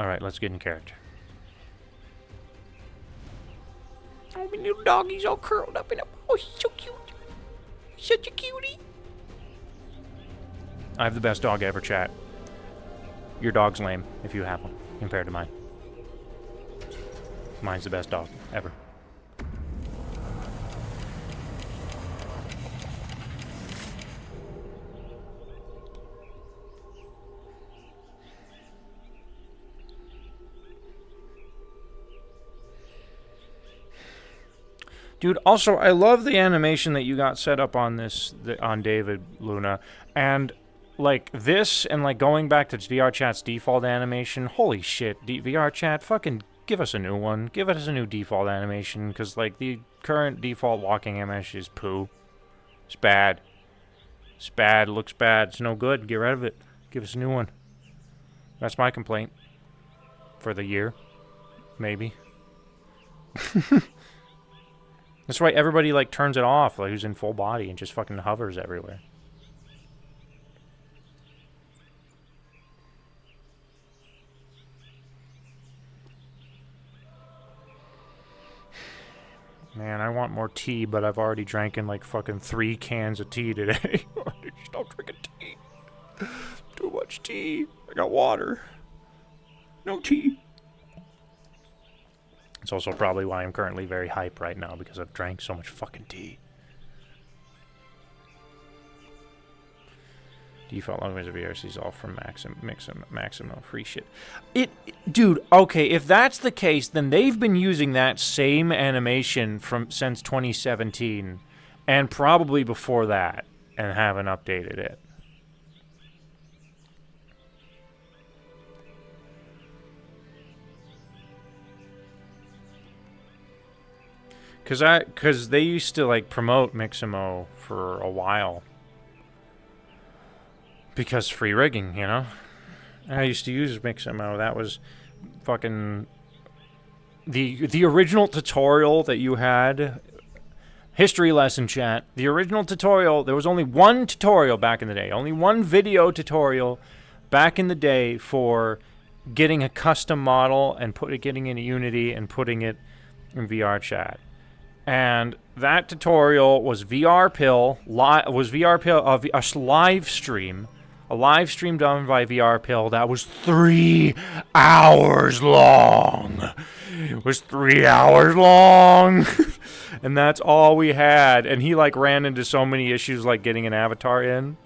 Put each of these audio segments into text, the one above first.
Alright, let's get in character. Oh, my little doggy's all curled up in a... Oh, he's so cute. He's such a cutie. I have the best dog ever, chat. Your dog's lame, if you have one, compared to mine. Mine's the best dog ever. Dude, also, I love the animation that you got set up on this, on David Luna. And, like, this and, like, going back to VR Chat's default animation. Holy shit, VR Chat, fucking give us a new one. Give us a new default animation, because, like, the current default walking image is poo. It's bad. It's bad, looks bad, it's no good. Get rid of it. Give us a new one. That's my complaint. For the year. Maybe. That's why everybody, like, turns it off, like, who's in full body and just fucking hovers everywhere. Man, I want more tea, but I've already drank in, like, fucking 3 cans of tea today. Just don't drink tea. Too much tea. I got water. No tea. It's also probably why I'm currently very hype right now, because I've drank so much fucking tea. Default language of VRC is all from Maximo. Free shit. Dude, okay, if that's the case, then they've been using that same animation since 2017, and probably before that, and haven't updated it. Because they used to, like, promote Mixamo for a while. Because free rigging, you know? I used to use Mixamo. That was fucking... The original tutorial that you had... History lesson, chat. The original tutorial, there was only one tutorial back in the day. Only one video tutorial back in the day for getting a custom model and getting it in Unity and putting it in VR Chat. And that tutorial was VRPill, a live stream. A live stream done by VRPill that was 3 hours long. It was 3 hours long. And that's all we had. And he, like, ran into so many issues, like getting an avatar in.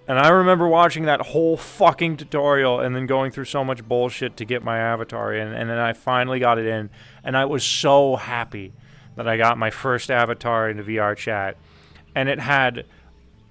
And I remember watching that whole fucking tutorial and then going through so much bullshit to get my avatar in. And then I finally got it in. And I was so happy that I got my first avatar into VR Chat. And it had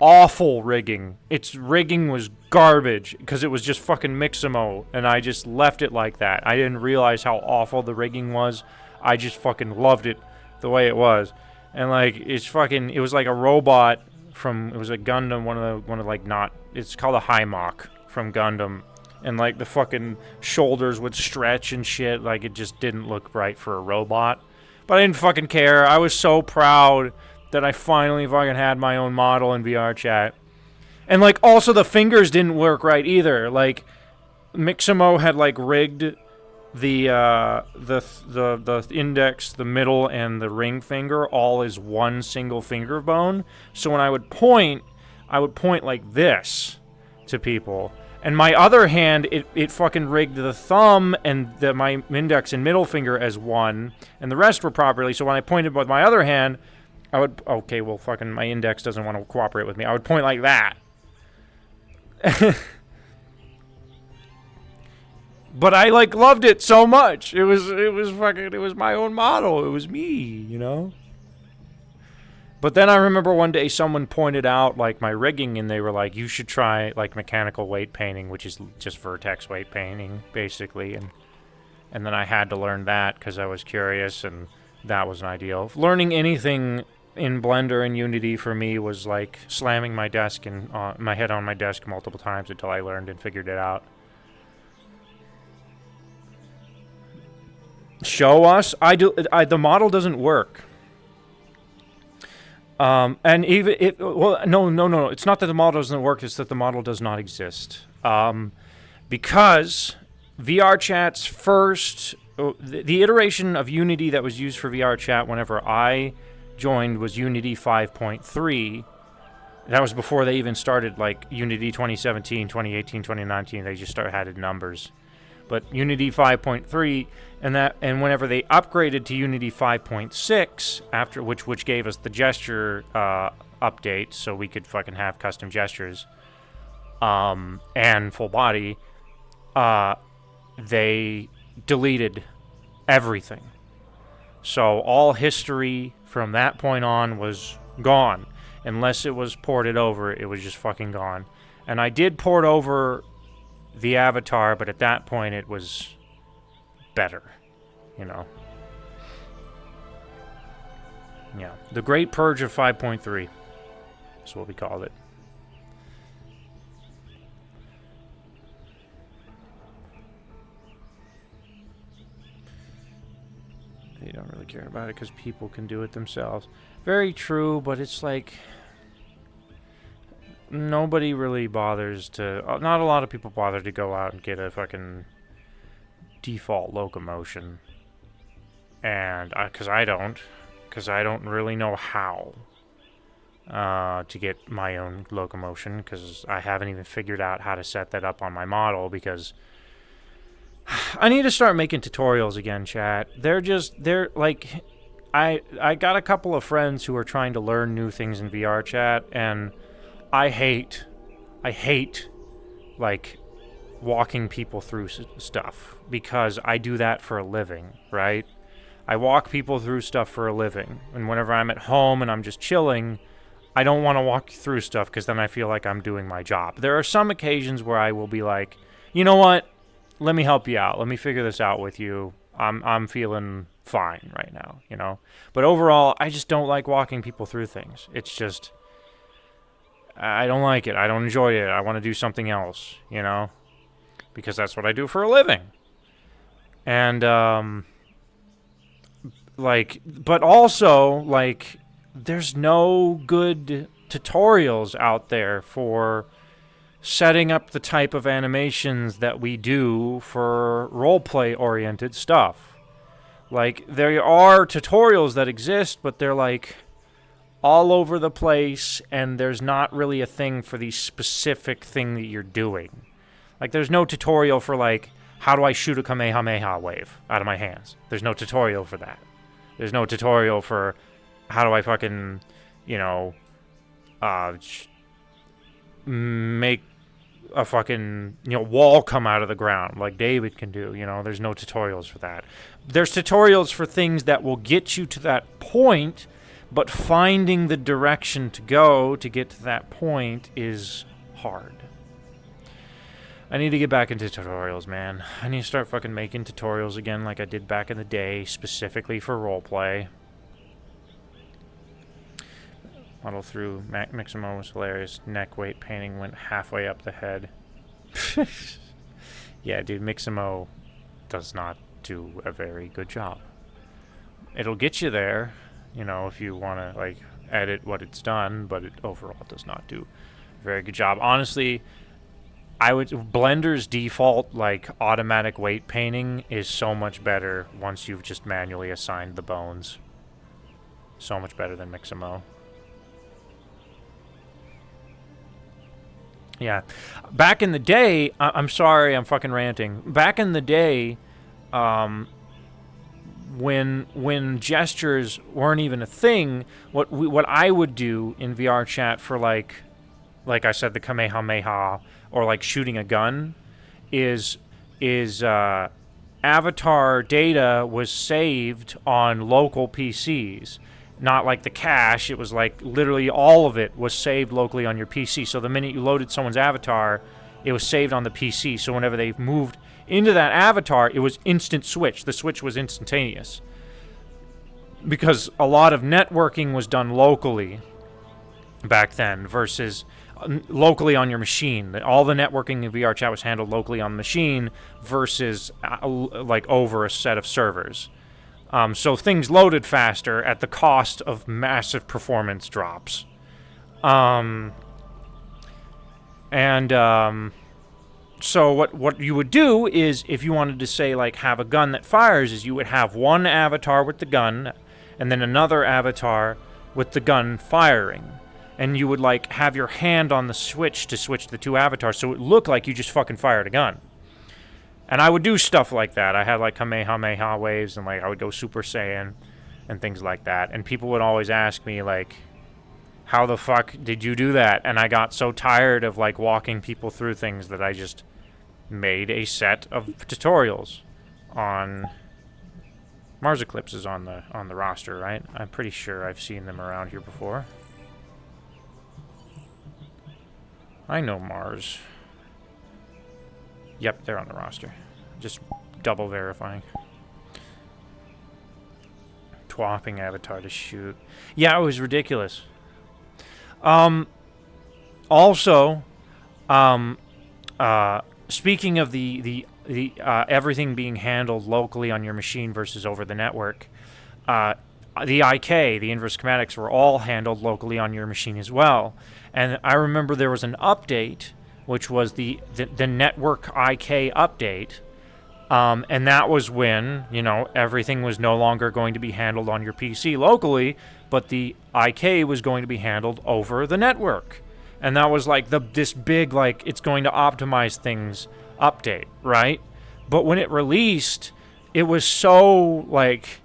awful rigging. Its rigging was garbage because it was just fucking Mixamo. And I just left it like that. I didn't realize how awful the rigging was. I just fucking loved it the way it was. And, like, it was like a robot. It was a Gundam, it's called a Hymach from Gundam, and, like, the fucking shoulders would stretch and shit, like, it just didn't look right for a robot, but I didn't fucking care. I was so proud that I finally fucking had my own model in VR Chat, and, like, also the fingers didn't work right either. Like, Mixamo had, like, rigged the index, the middle, and the ring finger all as one single finger bone. So when I would point like this to people. And my other hand, it fucking rigged the thumb and my index and middle finger as one, and the rest were properly. So when I pointed with my other hand, I would, okay, well, fucking my index doesn't want to cooperate with me. I would point like that. But I, like, loved it so much. It was my own model. It was me, you know? But then I remember one day someone pointed out, like, my rigging, and they were like, you should try, like, mechanical weight painting, which is just vertex weight painting, basically. And then I had to learn that because I was curious, and that was an ideal. Learning anything in Blender and Unity for me was like slamming my desk and my head on my desk multiple times until I learned and figured it out. Show us. The model doesn't work. And even no. It's not that the model doesn't work. It's that the model does not exist. because VRChat's first, the iteration of Unity that was used for VRChat whenever I joined was Unity 5.3. That was before they even started, like, Unity 2017, 2018, 2019. They just had numbers. But Unity 5.3, and whenever they upgraded to Unity 5.6, after which gave us the gesture update, so we could fucking have custom gestures, and full body, they deleted everything. So all history from that point on was gone. Unless it was ported over, it was just fucking gone. And I did port over the avatar, but at that point it was better, you know. Yeah, the Great Purge of 5.3 is what we called it. They don't really care about it because people can do it themselves. Very true, but it's like nobody really bothers to... not a lot of people bother to go out and get a fucking default locomotion. And... because I don't really know how to get my own locomotion, because I haven't even figured out how to set that up on my model, because I need to start making tutorials again, chat. They're like... I got a couple of friends who are trying to learn new things in VRChat, and I hate, like, walking people through stuff, because I do that for a living, right? I walk people through stuff for a living, and whenever I'm at home and I'm just chilling, I don't want to walk through stuff, because then I feel like I'm doing my job. There are some occasions where I will be like, you know what? Let me help you out. Let me figure this out with you. I'm feeling fine right now, you know? But overall, I just don't like walking people through things. It's just... I don't like it. I don't enjoy it. I want to do something else, you know? Because that's what I do for a living. And, like... But also, like, there's no good tutorials out there for setting up the type of animations that we do for roleplay-oriented stuff. Like, there are tutorials that exist, but they're, like, all over the place, and there's not really a thing for the specific thing that you're doing. Like, there's no tutorial for, like, how do I shoot a Kamehameha wave out of my hands? There's no tutorial for that. There's no tutorial for how do I fucking, you know, make a fucking, you know, wall come out of the ground like David can do, you know. There's no tutorials for that. There's tutorials for things that will get you to that point, but finding the direction to go to get to that point is hard. I need to get back into tutorials, man. I need to start fucking making tutorials again like I did back in the day, specifically for roleplay. Model through Mixamo was hilarious. Neck weight painting went halfway up the head. Yeah, dude, Mixamo does not do a very good job. It'll get you there, you know, if you want to, like, edit what it's done, but it overall does not do a very good job. Honestly, Blender's default, like, automatic weight painting is so much better once you've just manually assigned the bones. So much better than Mixamo. Yeah. Back in the day, I'm sorry, I'm fucking ranting. Back in the day, when gestures weren't even a thing, what I would do in VRChat for, like I said, the Kamehameha, or like shooting a gun, is avatar data was saved on local PCs. Not like the cache, it was like literally all of it was saved locally on your PC. So the minute you loaded someone's avatar, it was saved on the PC. So whenever they moved into that avatar, it was instant switch. The switch was instantaneous. Because a lot of networking was done locally back then versus locally on your machine. All the networking in VRChat was handled locally on the machine versus like over a set of servers. So things loaded faster at the cost of massive performance drops. So what you would do is, if you wanted to say, like, have a gun that fires, is you would have one avatar with the gun, and then another avatar with the gun firing. And you would, like, have your hand on the switch to switch the two avatars, so it looked like you just fucking fired a gun. And I would do stuff like that. I had, like, Kamehameha waves, and, like, I would go Super Saiyan and things like that. And people would always ask me, like, how the fuck did you do that? And I got so tired of, like, walking people through things that I just made a set of tutorials on... Mars Eclipse is on the roster, right? I'm pretty sure I've seen them around here before. I know Mars. Yep, they're on the roster. Just double verifying. Twapping avatar to shoot. Yeah, it was ridiculous. Also, speaking of the everything being handled locally on your machine versus over the network, the IK, the inverse schematics, were all handled locally on your machine as well. And I remember there was an update, which was the network IK update, and that was when, you know, everything was no longer going to be handled on your PC locally, but the IK was going to be handled over the network. And that was like this big, like, it's going to optimize things update, right? But when it released, it was so, like,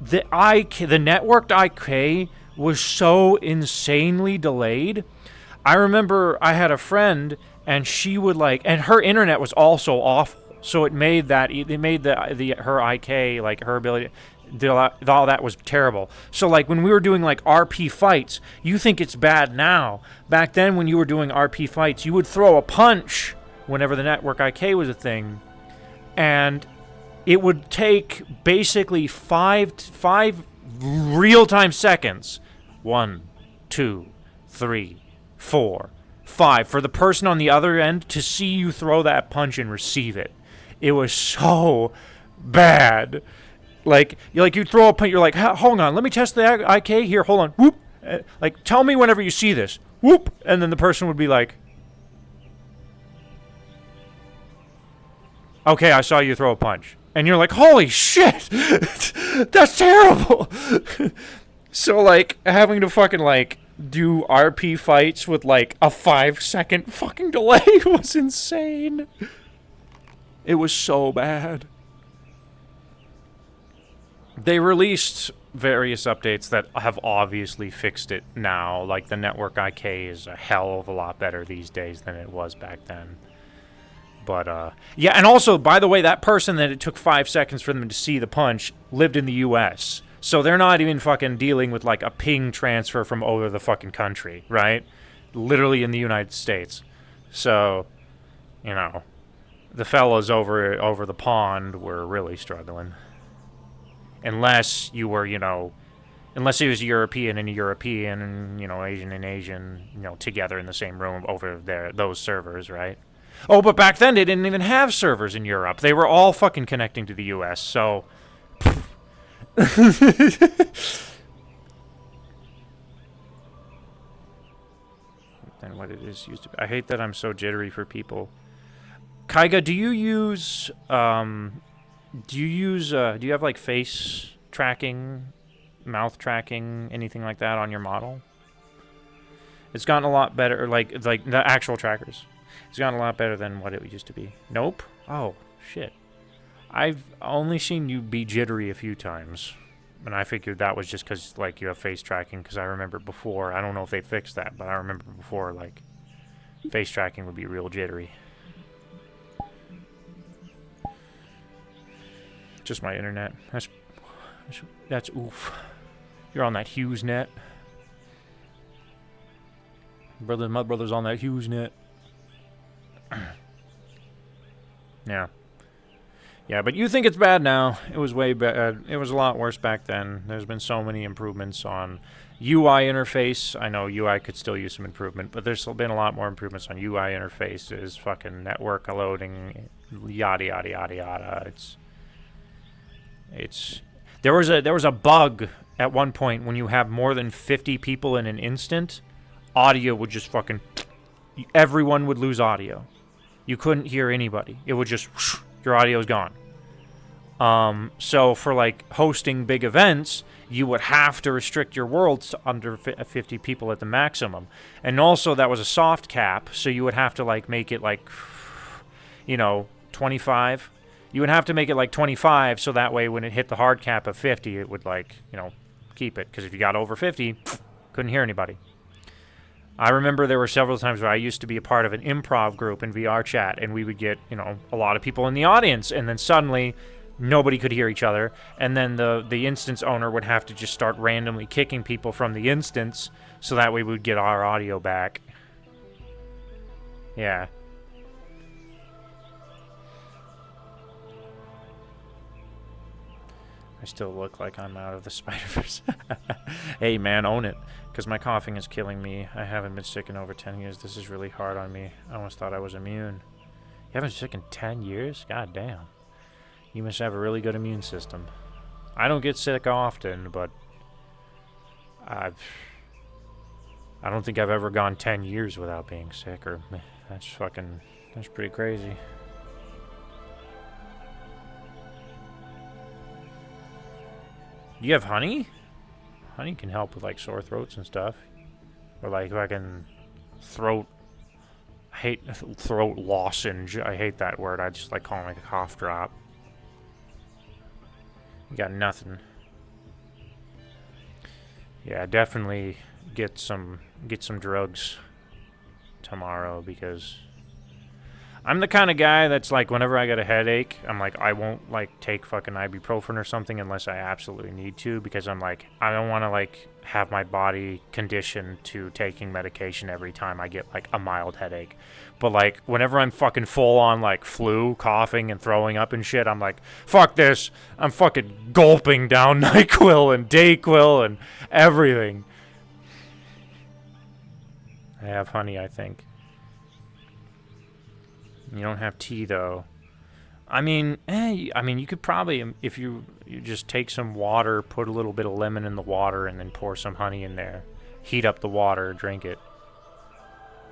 the networked IK was so insanely delayed. I remember I had a friend, and she would, like, and her internet was also awful, so it made her IK, like, her ability, all that was terrible. So, like, when we were doing, like, RP fights, you think it's bad now. Back then, when you were doing RP fights, you would throw a punch whenever the network IK was a thing, and it would take basically five real-time seconds. 1, 2, 3, 4, 5 for the person on the other end to see you throw that punch and receive it. It was so bad. Like you throw a punch, you're like, hold on, let me test the IK here, hold on, whoop. Like, tell me whenever you see this, whoop. And then the person would be like, okay, I saw you throw a punch. And you're like, holy shit, that's terrible. So, like, having to fucking, like, do RP fights with, like, a 5-second fucking delay was insane. It was so bad. They released various updates that have obviously fixed it now. Like, the network IK is a hell of a lot better these days than it was back then. But, yeah, and also, by the way, that person that it took 5 seconds for them to see the punch lived in the U.S., so they're not even fucking dealing with, like, a ping transfer from over the fucking country, right? Literally in the United States. So, you know, the fellas over the pond were really struggling. Unless you were, you know, unless it was European and European and, you know, Asian and Asian, you know, together in the same room over there, those servers, right? Oh, but back then they didn't even have servers in Europe. They were all fucking connecting to the US, so... than what it is used to be. I hate that I'm so jittery for people. Kaiga, do you use, do you have, like, face tracking, mouth tracking, anything like that on your model? It's gotten a lot better, like the actual trackers. It's gotten a lot better than what it used to be. Nope? Oh, shit. I've only seen you be jittery a few times. And I figured that was just because, like, you have face tracking. Because I remember before, I don't know if they fixed that, but I remember before, like, face tracking would be real jittery. Just my internet. That's oof. You're on that HughesNet. My brother's on that HughesNet. Yeah. Yeah, but you think it's bad now. It was way bad. It was a lot worse back then. There's been so many improvements on UI interface. I know UI could still use some improvement, but there's been a lot more improvements on UI interfaces, fucking network loading, yada yada yada yada. There was a bug at one point when you have more than 50 people in an instant, audio would just fucking, everyone would lose audio. You couldn't hear anybody. It would just, whoosh, your audio's gone. So for like hosting big events, you would have to restrict your worlds to under 50 people at the maximum. And also that was a soft cap, so you would have to like make it like, 25. You would have to make it like 25, so that way when it hit the hard cap of 50, it would like, keep it. Because if you got over 50, couldn't hear anybody. I remember there were several times where I used to be a part of an improv group in VR chat, and we would get, a lot of people in the audience, and then suddenly nobody could hear each other, and then the instance owner would have to just start randomly kicking people from the instance, so that way we would get our audio back. Yeah. I still look like I'm out of the Spider-Verse. Hey, man, own it. Because my coughing is killing me. I haven't been sick in over 10 years. This is really hard on me. I almost thought I was immune. You haven't been sick in 10 years? God damn. You must have a really good immune system. I don't get sick often, but I don't think I've ever gone 10 years without being sick. Or that's pretty crazy. You have honey? Honey can help with like sore throats and stuff. Or like fucking throat lozenge. I hate that word. I just like calling it a cough drop. You got nothing. Yeah, definitely get some drugs tomorrow, because I'm the kind of guy that's like, whenever I get a headache, I'm like, I won't like take fucking ibuprofen or something unless I absolutely need to, because I'm like, I don't want to like have my body conditioned to taking medication every time I get like a mild headache. But like whenever I'm fucking full on like flu, coughing and throwing up and shit, I'm like, fuck this. I'm fucking gulping down NyQuil and Dayquil and everything. I have honey, I think. You don't have tea, though. I mean, you could probably, if you just take some water, put a little bit of lemon in the water, and then pour some honey in there. Heat up the water, drink it.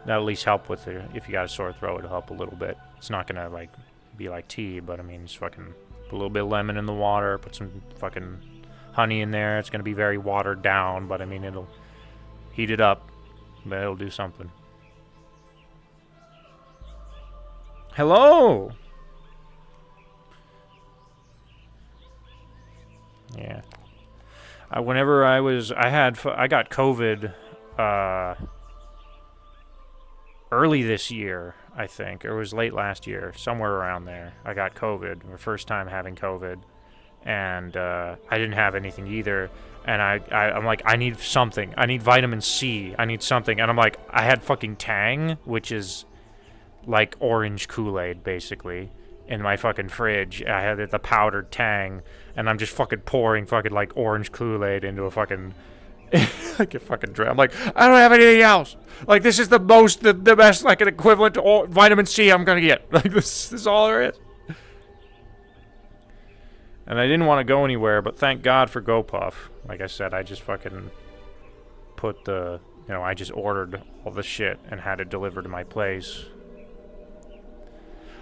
That'll at least help with it. If you got a sore throat, it'll help a little bit. It's not gonna, like, be like tea, but, I mean, just fucking put a little bit of lemon in the water, put some fucking honey in there. It's gonna be very watered down, but, I mean, it'll heat it up, but it'll do something. Hello! Yeah. Whenever I got COVID early this year, I think. Or it was late last year, somewhere around there. I got COVID, my first time having COVID. And I didn't have anything either. And I'm like, I need something. I need vitamin C. I need something. And I'm like, I had fucking Tang, which is like orange Kool-Aid, basically, in my fucking fridge. I had the powdered Tang, and I'm just fucking pouring fucking like orange Kool-Aid into a fucking like a fucking drink. I'm like, I don't have anything else. Like, this is the best, like, an equivalent to vitamin C I'm gonna get. Like, this is all there is. And I didn't want to go anywhere, but thank God for GoPuff. Like I said, I just fucking put I just ordered all the shit and had it delivered to my place.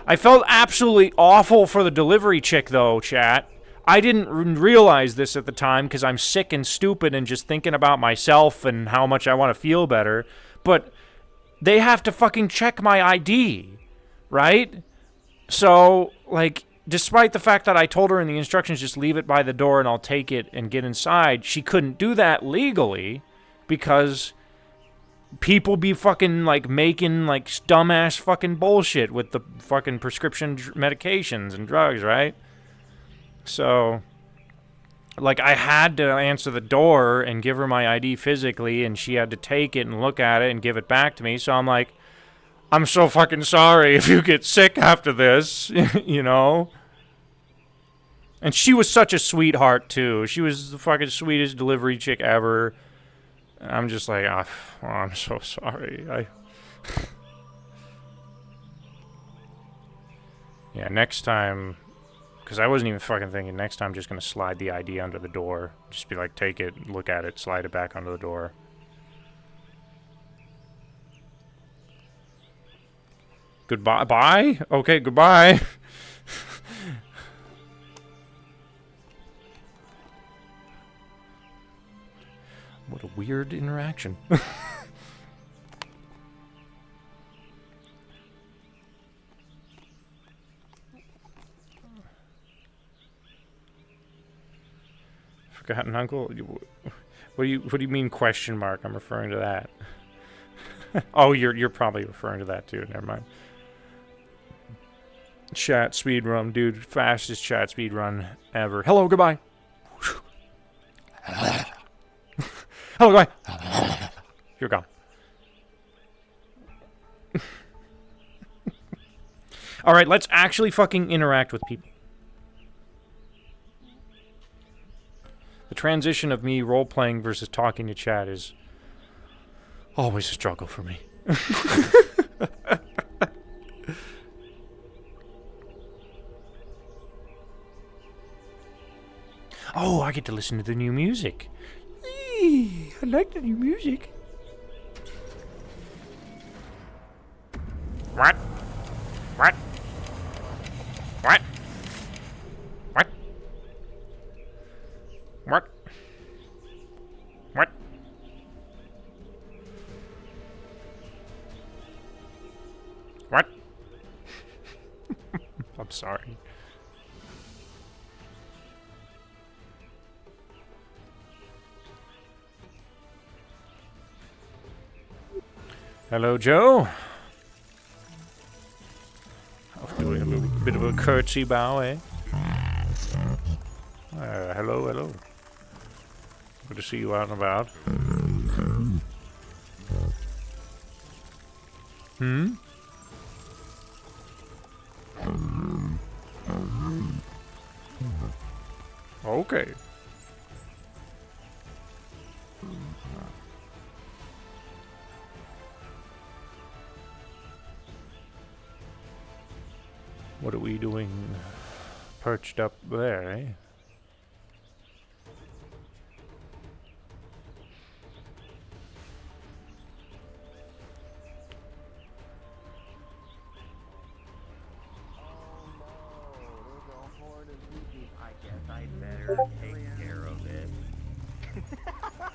I felt absolutely awful for the delivery chick, though, chat. I didn't realize this at the time because I'm sick and stupid and just thinking about myself and how much I want to feel better. But they have to fucking check my ID, right? So, like, despite the fact that I told her in the instructions, just leave it by the door and I'll take it and get inside, she couldn't do that legally because people be fucking, like, making, like, dumbass fucking bullshit with the fucking prescription medications and drugs, right? So, like, I had to answer the door and give her my ID physically, and she had to take it and look at it and give it back to me. So I'm like, I'm so fucking sorry if you get sick after this, you know? And she was such a sweetheart, too. She was the fucking sweetest delivery chick ever. I'm just like, oh, I'm so sorry. Yeah, next time, because I wasn't even fucking thinking, next time I'm just going to slide the ID under the door. Just be like, take it, look at it, slide it back under the door. Goodbye. Bye? Okay, goodbye. What a weird interaction. Forgotten uncle? What do you mean question mark? I'm referring to that. Oh, you're probably referring to that too. Never mind. Chat speed run, dude. Fastest chat speed run ever. Hello, goodbye. Hello, goodbye. You're gone. Alright, let's actually fucking interact with people. The transition of me role-playing versus talking to chat is always a struggle for me. Oh, I get to listen to the new music. Eee, I like the new music. What? What? What? What? What? What? What? I'm sorry. Hello, Joe. I'm doing a little bit of a curtsy bow, eh? Hello, hello. Good to see you out and about. Hmm? Okay. What are we doing perched up there, eh?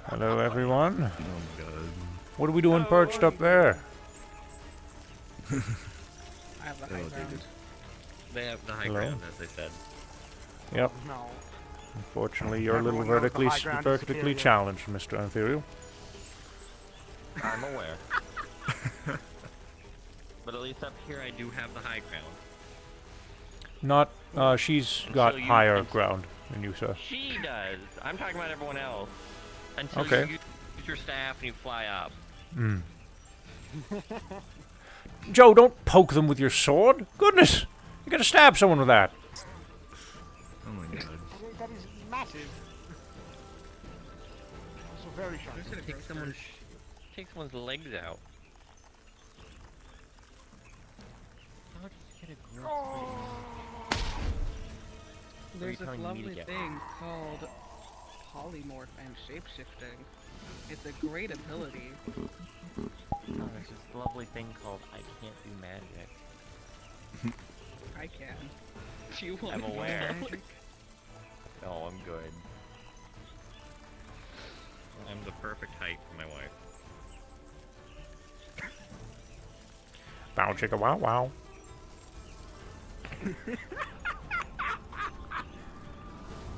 Hello, everyone. Oh, God. What are we doing perched up there? I have the high Hello, ground. David. They have the high Hello? ground, as they said. Yep. No. Unfortunately, you're a little Everyone knows the high ground is vertically superior. challenged, Mr. Ethereal. I'm aware. But at least up here, I do have the high ground. Not, she's got Until you- higher ground than you, sir. She does. I'm talking about everyone else. Until Okay. you use your staff and you fly up. Hmm. Joe, don't poke them with your sword. Goodness, you gotta stab someone with that. Oh my God. That is massive. Also very sharp. I'm just gonna take someone's legs out. How did you get a gross There's this telling me to lovely get? thing called polymorph and shapeshifting. It's a great ability. Oh, there's this lovely thing called I can't do magic. I can. Do you want I'm to do aware. magic? No, I'm good. I'm the perfect height for my wife. Bow chicka wow wow.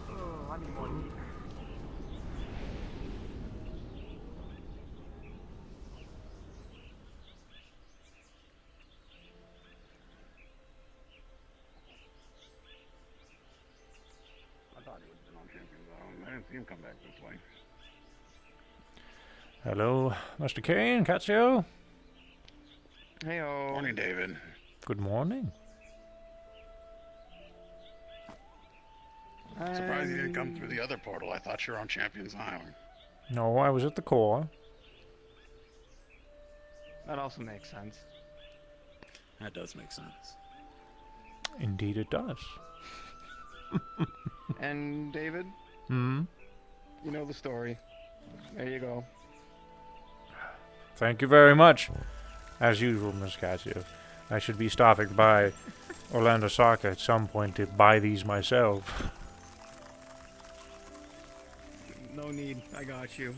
Oh, I need more to eat. I thought he would have been on Champions Zone. I didn't see him come back this way. Hello, Mr. Kane, Katsio. Heyo. Morning, David. Good morning. Surprised you didn't come through the other portal. I thought you were on Champions Island. No, I was at the core. That also makes sense. That does make sense. Indeed it does. And David, Hmm? you know the story. There you go. Thank you very much. As usual, Miss Katsio. I should be stopping by Orlando Soccer at some point to buy these myself. No need. I got you.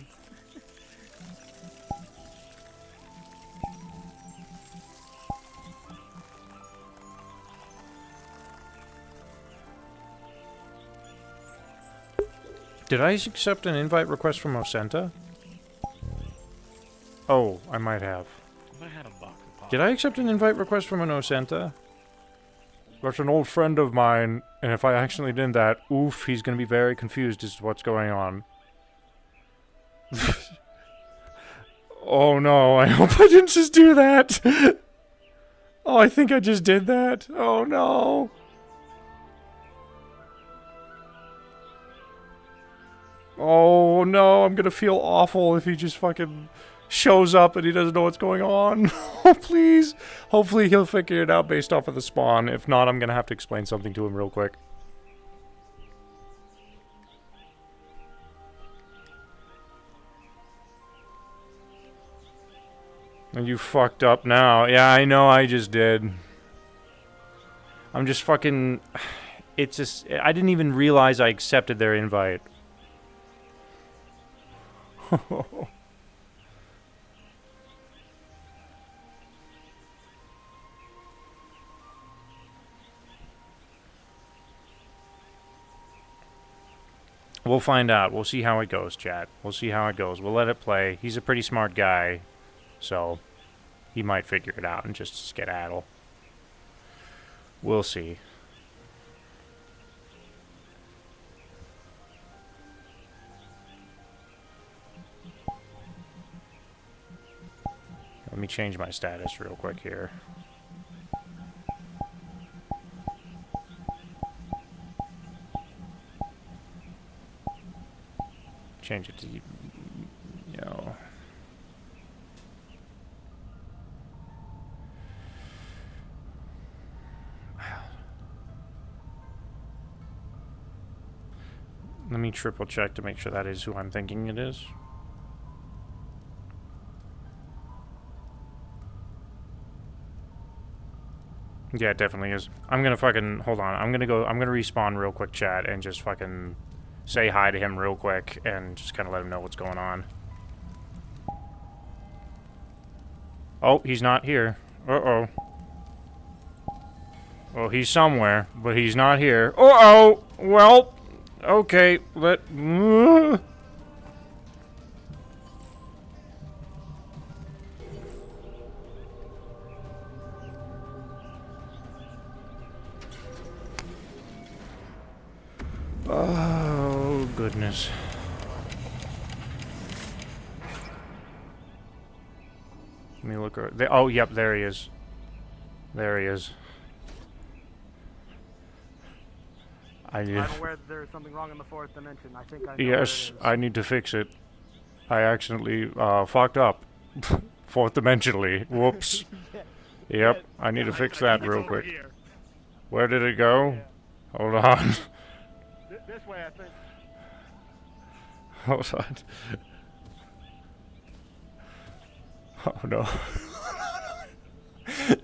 Did I accept an invite request from Osenta? Oh, I might have. I had a box of pop. Did I accept an invite request from an Osenta? That's an old friend of mine, and if I accidentally did that, oof, he's gonna be very confused as to what's going on. Oh no, I hope I didn't just do that! Oh, I think I just did that. Oh no. Oh no, I'm gonna feel awful if he just fucking shows up and he doesn't know what's going on. Oh, please. Hopefully he'll figure it out based off of the spawn. If not, I'm gonna have to explain something to him real quick. And you fucked up now. Yeah, I know I just did. I'm just fucking... It's just... I didn't even realize I accepted their invite. We'll find out. We'll see how it goes, chat. We'll see how it goes. We'll let it play. He's a pretty smart guy, so he might figure it out and just skedaddle. We'll see. Let me change my status real quick here. Change it to, you know. Let me triple check to make sure that is who I'm thinking it is. Yeah, it definitely is. I'm gonna fucking... Hold on. I'm gonna respawn real quick, chat, and just fucking say hi to him real quick and just kind of let him know what's going on. Oh, he's not here. Uh-oh. Well, he's somewhere, but he's not here. Uh-oh! Well, okay, Oh, goodness. Let me look. Oh, yep, there he is. There he is. I'm aware that there's something wrong in the fourth dimension. I think I know Yes, where it is. I need to fix it. I accidentally fucked up. Fourth dimensionally. Whoops. Yep, I need to fix that real Over quick. here. Where did it go? Hold on. This way, I think. Hold on. Oh no. I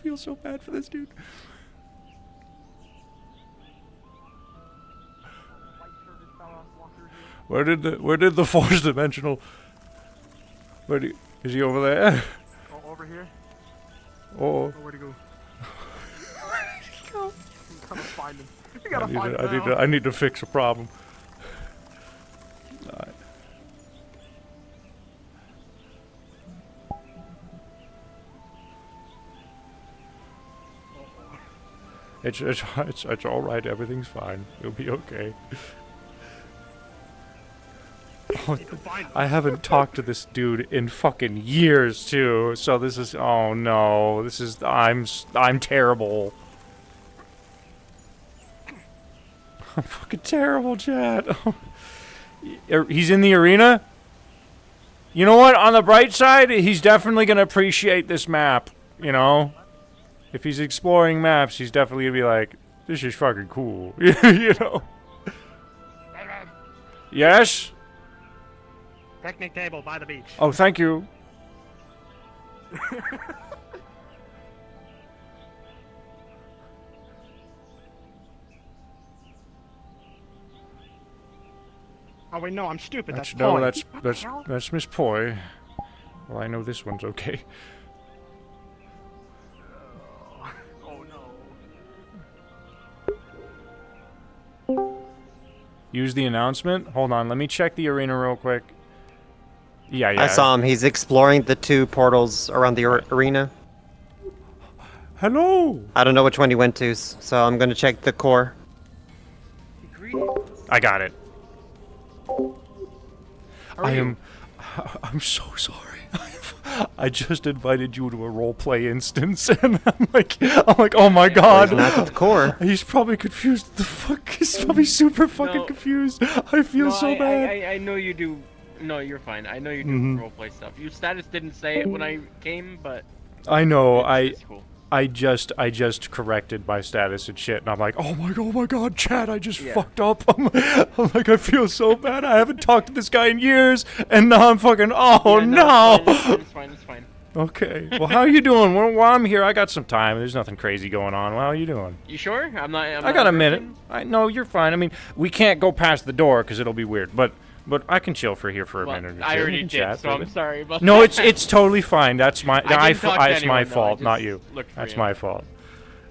feel so bad for this dude. White-shirted fella walk through here. Where did the fourth dimensional... Is he over there? Oh, over here? Oh. Oh, where'd he go? You gotta find him. You gotta find him now. I need to fix a problem. Alright. It's all right. Everything's fine. It'll be okay. Oh, I haven't talked to this dude in fucking years too. So this is... Oh no. This is... I'm terrible. I'm fucking terrible, chat. He's in the arena? You know what? On the bright side, he's definitely going to appreciate this map. You know? If he's exploring maps, he's definitely going to be like, this is fucking cool. You know? Yes? Picnic table by the beach. Oh, thank you. Oh wait, no, I'm stupid. That's no, Poi. that's Miss Poi. Well, I know this one's okay. Oh no. Use the announcement. Hold on, let me check the arena real quick. Yeah. I saw him. He's exploring the 2 portals around the arena. Hello. I don't know which one he went to, so I'm gonna check the core. I got it. I'm so sorry. I just invited you to a roleplay instance, and I'm like, oh my god. He's not at the core. He's probably confused. The fuck? He's probably super fucking confused. I feel so bad. I know you do. No, you're fine. I know you do roleplay stuff. Your status didn't say it when I came, but I know. it's cool. I just corrected my status and shit, and I'm like, oh my god, Chad, I just fucked up. I'm like, I feel so bad. I haven't talked to this guy in years, and now I'm fucking, no. It's fine. Okay. Well, how are you doing? While I'm here, I got some time. There's nothing crazy going on. How are you doing? You sure? I got a minute. No, you're fine. I mean, we can't go past the door because it'll be weird, but I can chill for a minute or two. I already did, so I'm sorry about No, that. it's totally fine. That's my it's my fault, not you. That's my fault.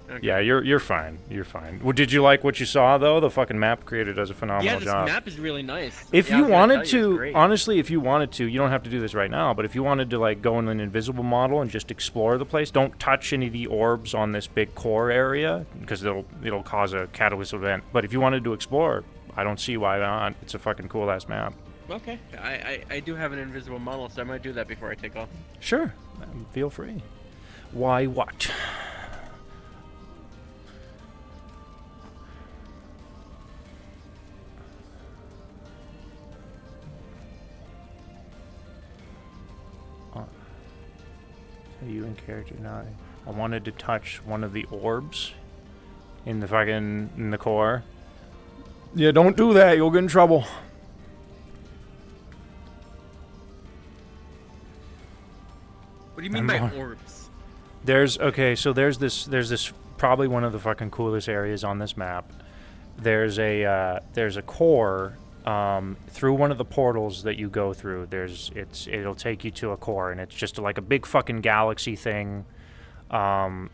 Okay. Yeah, you're fine. You're fine. Well, did you like what you saw though? The fucking map creator does a phenomenal job. Yeah, this map is really nice. If you wanted to, honestly, if you wanted to, you don't have to do this right now, but if you wanted to like go in an invisible model and just explore the place, don't touch any of the orbs on this big core area because it'll cause a catalyst event. But if you wanted to explore, I don't see why not. It's a fucking cool ass map. Okay. I do have an invisible model, so I might do that before I take off. Sure. Feel free. Why what? You in character now. I wanted to touch one of the orbs in the core. Yeah, don't do that. You'll get in trouble. What do you mean by orbs? There's this probably one of the fucking coolest areas on this map. There's a core through one of the portals that you go through. It'll take you to a core, and it's just like a big fucking galaxy thing.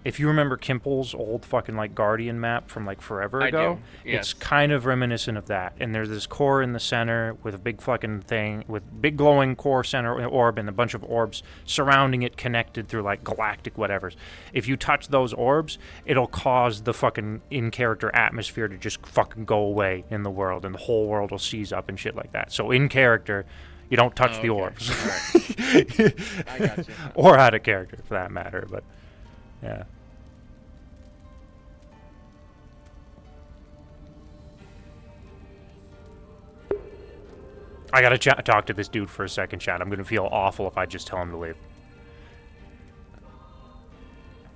If you remember Kimple's old fucking like Guardian map from like forever ago, it's kind of reminiscent of that. And there's this core in the center with a big fucking thing with big glowing core center orb and a bunch of orbs surrounding it, connected through like galactic whatevers. If you touch those orbs, it'll cause the fucking in-character atmosphere to just fucking go away in the world, and the whole world will seize up and shit like that. So in character, you don't touch the orbs. Right. I gotcha. Or out of character for that matter, but. Yeah. I gotta talk to this dude for a second, chat. I'm gonna feel awful if I just tell him to leave.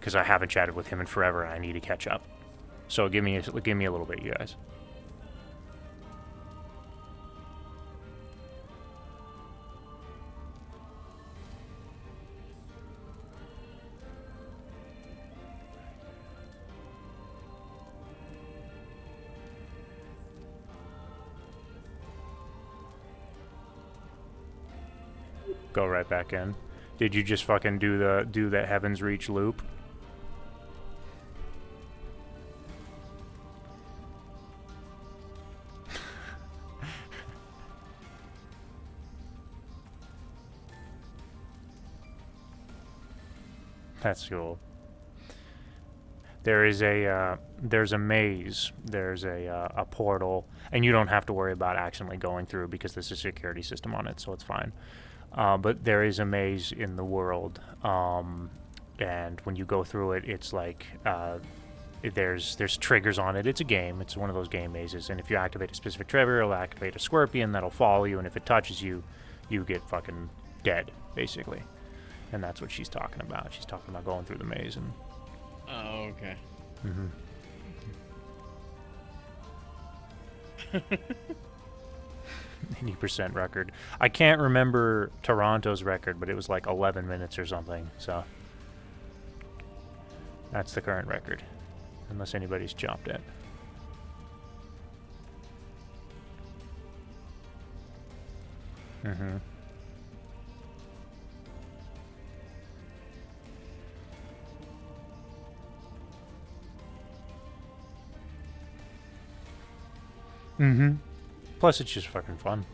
Because I haven't chatted with him in forever and I need to catch up. So give me a little bit, you guys. Go right back in. Did you just fucking do the Heaven's Reach loop? That's cool. There's a maze, there's a portal, and you don't have to worry about accidentally going through because there's a security system on it, so it's fine. But there is a maze in the world, and when you go through it, it's like there's triggers on it. It's a game. It's one of those game mazes, and if you activate a specific trigger, it'll activate a scorpion that'll follow you, and if it touches you, you get fucking dead, basically. And that's what she's talking about. She's talking about going through the maze and. Oh, okay. Mm-hmm. 80% record. I can't remember Toronto's record, but it was like 11 minutes or something, so that's the current record, unless anybody's chopped it. Mm-hmm. Mm-hmm. Plus, it's just fucking fun.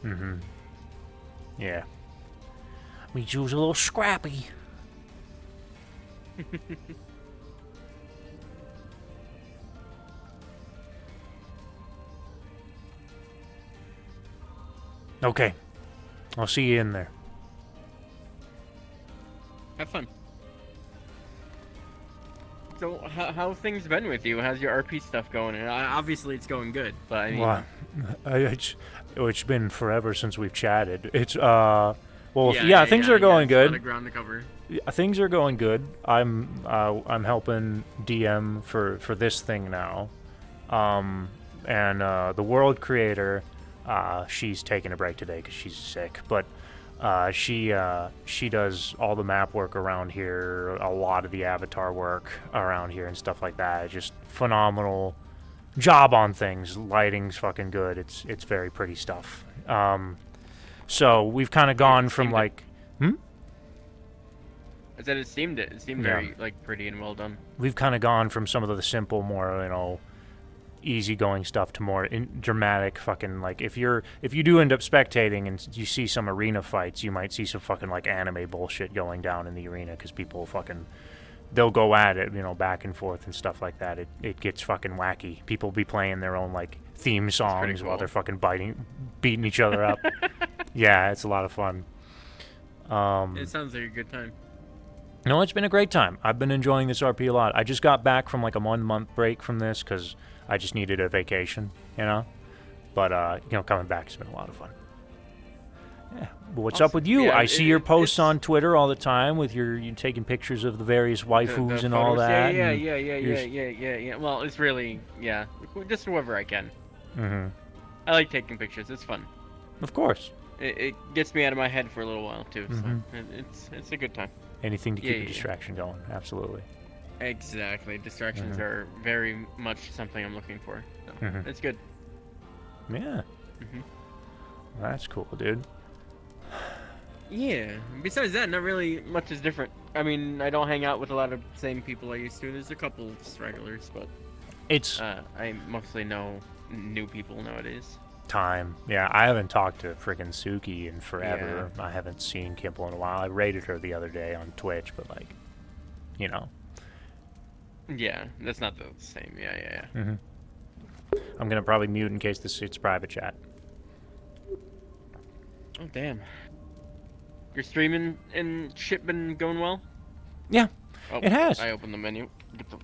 Mm-hmm. Yeah. We choose a little scrappy. Okay. I'll see you in there. Have fun. So, how things been with you? How's your RP stuff going? And obviously, it's going good, but I mean... Well, it's been forever since we've chatted. It's, well, yeah, things are going good. A lot of ground to cover. Things are going good. I'm helping DM for this thing now. And the world creator, she's taking a break today because she's sick, but she does all the map work around here, a lot of the avatar work around here and stuff like that. Just phenomenal job on things. Lighting's fucking good. It's very pretty stuff. So we've kind of gone from like, I said it seemed very like pretty and well done. We've kind of gone from some of the simple, more easygoing stuff to more dramatic fucking, like, if you do end up spectating and you see some arena fights, you might see some fucking like anime bullshit going down in the arena because people fucking, they'll go at it, back and forth and stuff like that. It gets fucking wacky. People be playing their own like theme songs cool. while they're fucking beating each other up. Yeah, it's a lot of fun. It sounds like a good time. No, it's been a great time. I've been enjoying this RP a lot. I just got back from like a 1 month break from this because I just needed a vacation, But, coming back has been a lot of fun. Yeah. But what's Awesome. up with you? Yeah, I see your posts on Twitter all the time with you taking pictures of the various waifus The and all photos. that. Yeah. Well, it's really, just whoever I can. Mm-hmm. I like taking pictures. It's fun. Of course. It gets me out of my head for a little while, too. Mhm. So it's a good time. Anything to keep Yeah. the distraction going. Absolutely. Exactly. Distractions Mhm. are very much something I'm looking for. So Mhm. it's good. Yeah. Mhm. That's cool, dude. Yeah. Besides that, not really much is different. I mean, I don't hang out with a lot of same people I used to. There's a couple stragglers, but It's I mostly know new people nowadays. time. Yeah, I haven't talked to freaking Suki in forever. I haven't seen Kimple in a while. I raided her the other day on Twitch, but like, Yeah, that's not the same. Yeah. Mm-hmm. I'm gonna probably mute in case this shit's private chat. Oh damn. Your streaming and shit been going well? Yeah, Oh, it has. I opened the menu. Get the...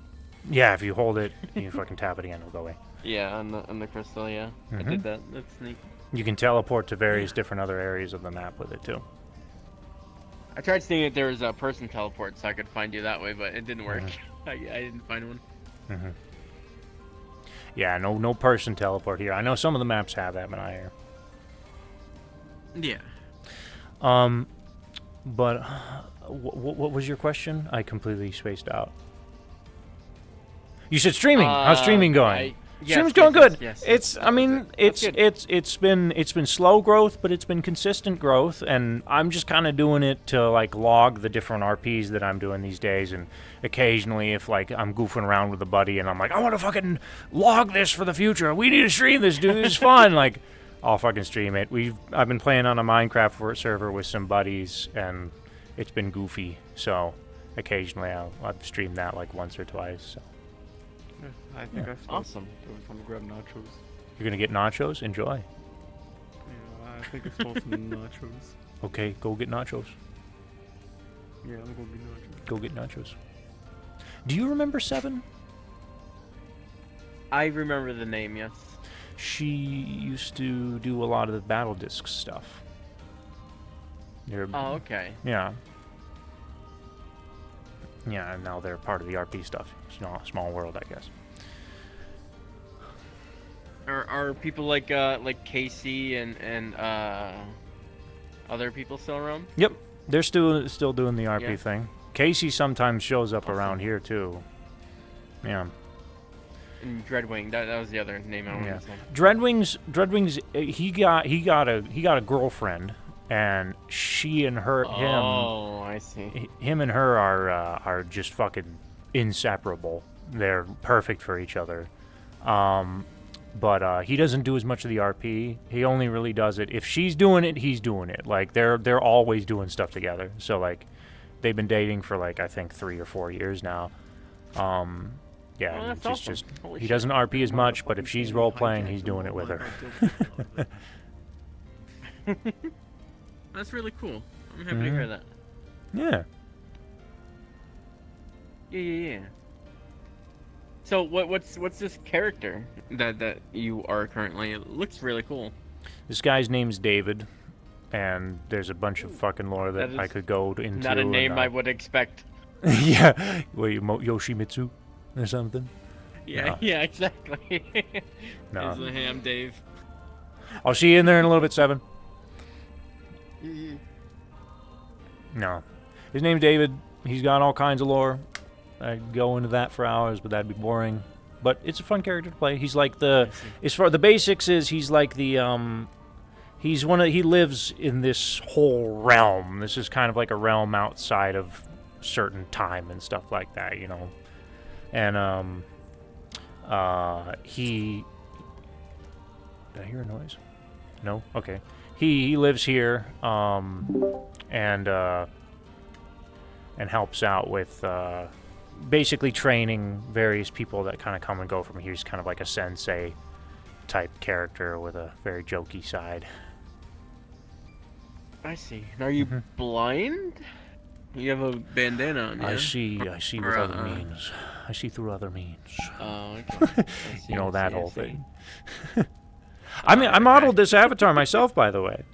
Yeah, if you hold it, you fucking tap it again, it'll go away. Yeah, on the crystal. Yeah, I Mhm. did that. That's neat. You can teleport to various different other areas of the map with it too. I tried seeing if there was a person teleport so I could find you that way, but it didn't work. I didn't find one. Mm-hmm. Yeah, no person teleport here. I know some of the maps have that, but not here. Yeah. But what was your question? I completely spaced out. You said streaming. How's streaming going? Streaming's going good. Yes. I mean, it's been slow growth, but it's been consistent growth, and I'm just kind of doing it to like log the different RPs that I'm doing these days, and occasionally if like I'm goofing around with a buddy and I'm like, I want to fucking log this for the future. We need to stream this, dude. This is fun. Like, I'll fucking stream it. I've been playing on a Minecraft server with some buddies, and it's been goofy. So occasionally I've streamed that like once or twice. So. I think I saw Awesome. there was some grab nachos. You're gonna get nachos? Enjoy. Yeah, I think I saw some nachos. Okay, go get nachos. Yeah, I'm gonna be nachos. Go get nachos. Do you remember Seven? I remember the name. Yes. She used to do a lot of the Battle Disc stuff. Oh, okay. Yeah. Yeah, and now they're part of the RP stuff. Small world, I guess. Are people like Casey and other people still around? Yep. They're still doing the RP Yeah. thing. Casey sometimes shows up around here too. Yeah. And Dreadwing, that was the other name I wanted Yeah. to say. Dreadwings, he got a girlfriend, and she and Oh, I see. him and her are just fucking inseparable. They're perfect for each other. But he doesn't do as much of the RP. He only really does it if she's doing it, he's doing it. Like they're always doing stuff together. So like they've been dating for like I think 3 or 4 years now. Yeah, Oh, that's it's awesome. just Holy he shit. doesn't RP as much, but if she's role playing, he's doing it with her. That's really cool. I'm happy to hear that. Yeah. Yeah. So what's this character that you are currently? It looks really cool. This guy's name's David, and there's a bunch of fucking lore that That I is could go into. Not a name and, I would expect. Yeah. Wait, Yoshimitsu or something? Yeah, No. yeah, exactly. No. Is the ham Dave? I'll see you in there in a little bit, Seven. No. His name's David. He's got all kinds of lore. I'd go into that for hours, but that'd be boring. But it's a fun character to play. He's like the... As far the basics is, he's like the, he lives in this whole realm. This is kind of like a realm outside of certain time and stuff like that, you know. And, he... Did I hear a noise? No? Okay. He lives here, and helps out with, basically training various people that kind of come and go from here. He's kind of like a sensei type character with a very jokey side. I see. And are you blind? You have a bandana on, yeah? I see with Or, other means. I see through other means. Oh, okay. You know, that whole see. thing. I mean, I modeled this avatar myself, by the way.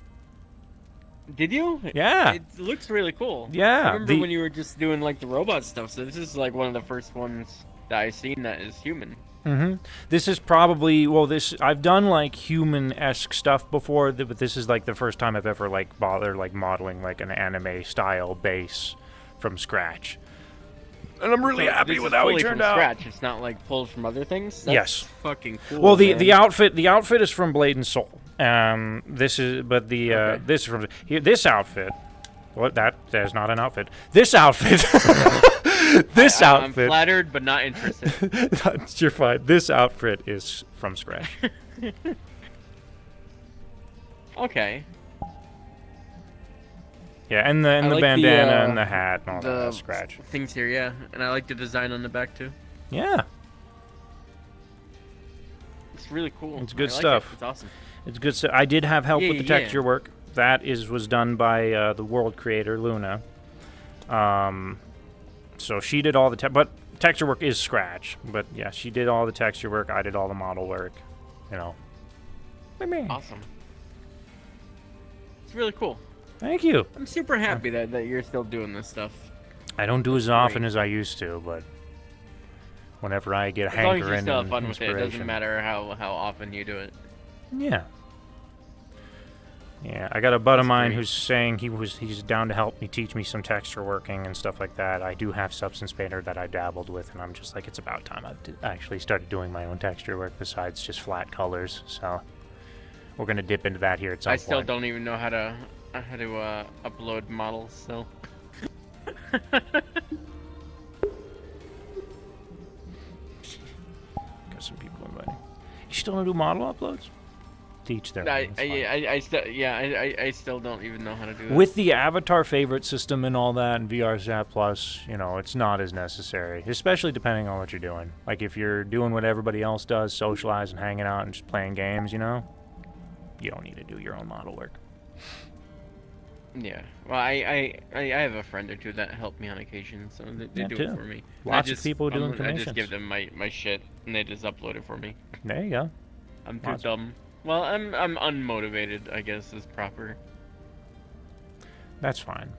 Did you? Yeah. It looks really cool. Yeah, I remember the- when you were just doing like the robot stuff. So this is like one of the first ones that I've seen that is human. This is probably, well, I've done like human-esque stuff before, but this is like the first time I've ever like bothered like modeling like an anime style base from scratch. And I'm really So happy this with is how he fully turned from out. scratch. It's not like pulled from other things. That's Yes. Fucking cool. Well, the man. outfit is from Blade and Soul. This is, but the this is from here. This outfit. What? There's not an outfit. This outfit. This I'm outfit. flattered, but not interested. You're fine. This outfit is from scratch. Okay. Yeah, and the I like the, bandana and the hat and all the that scratch. things here, yeah. And I like the design on the back too. Yeah, It's really cool. It's good I like stuff. It. It's awesome. it's good. I did have help Yeah, with the yeah. texture work. That was done by the world creator Luna. So she did all the but texture work is scratch. But yeah, she did all the texture work. I did all the model work. You know. Awesome. It's really cool. Thank you. I'm super happy that you're still doing this stuff. I don't do as often as I used to, but whenever I get a As long as you hankering still have and fun with it, it inspiration. doesn't matter how often you do it. Yeah. Yeah, I got a bud of That's mine great. who's saying he's down to help me teach me some texture working and stuff like that. I do have Substance Painter that I dabbled with, and I'm just like, it's about time I actually started doing my own texture work besides just flat colors. So we're gonna dip into that here at some I point. still don't even know how to upload models still. Got some people inviting. You still don't do model uploads? Teach their own, it's fine. I still don't even know how to do that. With the avatar favorite system and all that, and VRSat Plus, you know, it's not as necessary, especially depending on what you're doing. Like, if you're doing what everybody else does, socializing, hanging out, and just playing games, you know, you don't need to do your own model work. Yeah. Well, I have a friend or two that help me on occasion, so they Yeah, do too. it for me. Lots of people doing I commissions. just give them my shit, and they just upload it for me. There you go. I'm too Lots. dumb. Well, I'm unmotivated, I guess is proper. That's fine.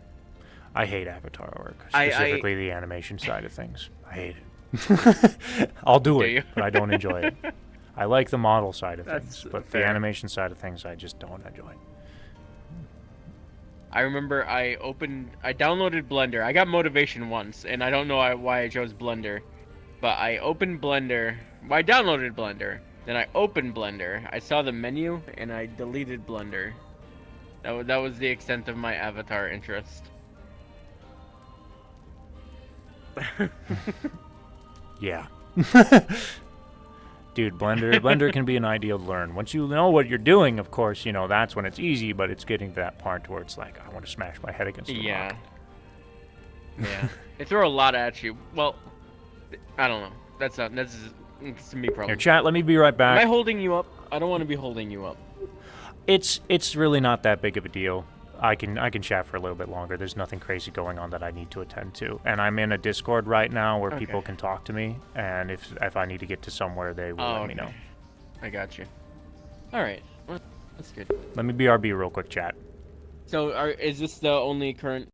I hate avatar work, I- specifically the animation side of things. I hate it. I'll do Do it, you? but I don't enjoy it. I like the model side of That's things, but fair. the animation side of things I just don't enjoy. I remember I downloaded Blender. I got motivation once, and I don't know why I chose Blender, but I opened Blender. Well, I downloaded Blender. Then I opened Blender. I saw the menu, and I deleted Blender. That was the extent of my Avatar interest. Yeah. Dude, Blender can be an ideal to learn. Once you know what you're doing, of course, you know, that's when it's easy, but it's getting to that part where it's like, I want to smash my head against the rock. Yeah. They throw a lot at you. Well, I don't know. That's me problem. Here, chat, let me be right back. Am I holding you up? I don't want to be holding you up. It's really not that big of a deal. I can chat for a little bit longer. There's nothing crazy going on that I need to attend to. And I'm in a Discord right now where people can talk to me, and if I need to get to somewhere, they will let me know. I got you. Alright. Well, that's good. Let me BRB real quick, chat. So, is this the only current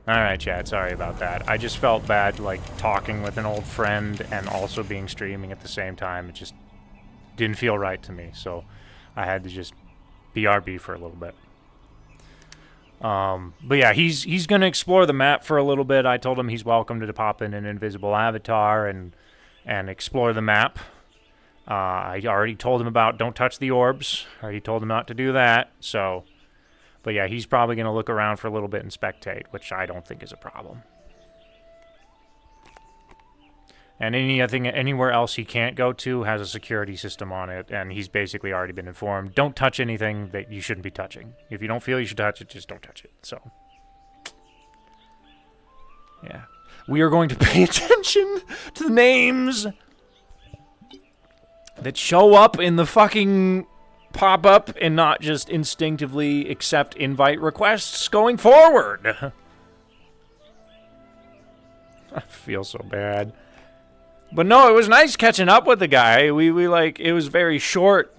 Alright, chat, sorry about that. I just felt bad, like, talking with an old friend and also being streaming at the same time. It just didn't feel right to me, so I had to just BRB for a little bit. But yeah, he's gonna explore the map for a little bit. I told him he's welcome to pop in an invisible avatar and explore the map. I already told him about don't touch the orbs. I already told him not to do that, so... But yeah, he's probably going to look around for a little bit and spectate, which I don't think is a problem. And anywhere else he can't go to has a security system on it, and he's basically already been informed. Don't touch anything that you shouldn't be touching. If you don't feel you should touch it, just don't touch it. So, yeah. We are going to pay attention to the names that show up in the fucking... pop up and not just instinctively accept invite requests going forward. I feel so bad. But no, it was nice catching up with the guy. We like, it was a very short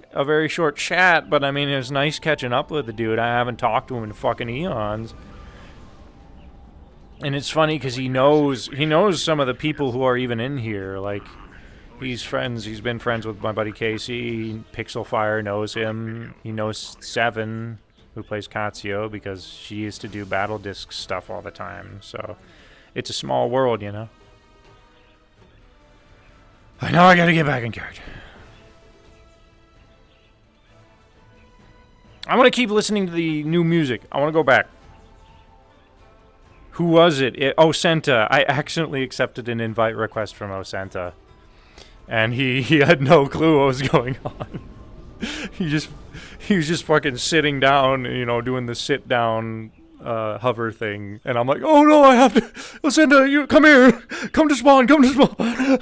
chat, but I mean, it was nice catching up with the dude. I haven't talked to him in fucking eons. And it's funny because he knows some of the people who are even in here, like... He's been friends with my buddy Casey. Pixelfire knows him. He knows Seven, who plays Katsuo, because she used to do Battle Disc stuff all the time. So, it's a small world, you know? I know I gotta get back in character. I want to keep listening to the new music. I want to go back. Who was it? Osenta. I accidentally accepted an invite request from Osenta. And he had no clue what was going on. he was just fucking sitting down, you know, doing the sit down hover thing. And I'm like, oh no, I have to. Lucinda, you come here. Come to spawn. Come to spawn.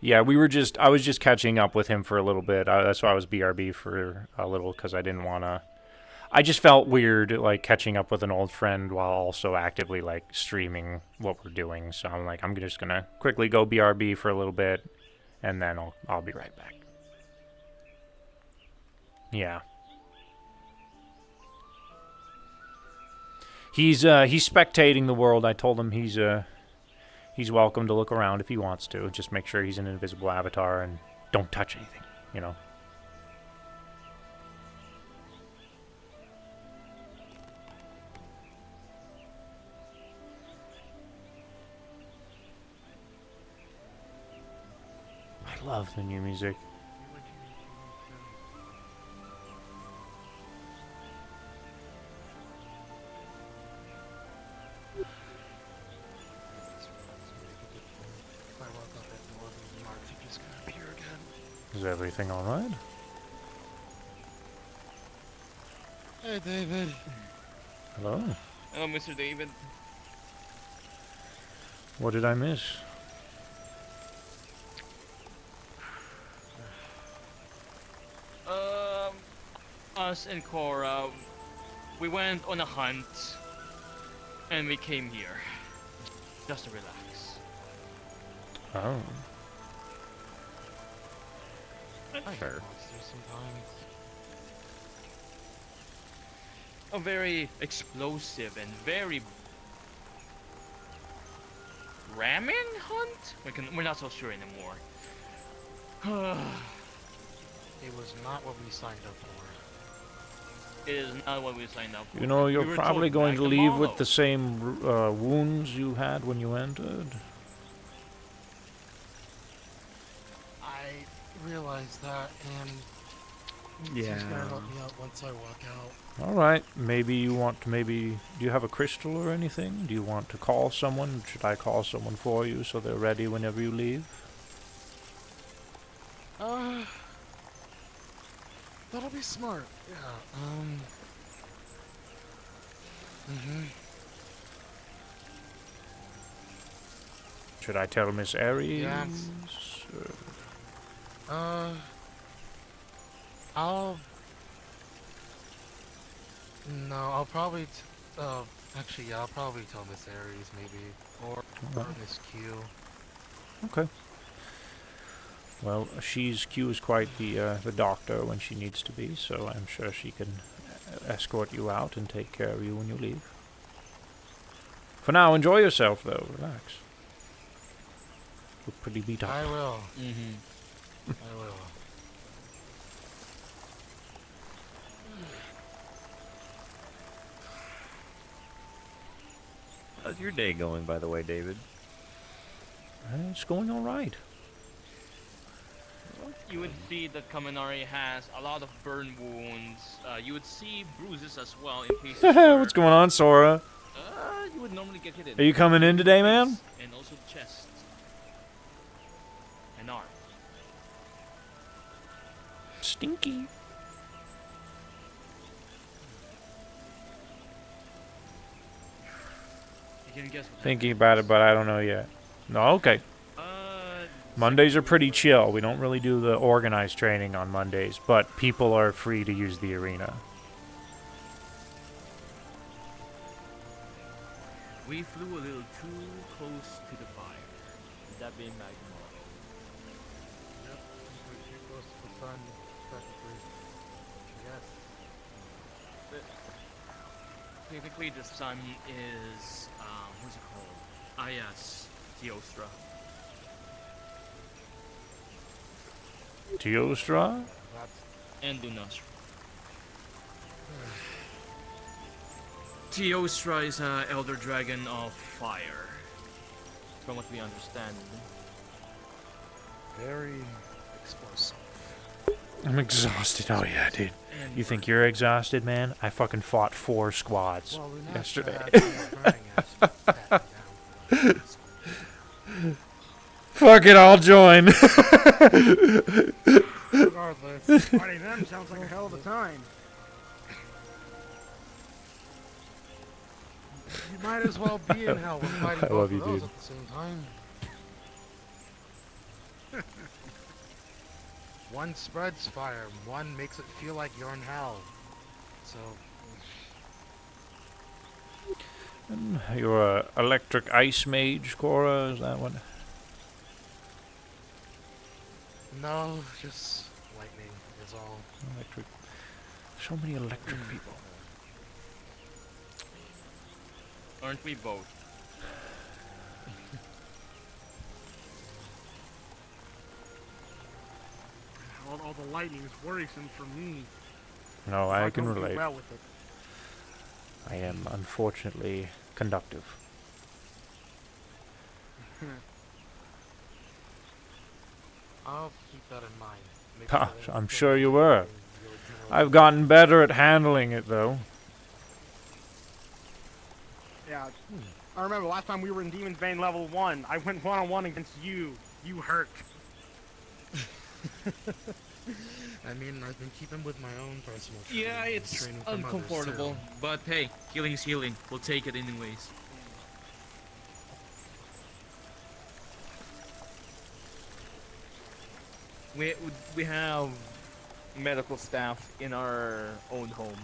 Yeah, I was just catching up with him for a little bit. That's why I was BRB for a little, because I didn't want to. I just felt weird, like, catching up with an old friend while also actively, like, streaming what we're doing. So I'm like, I'm just going to quickly go BRB for a little bit, and then I'll be right back. Yeah. He's spectating the world. I told him he's welcome to look around if he wants to. Just make sure he's an invisible avatar and don't touch anything, you know. I love the new music. Is everything alright? Hey, David. Hello. Hello, Mr. David. What did I miss? Us and Cora, we went on a hunt, and we came here, just to relax. Oh. Fair. A very explosive and very ramming hunt? We're not so sure anymore. It was not what we signed up for. It is not what we signed up for. You know, you're We were probably told going to back leave tomorrow. with the same wounds you had when you entered. I realized that, and Yeah. he's gonna help me out once I walk out. Alright, maybe you want to do you have a crystal or anything? Do you want to call someone? Should I call someone for you so they're ready whenever you leave? That'll be smart. Yeah, Should I tell Miss Aries? Yes. Or- I'll probably, actually, yeah, I'll probably tell Miss Aries, maybe, or Alright. Miss Q. Okay. Well, Q is quite the doctor when she needs to be, so I'm sure she can escort you out and take care of you when you leave. For now, enjoy yourself, though. Relax. You're pretty beat up. I will. Mm-hmm. I will. How's your day going, by the way, David? It's going all right. You would see that Kaminari has a lot of burn wounds. You would see bruises as well in cases where, What's going on, Sora? you would normally get hit in. Are you coming in today, man? Face and also chest. And arm. Stinky. You can guess what Thinking about it, but I don't know yet. No, okay. Mondays are pretty chill. We don't really do the organized training on Mondays, but people are free to use the arena. We flew a little too close to the fire. That being Magmar. Yep. We're too close to the sun, technically. Yes. Technically, the sun is, what's it called? Ah, yes, Teostra. Teostra? That's And Lunastra. Teostra is an elder dragon of fire, from what we understand. very explosive. I'm exhausted. Oh yeah, dude. You think you're exhausted, man? I fucking fought 4 squads Well, yesterday. Fuck it, I'll join. Regardless. Fighting them sounds like a hell of a time. You might as well be in hell when fighting I both love of you, those dude. at the same time. One spreads fire, one makes it feel like you're in hell. So, You're a electric ice mage, Cora? Is that what? no, just lightning is all. Electric. So many electric people. Aren't we both? All the lightning is worrisome for me. No, I can don't do relate. well with it. I am unfortunately conductive. I'll keep that in mind. Make Ha, sure I'm that sure you you're were. doing your general- I've gotten better at handling it, though. Yeah. I remember last time we were in Demon's Bane level 1, I went one-on-one against you. You hurt. I mean, I've been keeping with my own personal Yeah, training and it's training from others, uncomfortable, too. but hey, healing is healing. We'll take it anyways. We have medical staff in our own home.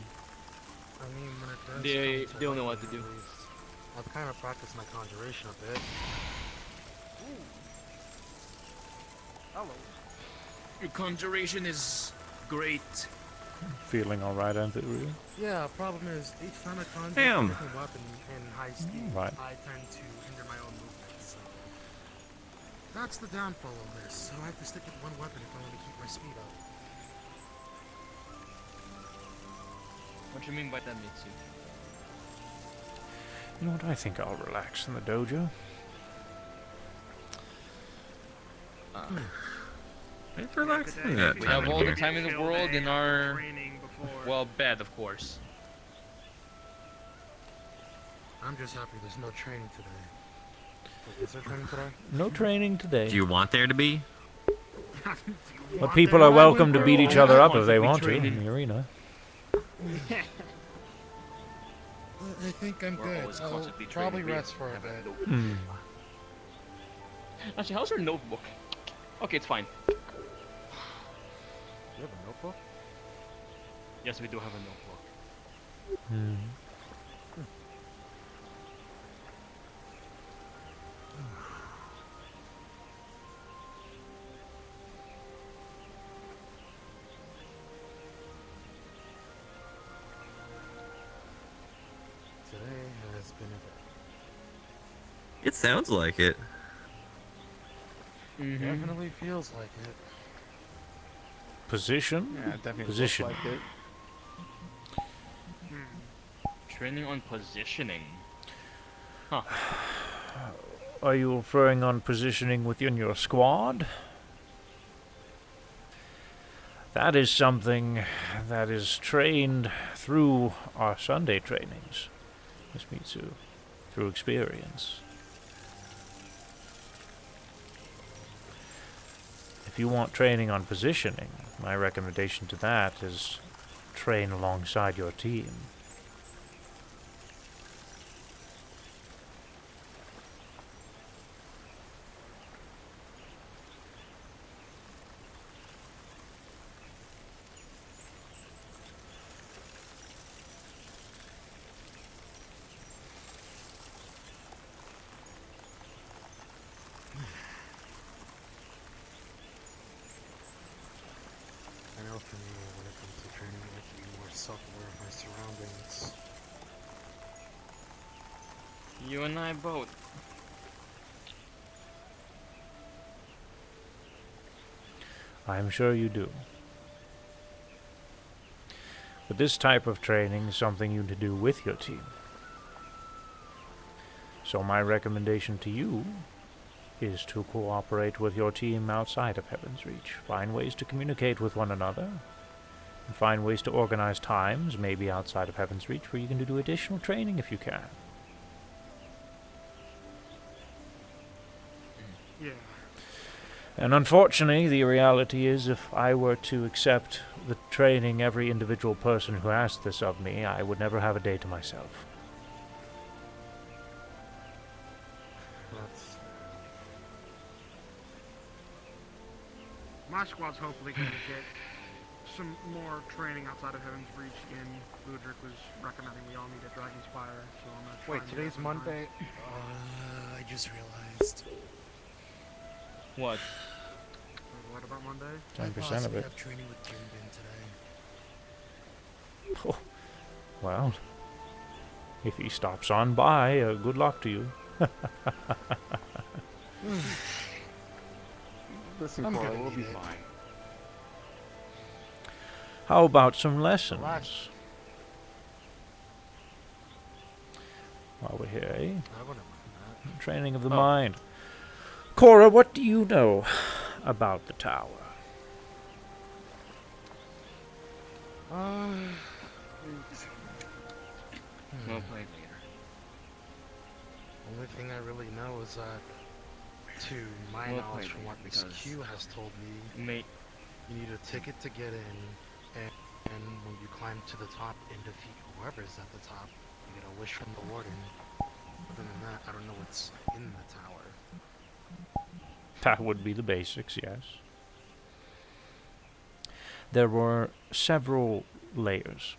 I mean, when it does They come to don't know what to lightning, do. at least, I've kind of practiced my conjuration a bit. Hello. Your conjuration is great. Feeling alright, aren't it, really? Yeah, problem is, each time I conjure Damn. a different weapon in high speed, Right. I tend to hinder my own movements. So that's the downfall of this, so I have to stick with one weapon if I want to keep my speed up. What you mean by that, Mitsu? You know what? I think I'll relax in the dojo. It's relaxing. We have all the time in the world in our, Training before. well, bed, of course. I'm just happy there's no training today. Wait, is there training today? No training today. Do you want there to be? But people are welcome to beat each other up if they want to in the arena. I think I'm We're good. always I'll constantly probably training. rest for a bit. Hmm. Actually, how's your notebook? Okay, it's fine. You have a notebook? Yes, we do have a notebook. Hmm. It sounds like it. Definitely feels like it. Position? Yeah, it definitely Position. looks like it. Training on positioning. Huh. Are you referring on positioning within your squad? That is something that is trained through our Sunday trainings. This means through experience. If you want training on positioning, my recommendation to that is train alongside your team. I know for me, when it comes to training, I have to be more self-aware of my surroundings. You and I both. I'm sure you do. But this type of training is something you need to do with your team. So my recommendation to you is to cooperate with your team outside of Heaven's Reach. Find ways to communicate with one another. And find ways to organize times, maybe outside of Heaven's Reach, where you can do additional training if you can. Yeah. And unfortunately, the reality is if I were to accept the training every individual person who asked this of me, I would never have a day to myself. That's... My squad's hopefully going to get some more training outside of Heaven's Reach. Again, Ludric was recommending we all meet at Dragon's Fire, so I'm going to try. Wait, and do today's that sometime. Monday? I just realized. What? What about Monday? 10% of it. have training with Jimbin today. Oh, well, if he stops on by, good luck to you. Listen, I'm Cora, gonna we'll need be it. fine. How about some lessons? Relax. While we're here, eh? I wouldn't mind that. Training of the mind. Cora, what do you know about the tower? We'll play later. Only thing I really know is that, to my We'll knowledge, play from what later Miss because- Q has told me, Mate, you need a ticket to get in, and when you climb to the top and defeat whoever's at the top, you get a wish from the warden. Other than that, I don't know what's in the tower. That would be the basics, yes. There were several layers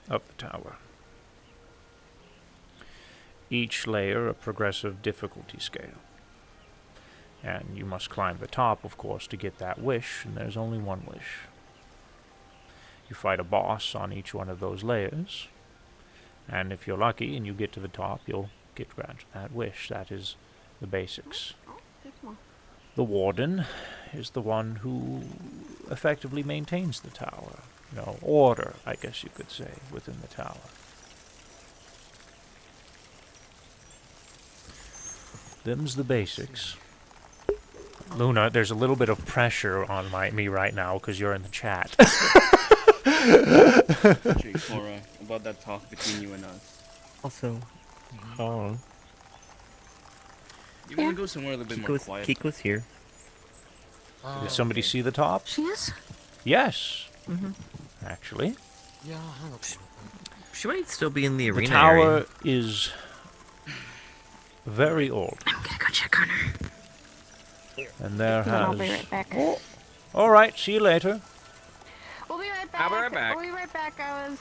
of the tower. Each layer a progressive difficulty scale. And you must climb the top, of course, to get that wish, and there's only one wish. You fight a boss on each one of those layers, and if you're lucky and you get to the top, you'll get granted that wish. That is the basics. The warden is the one who effectively maintains the tower. You know, order, I guess you could say, within the tower. Them's the basics. Luna, there's a little bit of pressure on me right now because you're in the chat. Jay, Cora, about that talk between you and us. Also, You want to go somewhere a little bit more quiet? Kiko's here. Did somebody see the top? She is? Yes. Mm-hmm. Actually. Yeah, I'm okay with that. She might still be in the The arena tower area. is very old. I'm gonna go check on her. And there has... I'll be right back. Oh, all right, see you later. We'll be right back. I'll be right back. We'll be right back. I was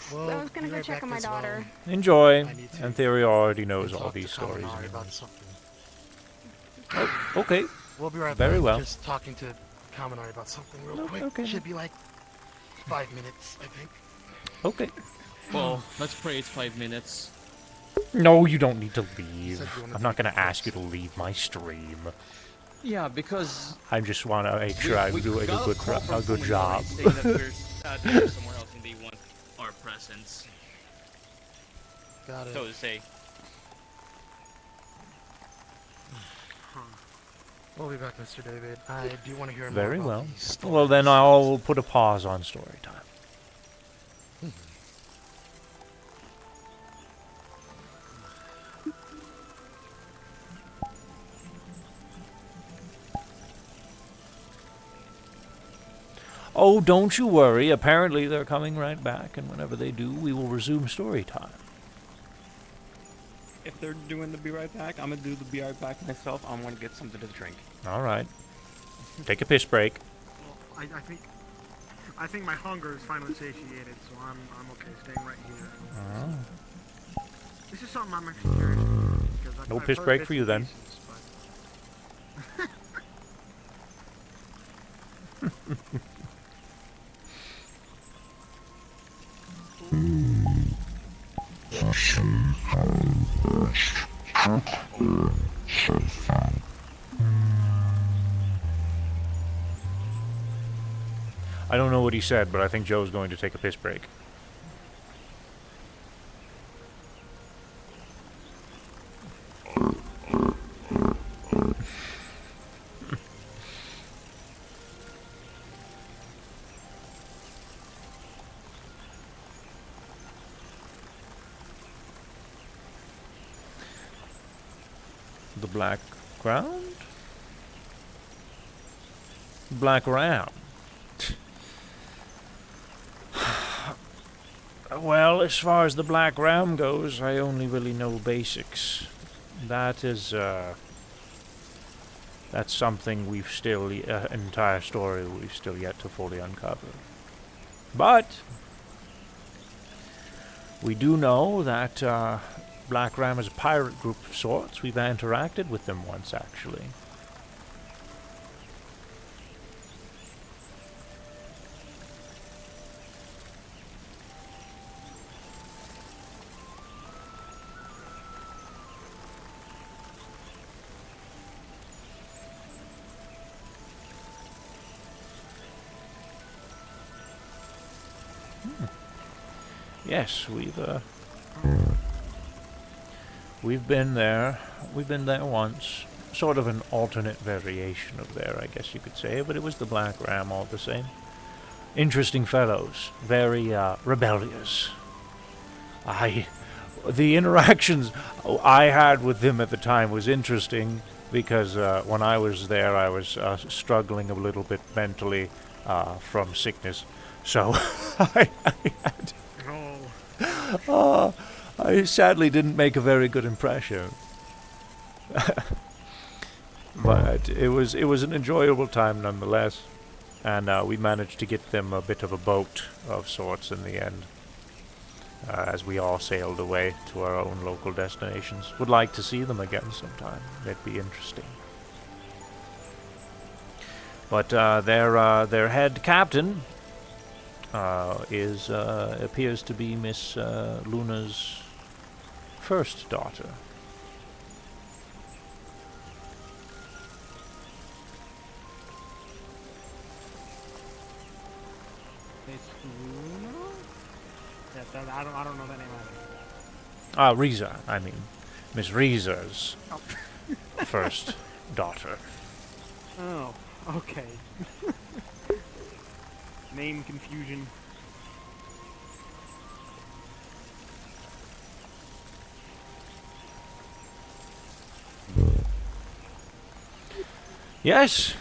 gonna be go right check back on my as well. daughter. Enjoy. I need to And Theory already knows Talk all to these stories. Kaminari anyway. about something. Oh, okay. We'll be right Very back. well. Just talking to Kaminari about something real quick. Okay. Should be like 5 minutes, I think. Okay. Well, let's pray it's 5 minutes. No, you don't need to said leave. you wanted I'm to not take gonna ask you trips. to leave my stream. Yeah, because I just want to make sure I'm doing a good job. saying that we're doing somewhere else and they want our presence. Got it. So to say. We'll be back, Mr. David. I do want to hear more Very about well. these stories. Well, then I'll put a pause on story time. Oh, don't you worry. Apparently they're coming right back, and whenever they do, we will resume story time. If they're doing the be right back, I'm gonna do the be right back myself. I'm gonna get something to drink. All right. Take a piss break. Well, I think my hunger is finally satiated, so I'm okay staying right here. Oh. This is something I'm actually curious about. Because No I've piss heard break bits for you and then. pieces, but- I don't know what he said, but I think Joe's going to take a piss break. The black ground? Black ram. Well, as far as the black ram goes, I only really know basics. That is, that's something we've still, an entire story we've still yet to fully uncover. But, we do know that, Black Ram is a pirate group of sorts. We've interacted with them once, actually. Yes, we've been there. We've been there once. Sort of an alternate variation of there, I guess you could say, but it was the Black Ram all the same. Interesting fellows. Very, rebellious. The interactions I had with them at the time was interesting because, when I was there, I was, struggling a little bit mentally, from sickness. So, I had... I sadly didn't make a very good impression. But it was an enjoyable time nonetheless. And we managed to get them a bit of a boat of sorts in the end. As we all sailed away to our own local destinations. Would like to see them again sometime. That'd be interesting. But their head captain appears to be Miss Luna's first daughter. Miss Luna? I don't know that name either. Riza, I mean. Miss Riza's first daughter. Oh, okay. Name confusion. Yes.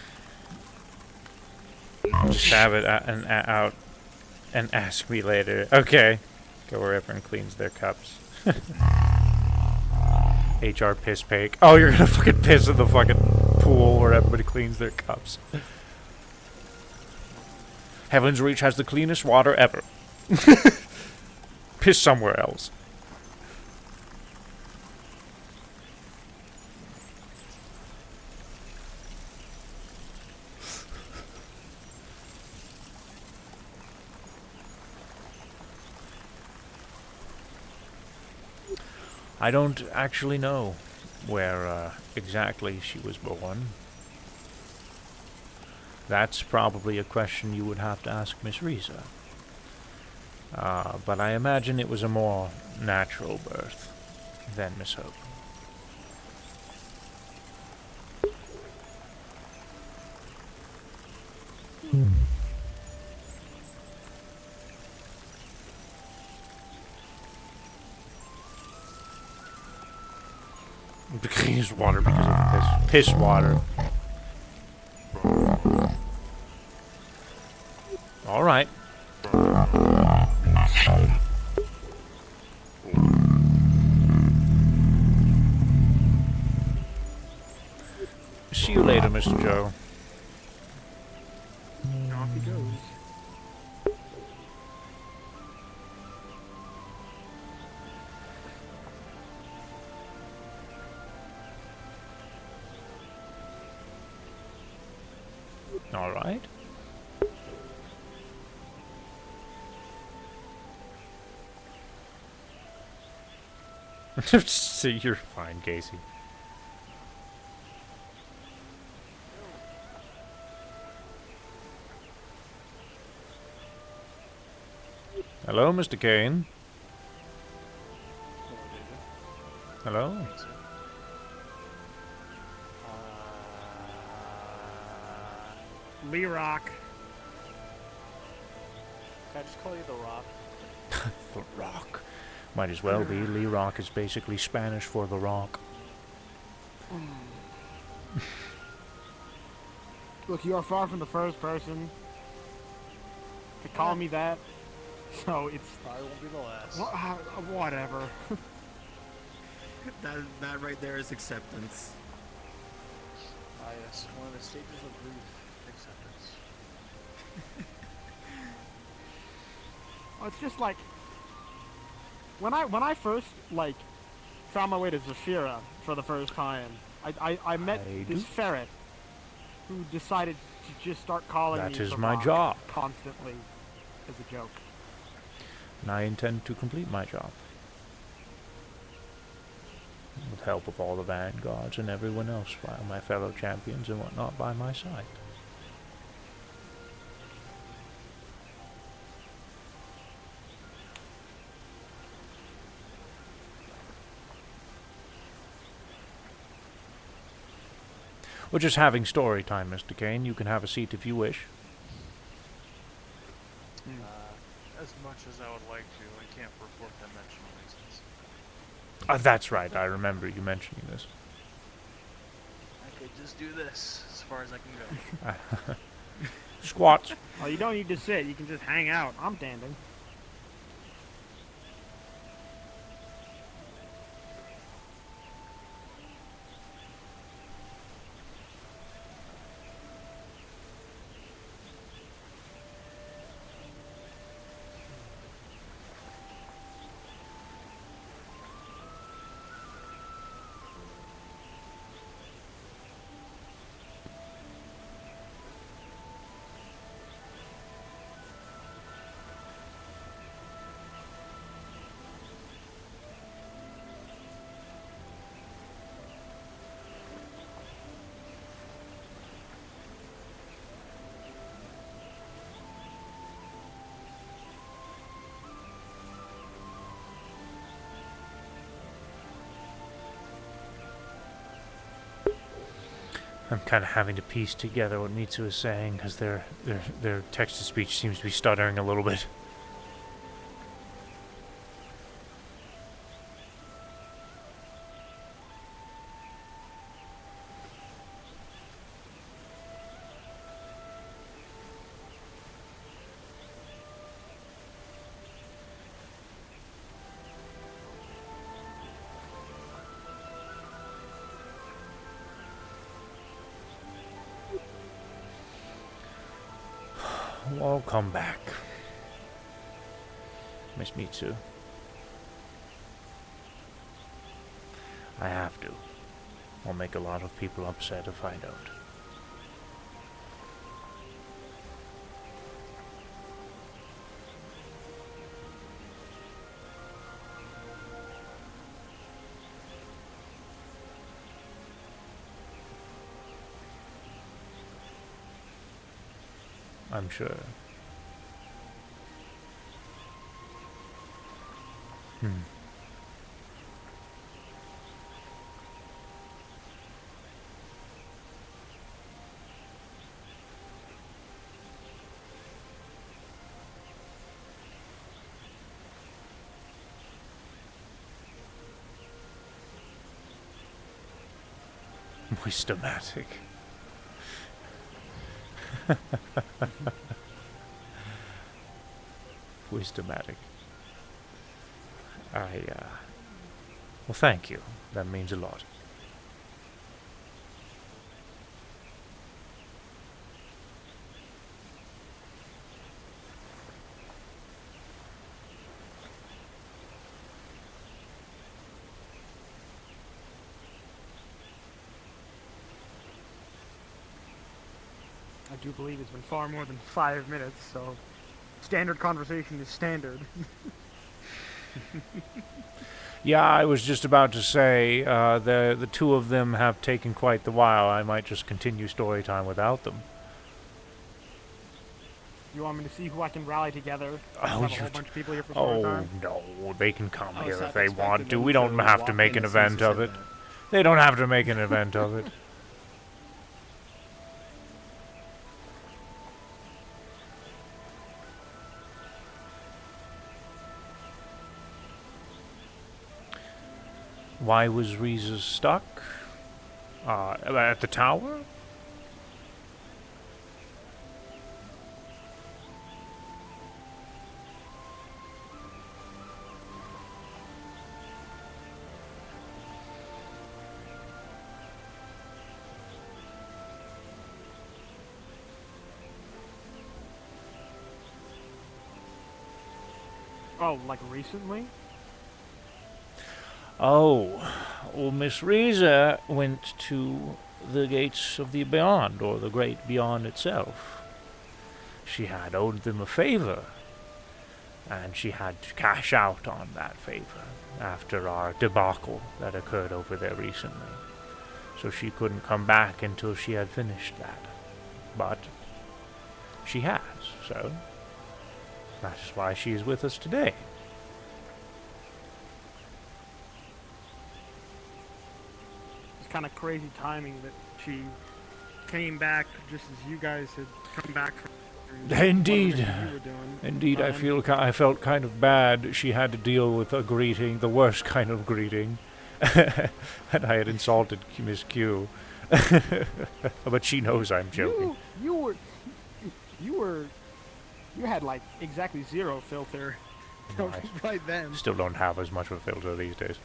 Just have it out and ask me later. Okay. Go wherever and cleans their cups. HR piss pake. Oh, you're gonna fucking piss in the fucking pool where everybody cleans their cups. Heaven's Reach has the cleanest water ever. Piss somewhere else. I don't actually know where exactly she was born. That's probably a question you would have to ask Miss Risa. But I imagine it was a more natural birth than Miss Hope. Use water because of piss water. All right. See you later, Mr. Joe. Off he goes. All right. So you're fine, Casey. Hello, Mr. Kane. Hello. Lee Rock. Can I just call you The Rock? The Rock. Might as well be. Lee Rock is basically Spanish for The Rock. Look, you are far from the first person to call me that, so it's... I won't be the last. Whatever. That right there is acceptance. Ah, yes, one of the stages of grief, acceptance. Oh, it's just like... When I first, like, found my way to Zafira for the first time, I met this ferret who decided to just start calling me That is The my Rock job. constantly as a joke. And I intend to complete my job. With help of all the vanguards and everyone else, while my fellow champions and whatnot by my side. We're just having story time, Mr. Kane. You can have a seat if you wish. As much as I would like to, I can't for 4th-dimensional reasons. That's right. I remember you mentioning this. I could just do this as far as I can go. Squats. Oh, you don't need to sit. You can just hang out. I'm standing. I'm kind of having to piece together what Mitsu is saying because their text-to-speech seems to be stuttering a little bit. I'll come back, Miss Mitsu. I have to. I'll make a lot of people upset if I don't. I'm sure. Wisdomatic. Wisdomatic. Well, thank you. That means a lot. I do believe it's been far more than 5 minutes, so standard conversation is standard. Yeah, I was just about to say, the two of them have taken quite the while. I might just continue story time without them. You want me to see who I can rally together? Oh, Have a whole bunch of people here for story time? no, they can come I was here if half they expecting want to. them We don't to have to walk make in an as soon as event you of said it. that. They don't have to make an event of it. Why was Riza stuck? At the tower? Oh, like recently? Oh, well, Miss Riza went to the gates of the beyond, or the great beyond itself. She had owed them a favor, and she had to cash out on that favor after our debacle that occurred over there recently. So she couldn't come back until she had finished that. But she has, so that is why she is with us today. It's kind of crazy timing that she came back just as you guys had come back from Indeed. whatever you were doing. Indeed, I felt kind of bad. She had to deal with a greeting, the worst kind of greeting. And I had insulted Miss Q. But she knows I'm joking. You had like exactly 0 filter. Right. Right then. Still don't have as much of a filter these days.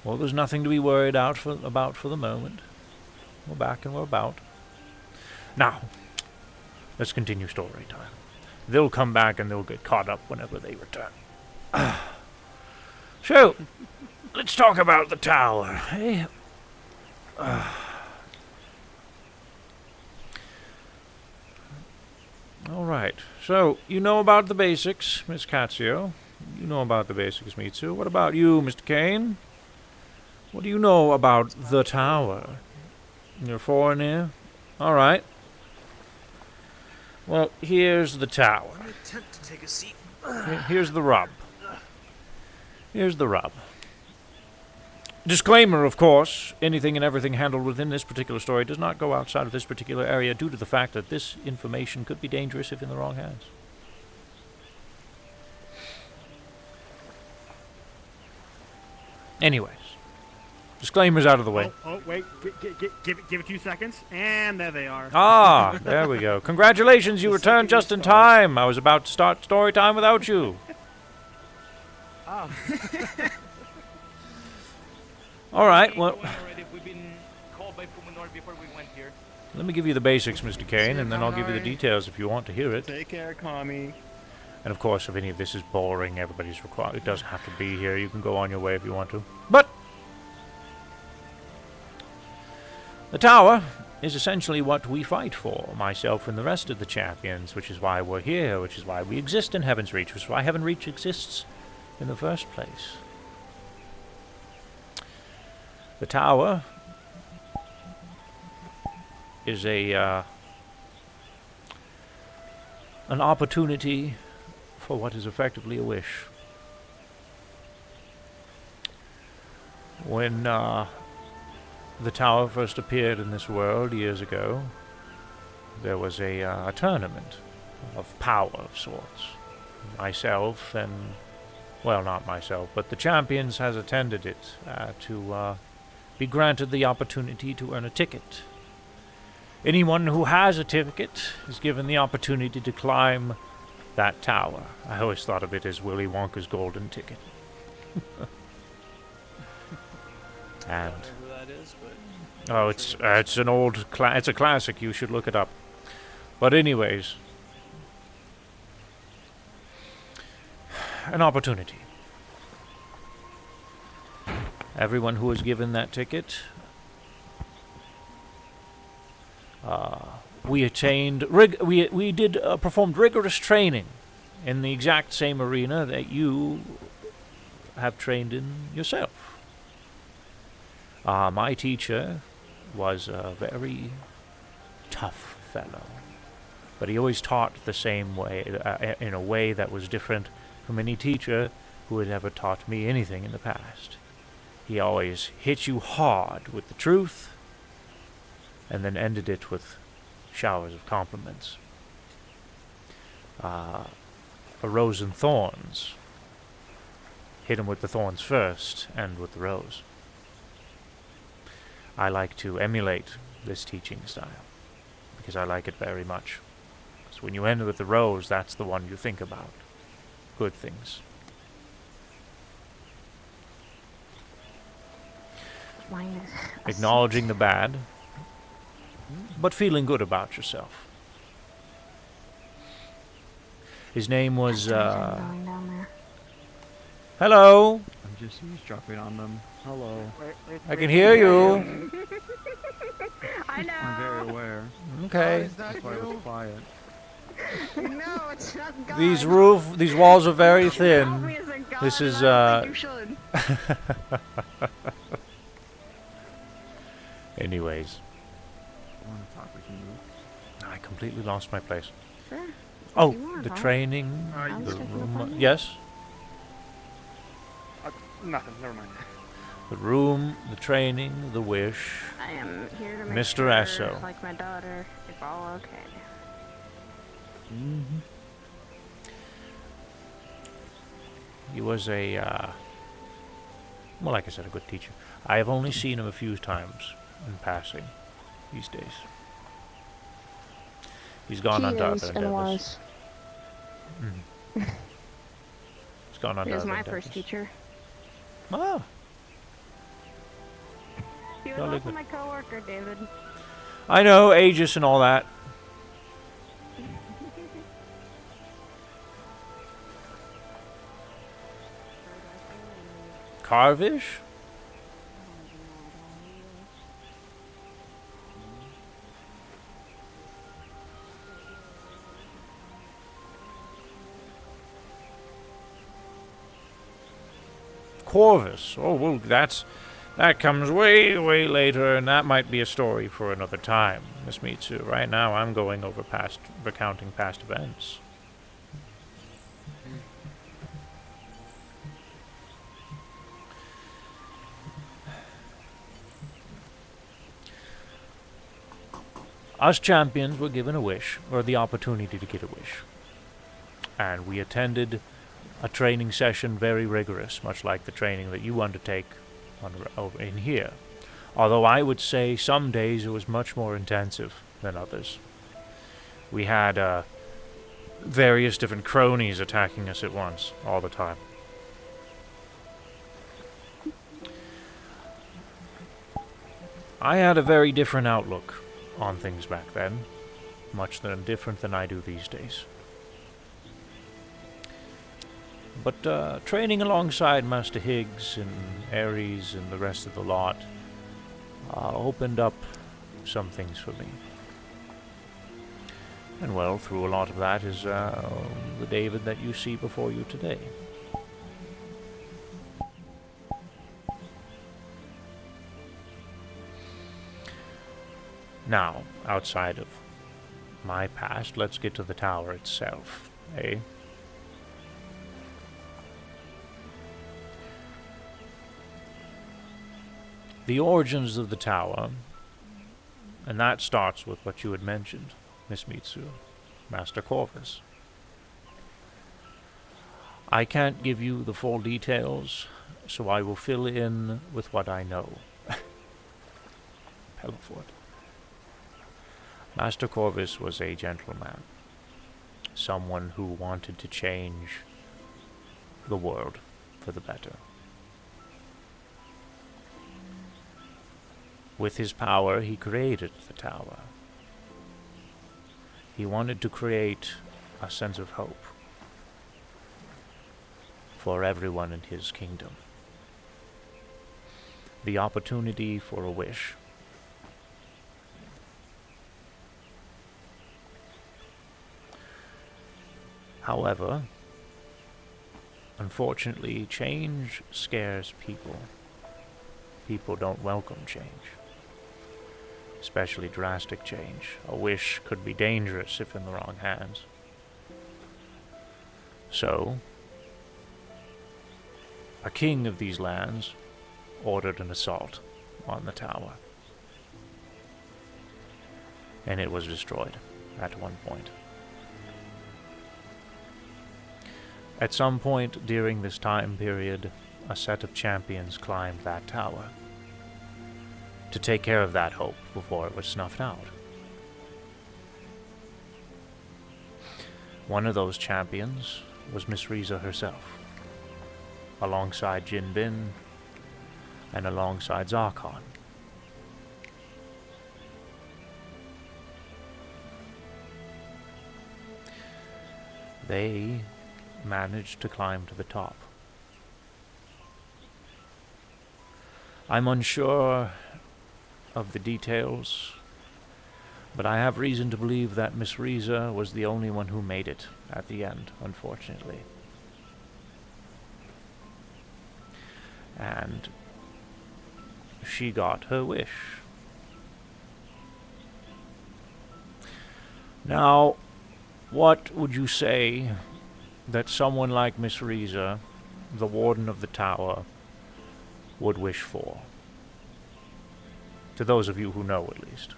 Well, there's nothing to be worried about for the moment. We're back and we're about. Now, let's continue story time. They'll come back and they'll get caught up whenever they return. So, let's talk about the tower, eh? Alright, so, you know about the basics, Miss Katsio. You know about the basics, Mitsu. What about you, Mr. Kane? What do you know about the tower? You're foreign here? Alright. Well, here's the tower. Attempt to take a seat. Here's the rub. Here's the rub. Disclaimer, of course, anything and everything handled within this particular story does not go outside of this particular area due to the fact that this information could be dangerous if in the wrong hands. Anyways, disclaimer's out of the way. Oh, wait. Give it 2 seconds. And there they are. Ah, there we go. Congratulations, you returned just in time. I was about to start story time without you. Oh. Alright, well, We've been called by Pumanor before we went here. let me give you the basics, Mr. Kane, and then I'll give you the details if you want to hear it. Take care, Kami. And of course, if any of this is boring, everybody's required. It doesn't have to be here. You can go on your way if you want to. But the tower is essentially what we fight for, myself and the rest of the champions, which is why we're here, which is why we exist in Heaven's Reach, which is why Heaven's Reach exists in the first place. The tower is an opportunity for what is effectively a wish. When the tower first appeared in this world years ago, there was a tournament of power of sorts. Myself and, well, not myself, but the champions has attended it to be granted the opportunity to earn a ticket. Anyone who has a ticket is given the opportunity to climb that tower. I always thought of it as Willy Wonka's golden ticket. And I don't know who that is, but oh, it's an old it's a classic. You should look it up. But anyways, an opportunity. Everyone who was given that ticket, we attained we did performed rigorous training in the exact same arena that you have trained in yourself. My teacher was a very tough fellow, but he always taught the same way, in a way that was different from any teacher who had ever taught me anything in the past. He always hit you hard with the truth, and then ended it with showers of compliments. A rose and thorns. Hit him with the thorns first, and with the rose. I like to emulate this teaching style, because I like it very much. So when you end with the rose, that's the one you think about. Good things. Acknowledging the bad, but feeling good about yourself. His name was, hello! I'm just eavesdropping on them. Hello. I can hear you. I know. I'm very aware. Okay. That's why I was quiet. No, it's not God. These walls are very thin. This is, You should. Anyways. I want to talk with you. I completely lost my place. Sure. Oh, You wanna the talk? training, I was the checking room. up on you. Yes? Nothing, never mind. The room, the training, the wish. I am here to make Mr. sure, Esso. like my daughter, it's all okay. Mm-hmm. He was a, well, like I said, a good teacher. I have only seen him a few times in passing these days. He's gone on to other endeavors. Mm. He's gone on He to was other my endeavors. first teacher. Ah. He was Don't look also at- my coworker, David. I know, Aegis and all that. Carvish? Corvus. Oh, well, that comes way, way later, and that might be a story for another time, Miss Mitsu. Right now, I'm going over recounting past events. Us champions were given a wish, or the opportunity to get a wish. And we attended a training session very rigorous, much like the training that you undertake over in here. Although I would say some days it was much more intensive than others. We had various different cronies attacking us at once, all the time. I had a very different outlook on things back then, much different than I do these days. But training alongside Master Higgs and Ares and the rest of the lot opened up some things for me. And well, through a lot of that is the David that you see before you today. Now, outside of my past, let's get to the tower itself, eh? The origins of the tower, and that starts with what you had mentioned, Miss Mitsu, Master Corvus. I can't give you the full details, so I will fill in with what I know. Pelifort. Master Corvus was a gentleman, someone who wanted to change the world for the better. With his power, he created the tower. He wanted to create a sense of hope for everyone in his kingdom. The opportunity for a wish. However, unfortunately, change scares people. People don't welcome change, especially drastic change. A wish could be dangerous if in the wrong hands. So, a king of these lands ordered an assault on the tower, and it was destroyed at one point. At some point during this time period, a set of champions climbed that tower to take care of that hope before it was snuffed out. One of those champions was Miss Riza herself, alongside Jin Bin and alongside Zarkon. They managed to climb to the top. I'm unsure of the details, but I have reason to believe that Miss Riza was the only one who made it at the end, unfortunately. And she got her wish. Now, what would you say that someone like Miss Riza, the warden of the tower, would wish for? To those of you who know, at least.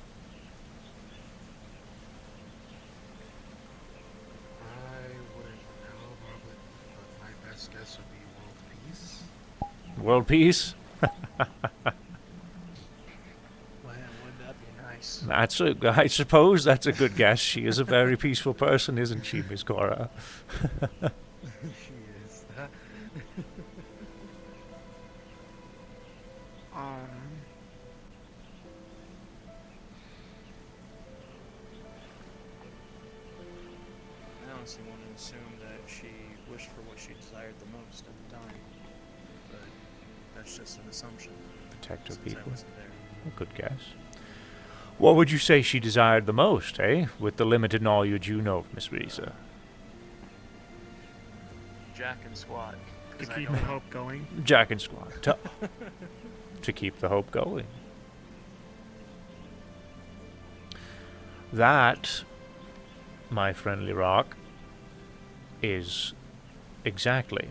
I wouldn't know, but my best guess would be world peace. World peace? Wouldn't that be nice? I suppose that's a good guess. She is a very peaceful person, isn't she, Miss Cora? She is. I honestly want to assume that she wished for what she desired the most at the time, but that's just an assumption. Protect her since I people. wasn't there. A good guess. What would you say she desired the most, eh? With the limited knowledge you know of Miss Riza. Jack and Squat. To 'cause I keep don't the know. hope going. Jack and Squad. To keep the hope going. That, my friendly rock, is exactly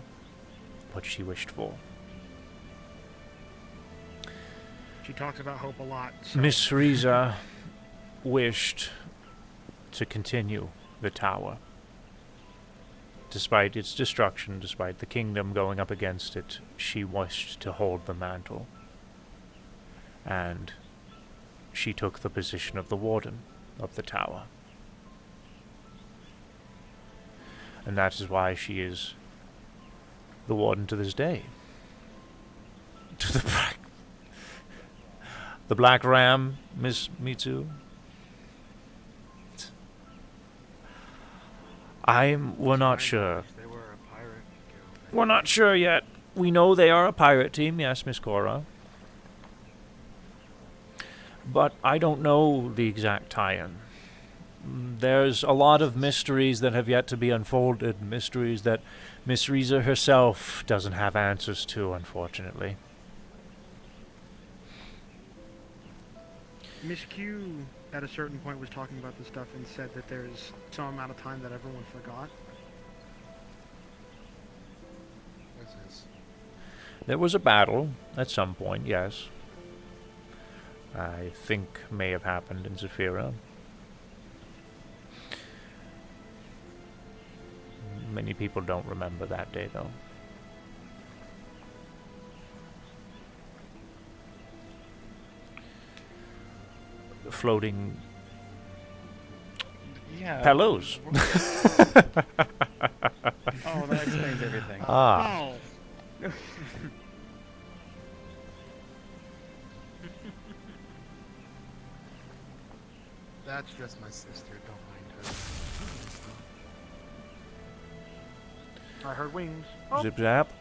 what she wished for. She talks about hope a lot. So. Miss Riza wished to continue the tower. Despite its destruction, despite the kingdom going up against it, she wished to hold the mantle. And she took the position of the warden of the tower. And that is why she is the warden to this day. To the Black Ram, Miss Mitsu. We're not sure. They were a pirate guild. We're not sure yet. We know they are a pirate team, yes, Miss Cora. but I don't know the exact tie-in. There's a lot of mysteries that have yet to be unfolded, mysteries that Miss Riza herself doesn't have answers to, unfortunately. Miss Q at a certain point was talking about this stuff and said that there's some amount of time that everyone forgot. What's this? There was a battle at some point, yes. I think may have happened in Zafira. Many people don't remember that day, though. Floating pillows. Oh, that explains everything. Ah. Oh. That's just my sister, don't mind her. I heard wings. Zip zap.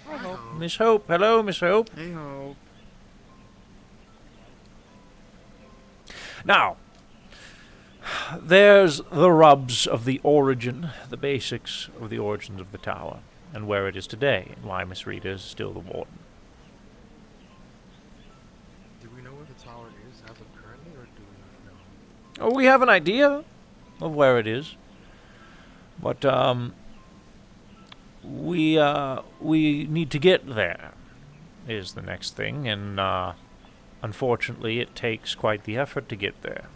Hello. Miss Hope. Hello, Miss Hope. Hey ho. Now, there's the rubs of the origin, the basics of the origins of the tower, and where it is today, and why Miss Rita is still the warden. Do we know where the tower is as of currently, or do we not know? Oh, we have an idea of where it is, but we need to get there. Is the next thing, and unfortunately, it takes quite the effort to get there.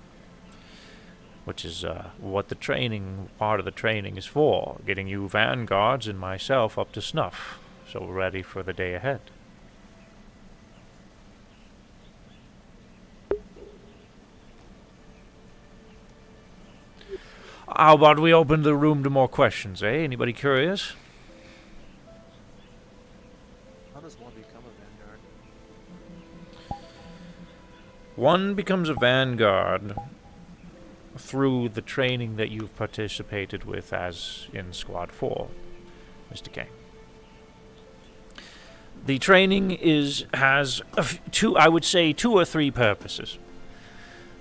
Which is what the part of the training is for, getting you vanguards and myself up to snuff, so we're ready for the day ahead. How about we open the room to more questions, eh? Anybody curious? How does one become a vanguard? One becomes a vanguard through the training that you've participated with as in Squad 4, Mr. King. The training has two or three purposes.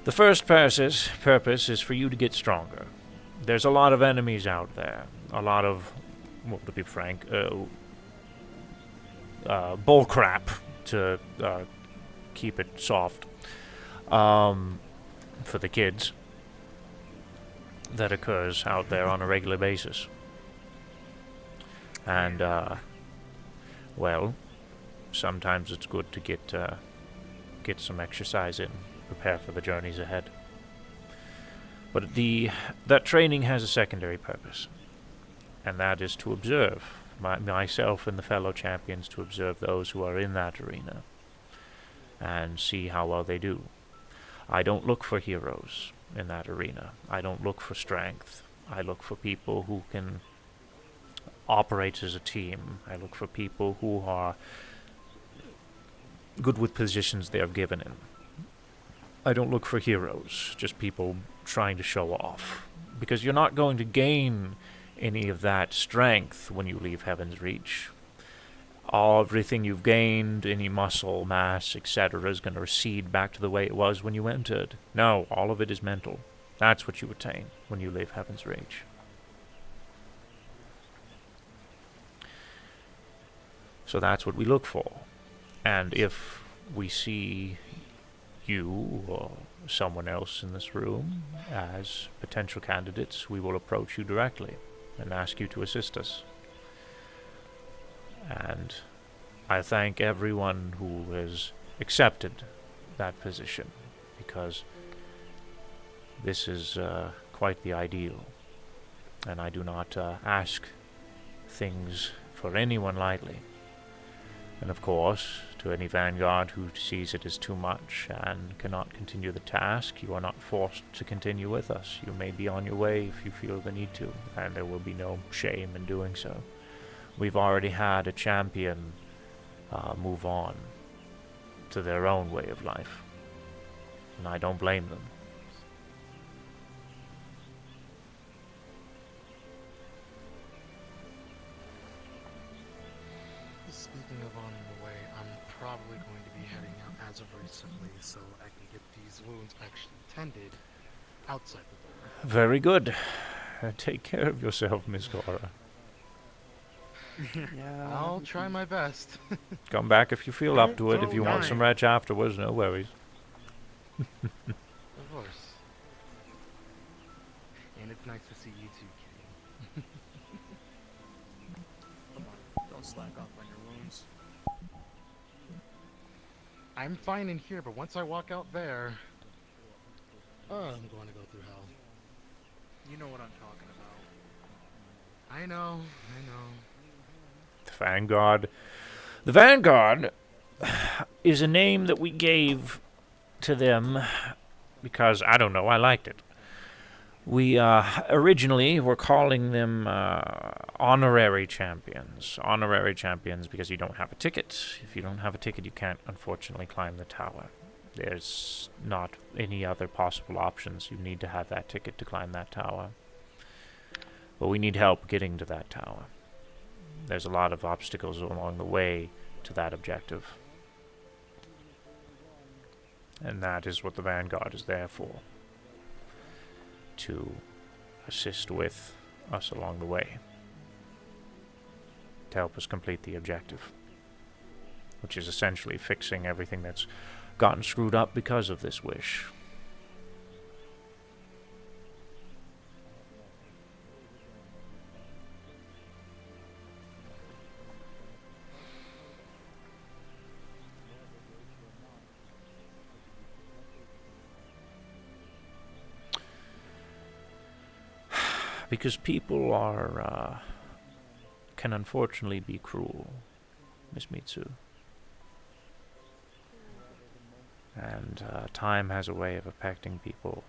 The first purpose is for you to get stronger. There's a lot of enemies out there. A lot of, well, to be frank, bullcrap, to keep it soft, for the kids, that occurs out there on a regular basis. And, well, sometimes it's good to get some exercise in, prepare for the journeys ahead. But that training has a secondary purpose, and that is to observe myself and the fellow champions, to observe those who are in that arena and see how well they do. I don't look for heroes in that arena. I don't look for strength. I look for people who can operate as a team. I look for people who are good with positions they are given in. I don't look for heroes, just people trying to show off. Because you're not going to gain any of that strength when you leave Heaven's Reach. Everything you've gained, any muscle mass, etc., is going to recede back to the way it was when you entered. No, all of it is mental. That's what you attain when you leave Heaven's Reach. So that's what we look for. And if we see you or someone else in this room as potential candidates, we will approach you directly and ask you to assist us. And I thank everyone who has accepted that position, because this is quite the ideal, and I do not ask things for anyone lightly. And of course, to any vanguard who sees it as too much and cannot continue the task, you are not forced to continue with us. You may be on your way if you feel the need to, and there will be no shame in doing so. We've already had a champion move on to their own way of life, and I don't blame them. Speaking of on the way, I'm probably going to be heading out as of recently, so I can get these wounds actually tended outside the door. Very good. Take care of yourself, Miss Cora. Yeah, I'll try my best. Come back if you feel up to it. If you want Fine. some retch afterwards, no worries. Of course. And it's nice to see you too, Kitty. Come on, don't slack off on your wounds. I'm fine in here, but once I walk out there, I'm going to go through hell. You know what I'm talking about. I know. The Vanguard. The Vanguard is a name that we gave to them because, I don't know, I liked it. We originally were calling them honorary champions. Honorary champions because you don't have a ticket. If you don't have a ticket, you can't, unfortunately, climb the tower. There's not any other possible options. You need to have that ticket to climb that tower. But we need help getting to that tower. There's a lot of obstacles along the way to that objective. And that is what the Vanguard is there for. To assist with us along the way. To help us complete the objective. Which is essentially fixing everything that's gotten screwed up because of this wish. Because people are, can unfortunately be cruel, Miss Mitsu. And time has a way of affecting people.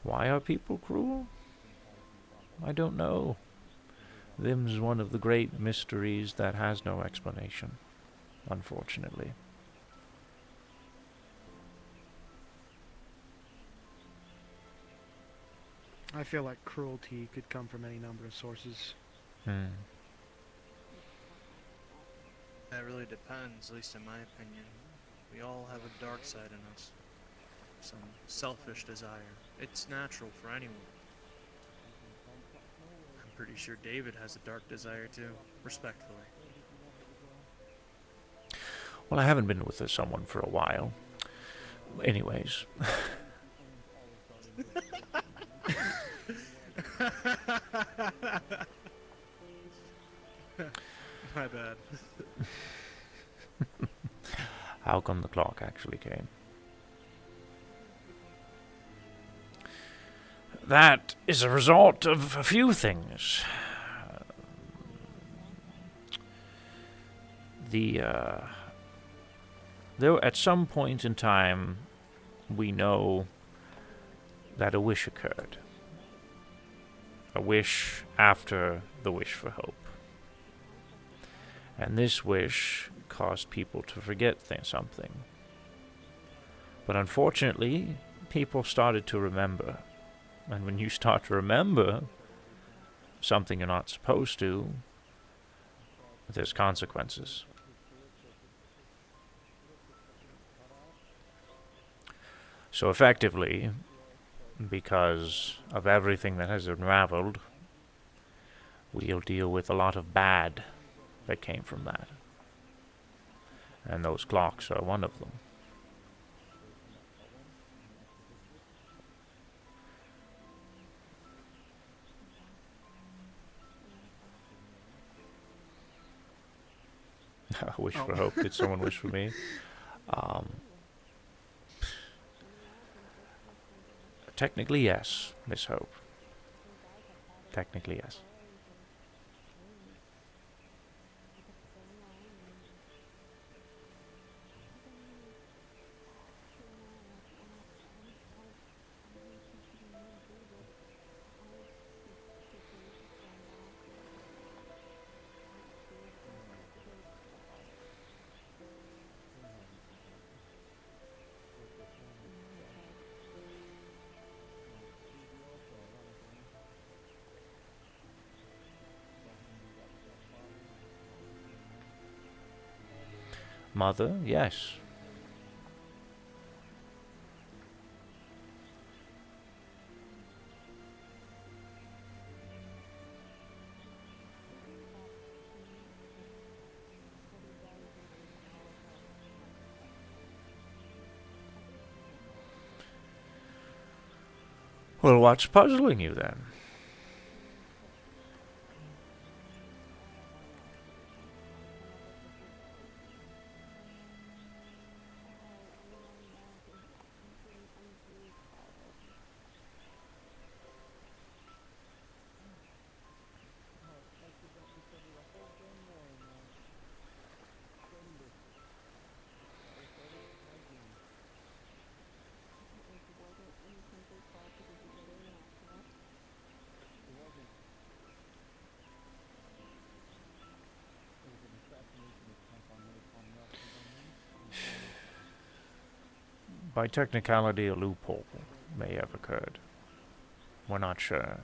Why are people cruel? I don't know. Them's one of the great mysteries that has no explanation, unfortunately. I feel like cruelty could come from any number of sources. Hmm. That really depends, at least in my opinion. We all have a dark side in us. Some selfish desire. It's natural for anyone. I'm pretty sure David has a dark desire too, respectfully. Well, I haven't been with someone for a while. Anyways. My bad. How come the clock actually came? That is a result of a few things. Though at some point in time, we know that a wish occurred. A wish after the wish for hope. And this wish caused people to forget something. But unfortunately, people started to remember. And when you start to remember something you're not supposed to, there's consequences. So effectively, because of everything that has unraveled, we'll deal with a lot of bad that came from that. And those clocks are one of them. Wish for hope. Did someone wish for me? Technically, yes, Miss Hope. Technically, yes. Mother, yes. Well, what's puzzling you then? By technicality, a loophole may have occurred. We're not sure.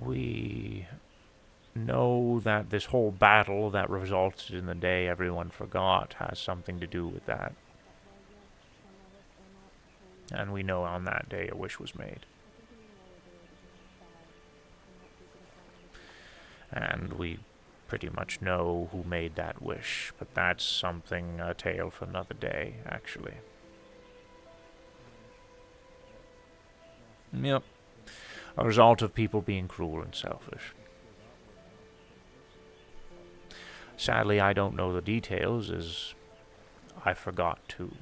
We know that this whole battle that resulted in the day everyone forgot has something to do with that. And we know on that day a wish was made. And we pretty much know who made that wish, but that's something, a tale for another day, actually. Yep. A result of people being cruel and selfish. Sadly, I don't know the details, as I forgot to.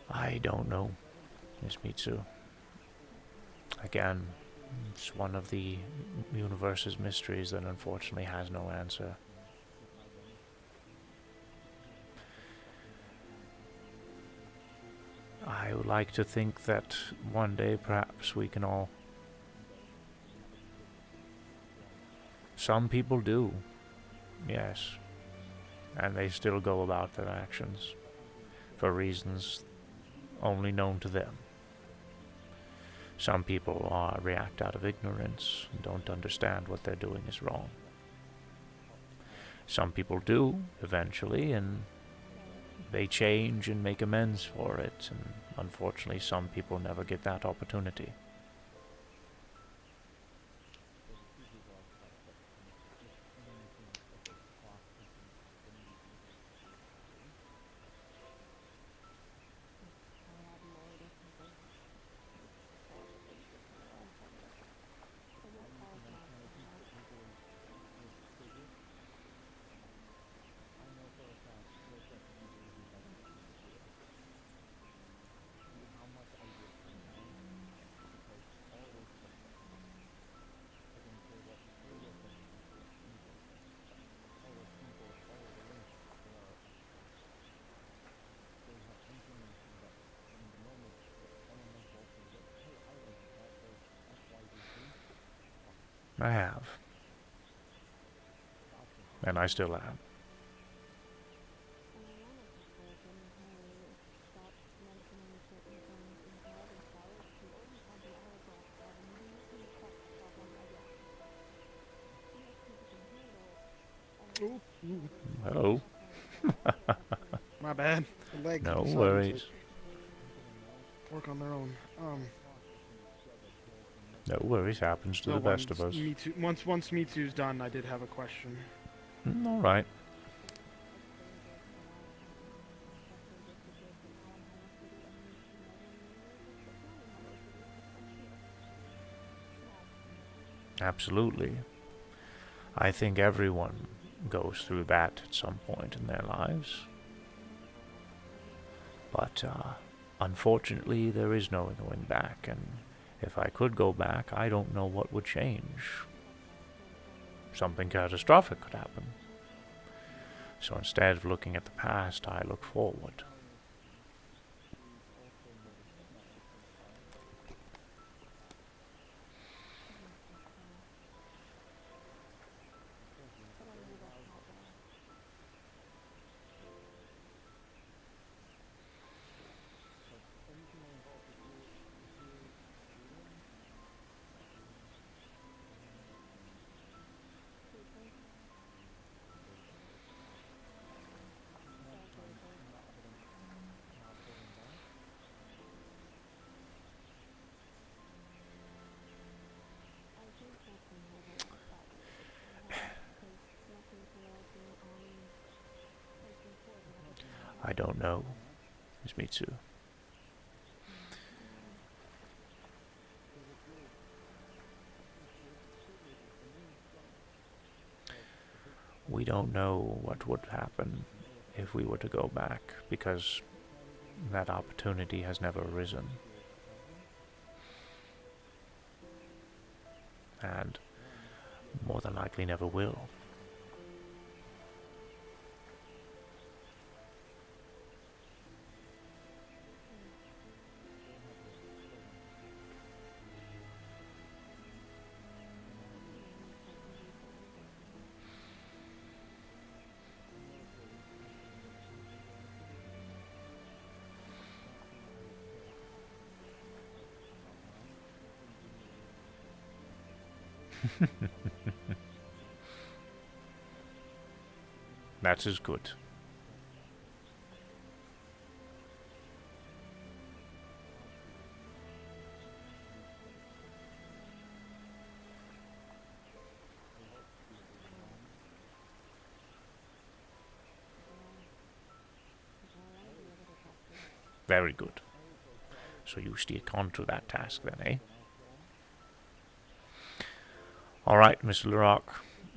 I don't know, Miss Mitsu. Again, it's one of the universe's mysteries that unfortunately has no answer. I would like to think that one day perhaps we can all... Some people do, yes, and they still go about their actions for reasons only known to them. Some people react out of ignorance and don't understand what they're doing is wrong. Some people do, eventually, and they change and make amends for it, and unfortunately some people never get that opportunity. I have. And I still am. Ooh, ooh. Oh. My bad. The legs No decided to worries. Work on their own. No worries, happens to the best of us. Me Too, once Me Too's done, I did have a question. All right. Absolutely. I think everyone goes through that at some point in their lives. But, unfortunately, there is no going back, and if I could go back, I don't know what would change. Something catastrophic could happen. So instead of looking at the past, I look forward. I don't know, Ms. Mitsu. We don't know what would happen if we were to go back, because that opportunity has never arisen. And more than likely never will. That is good. Very good. So you stick on to that task then, eh? Alright, Mr. LaRock.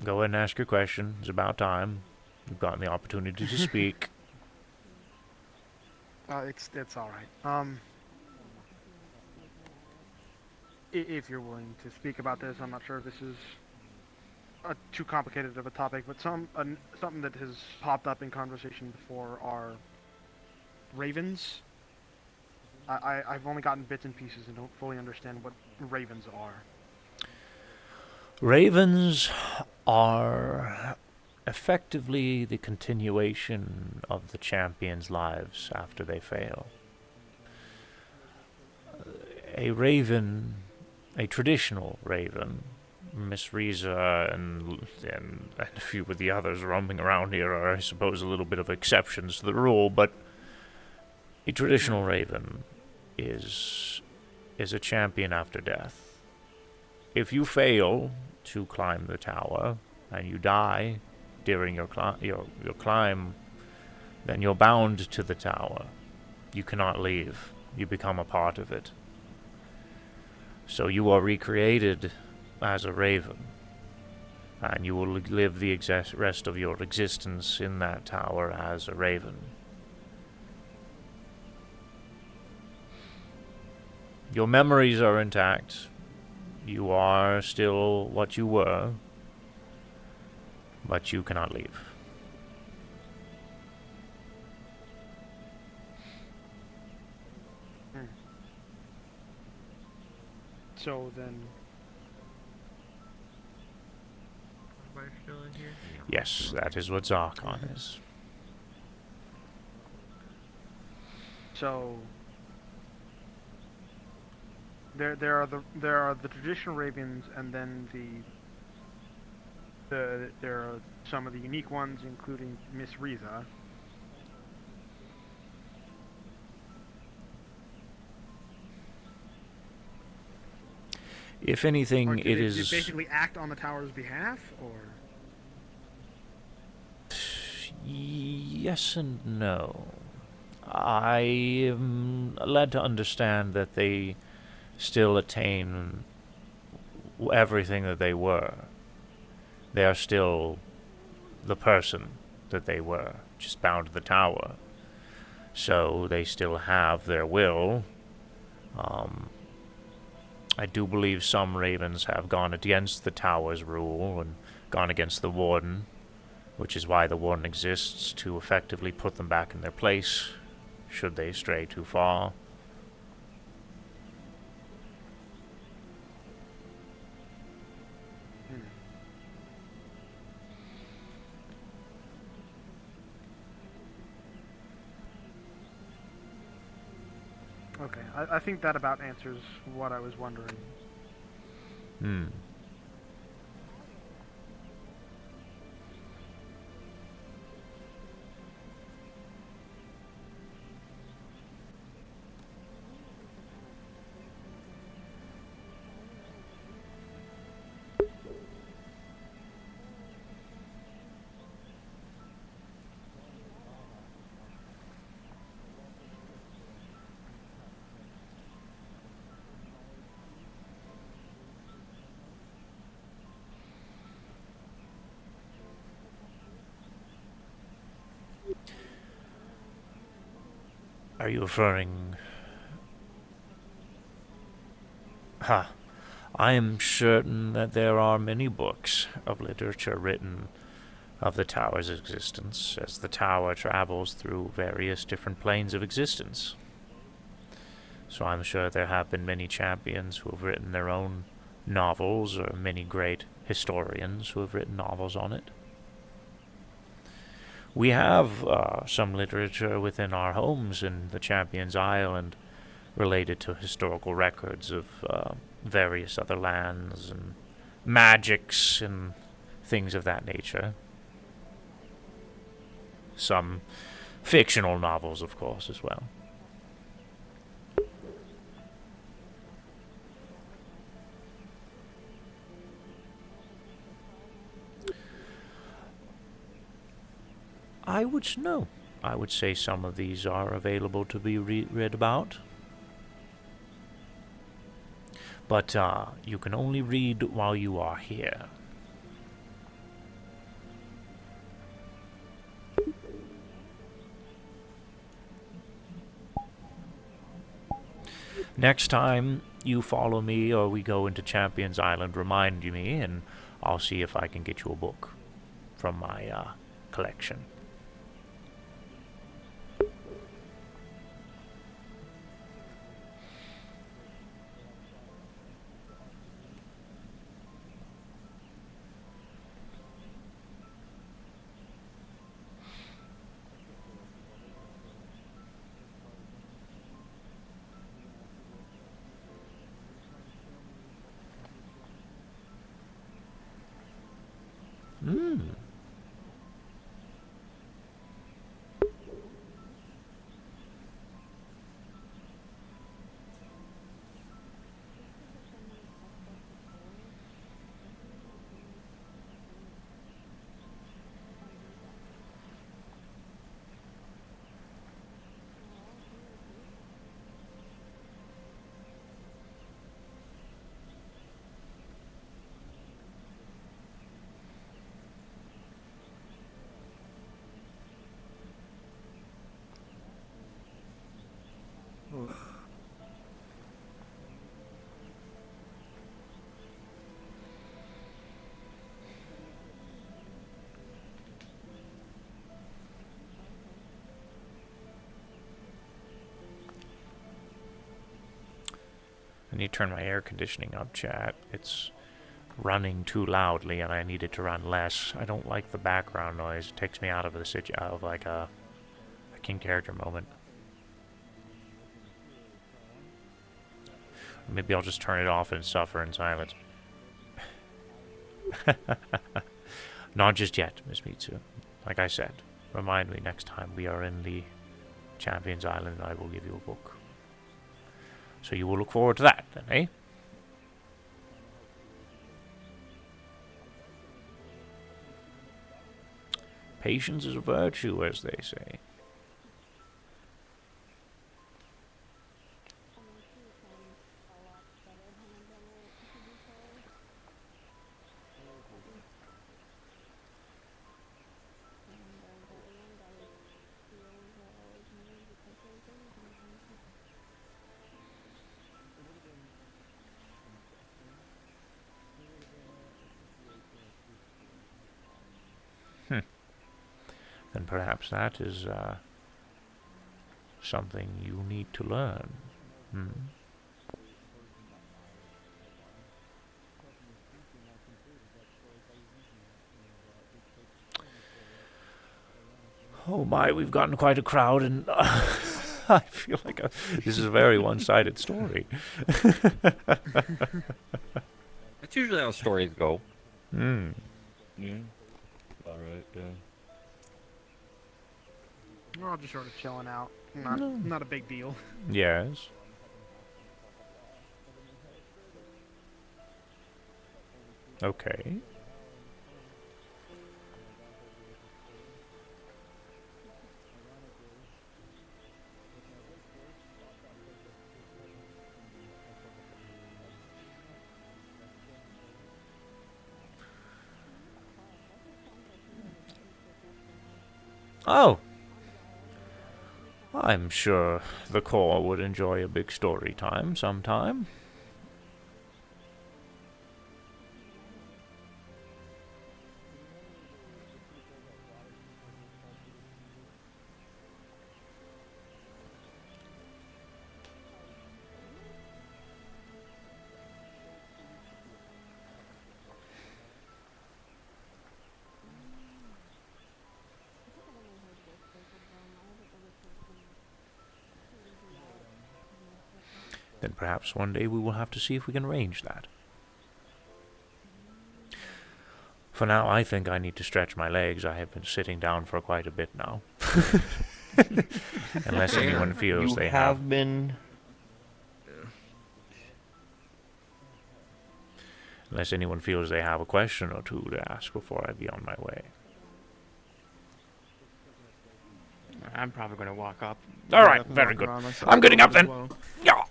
Go ahead and ask your question. It's about time. You've gotten the opportunity to speak. It's all right. If you're willing to speak about this, I'm not sure if this is too complicated of a topic, but something that has popped up in conversation before are ravens. I've only gotten bits and pieces and don't fully understand what ravens are. Ravens are effectively the continuation of the champions' lives after they fail. A raven, a traditional raven, Miss Riza and a few of the others roaming around here are, I suppose, a little bit of exceptions to the rule, but a traditional raven is a champion after death. If you fail to climb the tower and you die during your climb, then you're bound to the tower. You cannot leave. You become a part of it. So you are recreated as a raven, and you will live the rest of your existence in that tower as a raven. Your memories are intact. You are still what you were, but you cannot leave. So then, here? Yes, that is what Zarkon is. So there are the traditional ravens, and then there are some of the unique ones, including Miss Riza. If anything, Or it do they is... basically act on the tower's behalf, or? Yes and no. I am led to understand that they still attain everything that they were. They are still the person that they were, just bound to the tower. So they still have their will. I do believe some ravens have gone against the tower's rule and gone against the warden, which is why the warden exists, to effectively put them back in their place, should they stray too far. Okay, I think that about answers what I was wondering. Hmm. Are you referring... I am certain that there are many books of literature written of the tower's existence, as the tower travels through various different planes of existence. So I'm sure there have been many champions who have written their own novels, or many great historians who have written novels on it. We have some literature within our homes in the Champion's Island related to historical records of various other lands and magics and things of that nature. Some fictional novels, of course, as well. I would say some of these are available to be read about. But you can only read while you are here. Next time you follow me or we go into Champion's Island, remind me, and I'll see if I can get you a book from my collection. I need to turn my air conditioning up, chat. It's running too loudly and I needed to run less. I don't like the background noise. It takes me out of like a King character moment. Maybe I'll just turn it off and suffer in silence. Not just yet, Miss Mitsu. Like I said, remind me next time we are in the Champions Island and I will give you a book. So you will look forward to that, then, eh? Patience is a virtue, as they say. Then perhaps that is something you need to learn. Oh my, we've gotten quite a crowd, and I feel like this is a very one-sided story. That's usually how stories go. Yeah. Alright, yeah. We're all just sort of chilling out. Not a big deal. Yes. Okay. Oh. I'm sure the Corps would enjoy a big story time sometime. Then perhaps one day we will have to see if we can arrange that. For now, I think I need to stretch my legs. I have been sitting down for quite a bit now. Unless anyone feels they have been. Unless anyone feels they have a question or two to ask before I be on my way. I'm probably gonna walk up. All right, very good. I'm getting up then. Yeah.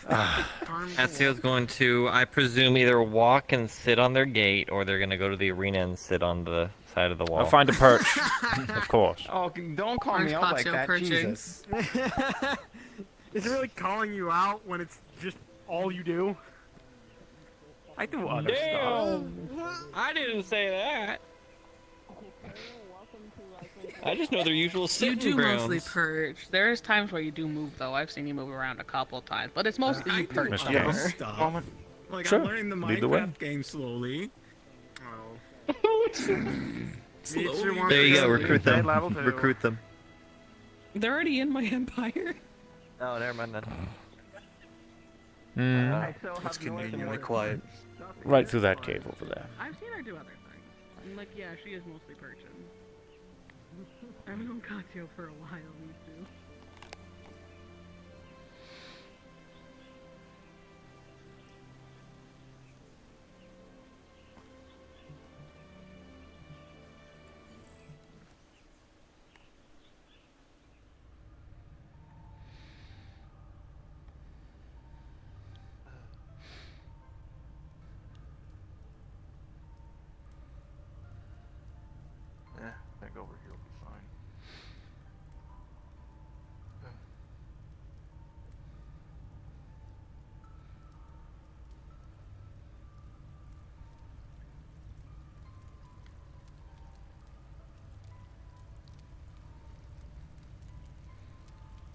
Ezio's going to, I presume, either walk and sit on their gate, or they're gonna go to the arena and sit on the side of the wall. I'll find a perch, of course. Oh, don't call me out like that, Jesus. Is it really calling you out when it's just all you do? I do other stuff. I didn't say that. I just know their usual You sitting do grounds. mostly perch. There's times where you do move, though. I've seen you move around a couple times, but it's mostly you perch. Mr. though. Yes. Stuff. Like, Sure. I'm learning the Lead the way. Minecraft game slowly. There you go, recruit them. Level 2. Recruit them. They're already in my empire. Oh, never mind then. It's conveniently quiet. Right through that cave over there. I've seen her do other things. And, like, yeah, she is mostly perching. I've known Katio for a while, me too. Yeah, I think over here will be fine.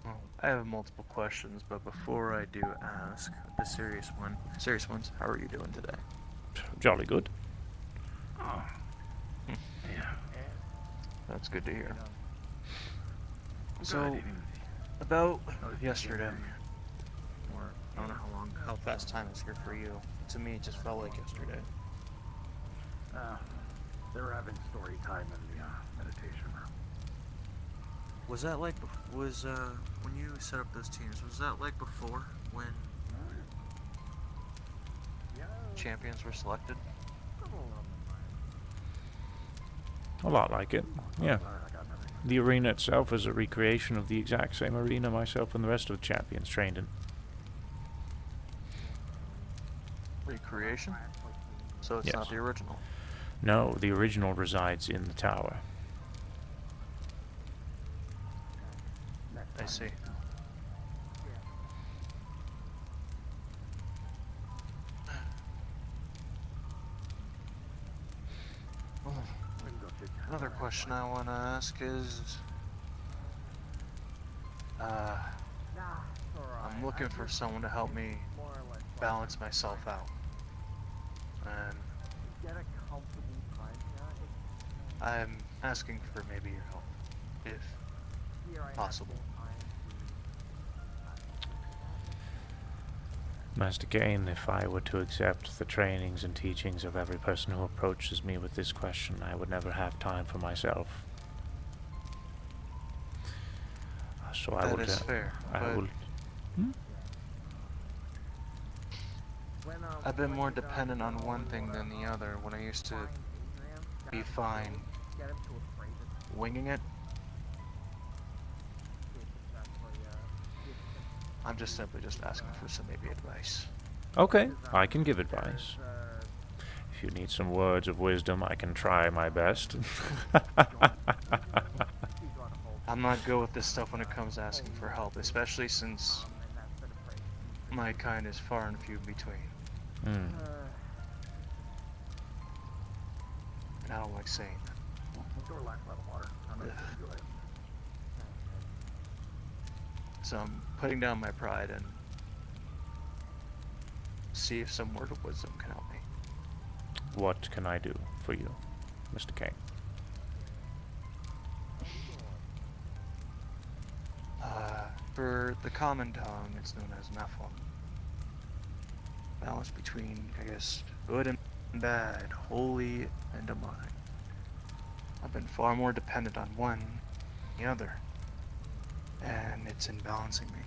Well, I have multiple questions, but before I do ask, the serious ones, how are you doing today? Jolly good. Oh. Yeah. That's good to hear. So, about yesterday, or I don't know how fast time is here for you. To me, it just felt like yesterday. They were having story time in the meditation room. Was that like when you set up those teams? Was that like before when champions were selected? A lot like it, yeah. The arena itself is a recreation of the exact same arena myself and the rest of the champions trained in. Recreation? So it's Yes. not the original. No, the original resides in the tower. I see. Well, another question I want to ask is, I'm looking for someone to help me balance myself out, and I'm asking for maybe your help, if possible. Master Kane, if I were to accept the trainings and teachings of every person who approaches me with this question, I would never have time for myself. So I That would. is fair, but will. I've been more dependent on one thing than the other when I used to be fine winging it. I'm just simply asking for some maybe advice. Okay, I can give advice. If you need some words of wisdom, I can try my best. I'm not good with this stuff when it comes to asking for help, especially since my kind is far and few between. And I don't like saying that. So I'm putting down my pride and see if some word of wisdom can help me. What can I do for you, Mr. Kane? For the common tongue, it's known as Nephilim. Balance between, I guess, good and bad, holy and demonic. I've been far more dependent on one than the other, and it's imbalancing me.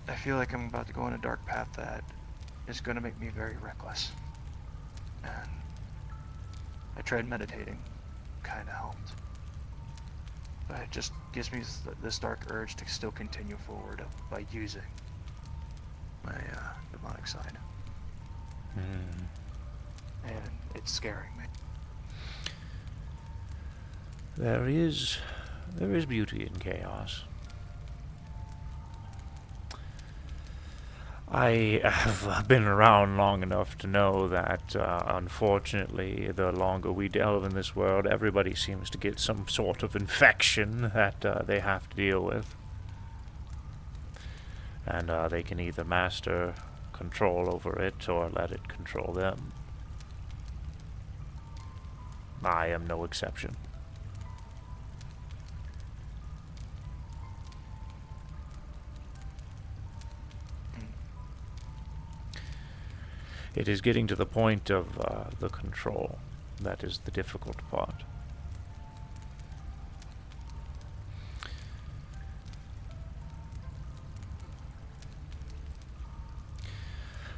I feel like I'm about to go on a dark path that is going to make me very reckless. And I tried meditating, kind of helped. But it just gives me this dark urge to still continue forward by using my demonic side. And it's scaring me. There is beauty in chaos. I have been around long enough to know that, unfortunately, the longer we delve in this world, everybody seems to get some sort of infection that they have to deal with. And they can either master control over it or let it control them. I am no exception. It is getting to the point of the control that is the difficult part.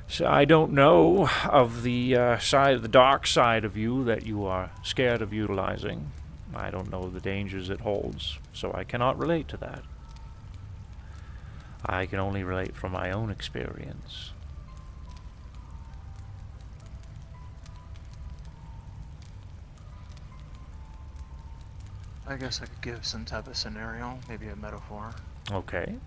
So I don't know of the the dark side of you that you are scared of utilizing. I don't know the dangers it holds, so I cannot relate to that. I can only relate from my own experience. I guess I could give some type of scenario, maybe a metaphor. Okay.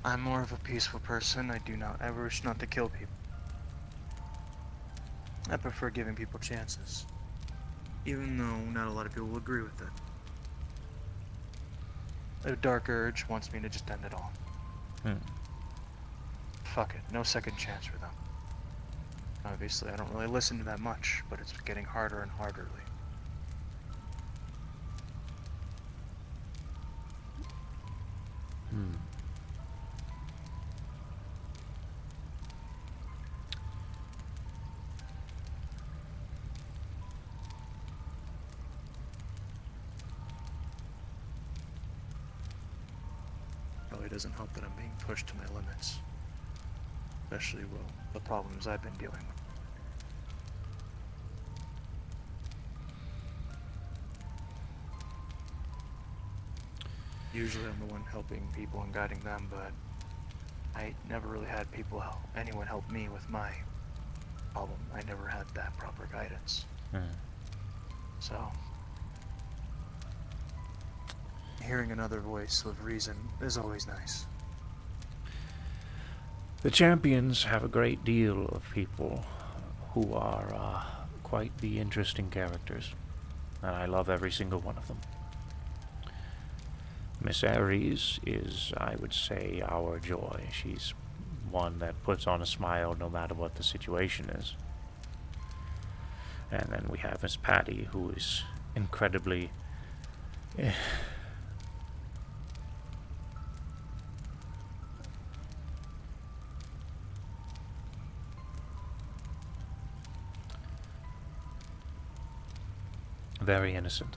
I'm more of a peaceful person. I wish not to kill people. I prefer giving people chances, even though not a lot of people will agree with it. A dark urge wants me to just end it all. fuck it, no second chance for them. Obviously, I don't really listen to that much, but it's getting harder and harder lately. Probably doesn't help that I'm being pushed to my limits. Especially, well, The problems I've been dealing with. Usually I'm the one helping people and guiding them, but I never really had anyone help me with my problem. I never had that proper guidance. So, hearing another voice of reason is always nice. The champions have a great deal of people who are quite the interesting characters, and I love every single one of them. Miss Ares is, I would say, our joy. She's one that puts on a smile no matter what the situation is. And then we have Miss Patty, who is incredibly... very innocent.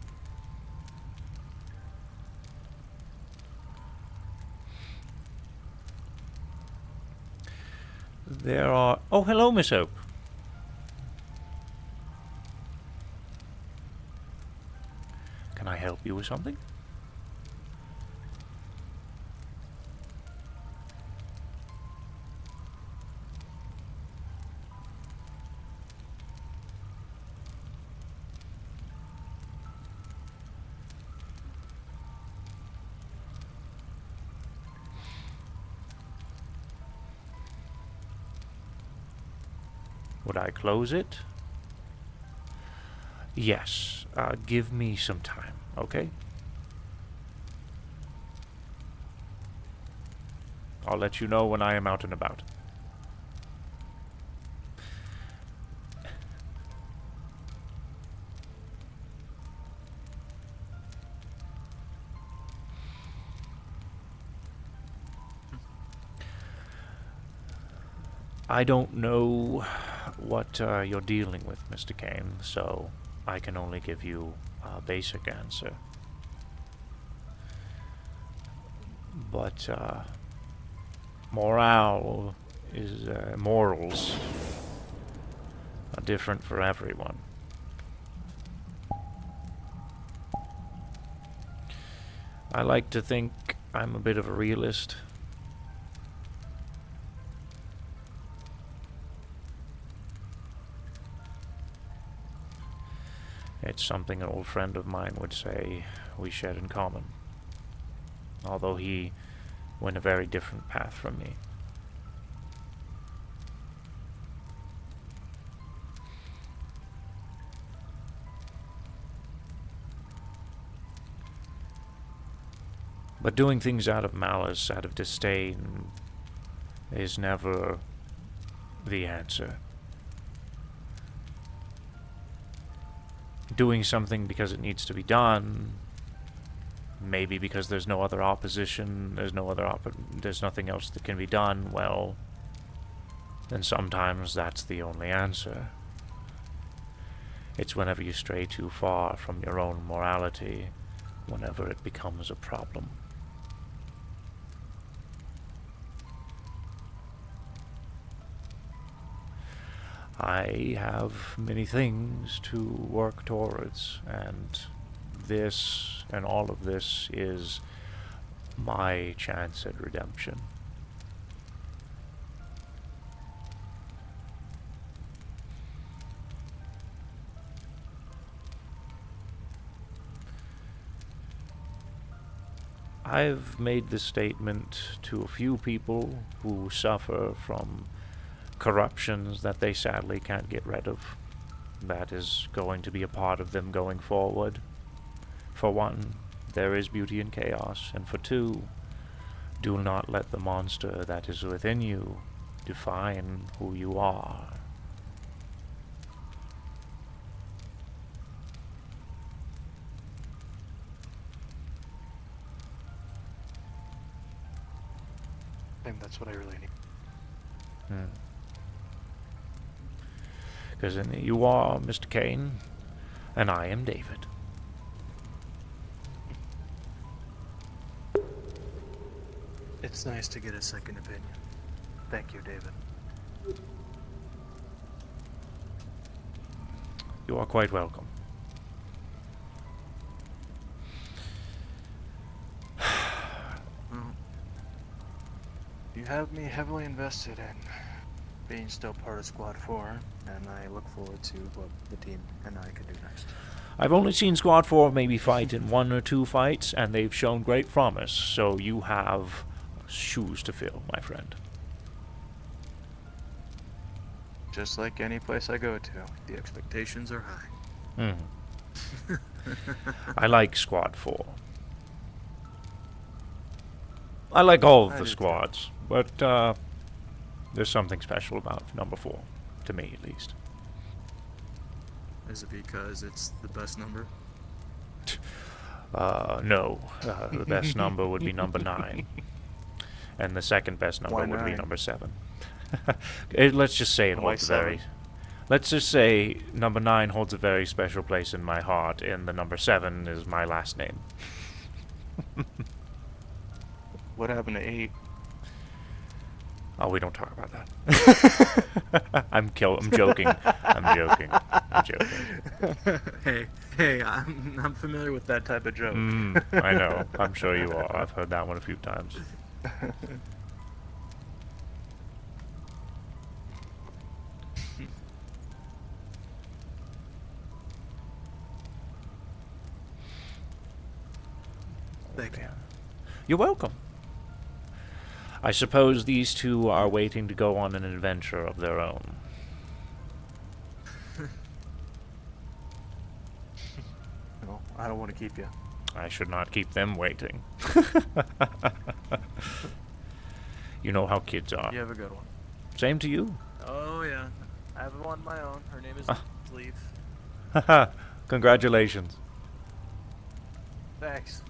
There are... Oh, hello, Miss Hope. Can I help you with something? Would I close it? Yes. Give me some time, okay? I'll let you know when I am out and about. I don't know what you're dealing with, Mr. Kane, so I can only give you a basic answer. But morals are different for everyone. I like to think I'm a bit of a realist. It's something an old friend of mine would say we shared in common, although he went a very different path from me. But doing things out of malice, out of disdain, is never the answer. Doing something because it needs to be done, maybe because there's no other opposition, there's nothing else that can be done, well, then sometimes that's the only answer. It's whenever you stray too far from your own morality, whenever it becomes a problem. I have many things to work towards, and this and all of this is my chance at redemption. I've made this statement to a few people who suffer from corruptions that they sadly can't get rid of. That is going to be a part of them going forward. For one, there is beauty in chaos, and for two, do not let the monster that is within you define who you are. I think that's what I really need. Because you are Mr. Kane, and I am David. It's nice to get a second opinion. Thank you, David. You are quite welcome. You have me heavily invested in being still part of Squad 4, and I look forward to what the team and I can do next. I've only seen Squad 4 maybe fight in 1 or 2 fights, and they've shown great promise, so you have shoes to fill, my friend. Just like any place I go to, the expectations are high. I like Squad 4. I like all of I the do too. squads, but there's something special about number 4, to me at least. Is it because it's the best number? No. The best number would be number 9. And the second best number Why would be 9? number 7. Let's just say it Why holds a very... 7? Let's just say number 9 holds a very special place in my heart, and the number 7 is my last name. What happened to 8? Oh, we don't talk about that. I'm joking. I'm joking. Hey, I'm familiar with that type of joke. I know. I'm sure you are. I've heard that one a few times. Thank you. You're welcome. I suppose these two are waiting to go on an adventure of their own. No, I don't want to keep you. I should not keep them waiting. You know how kids are. You have a good one. Same to you. Oh yeah, I have one of my own. Her name is Leaf. Haha. Congratulations. Thanks.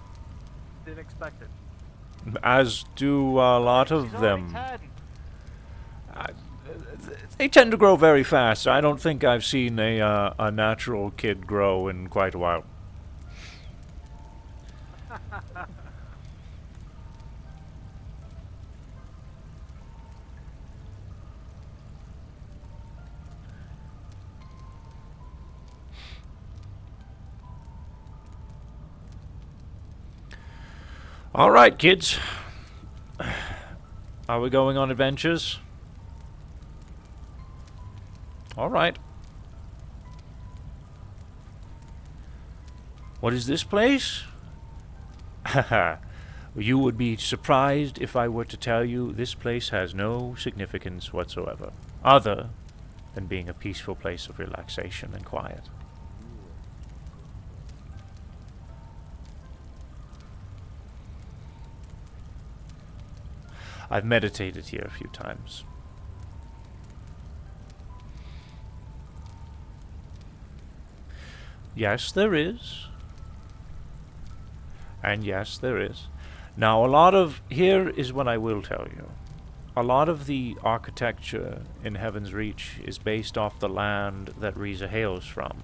Didn't expect it. As do a lot of She's already them. 10. They tend to grow very fast. I don't think I've seen a natural kid grow in quite a while. All right, kids. Are we going on adventures? All right. What is this place? Haha. You would be surprised if I were to tell you this place has no significance whatsoever, other than being a peaceful place of relaxation and quiet. I've meditated here a few times. Yes, there is. And yes, there is. Now, here is what I will tell you. A lot of the architecture in Heaven's Reach is based off the land that Riza hails from.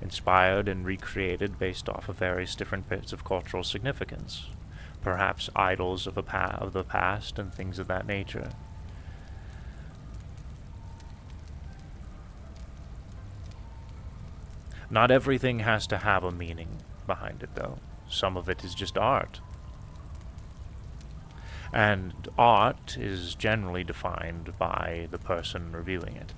Inspired and recreated based off of various different bits of cultural significance. Perhaps idols of the past and things of that nature. Not everything has to have a meaning behind it, though. Some of it is just art. And art is generally defined by the person reviewing it.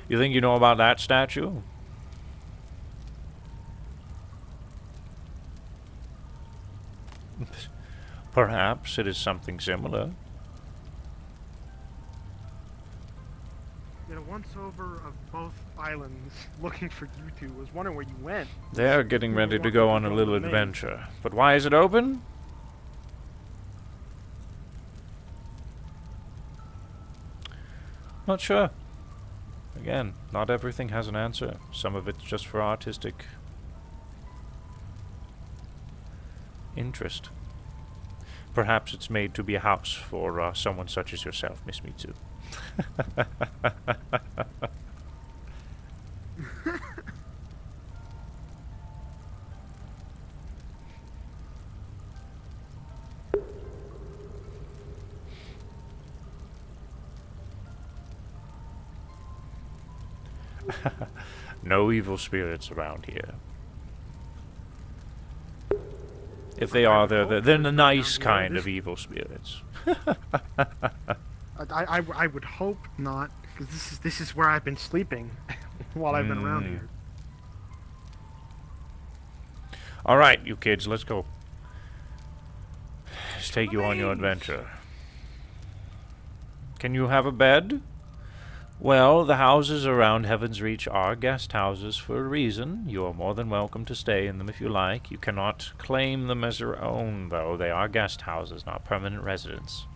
You think you know about that statue? Perhaps it is something similar. once over of both islands looking for you two. Was wondering where you went. They're getting ready to go on a little adventure. But why is it open? Not sure. Again, not everything has an answer. Some of it's just for artistic interest. Perhaps it's made to be a house for someone such as yourself, Miss Mitsu. No evil spirits around here. If they are, they're the nice kind of evil spirits. I would hope not, because this is where I've been sleeping while I've been around here. All right, you kids, let's go. Let's take you on your adventure. Can you have a bed? Well, the houses around Heaven's Reach are guest houses for a reason. You are more than welcome to stay in them if you like. You cannot claim them as your own, though. They are guest houses, not permanent residents.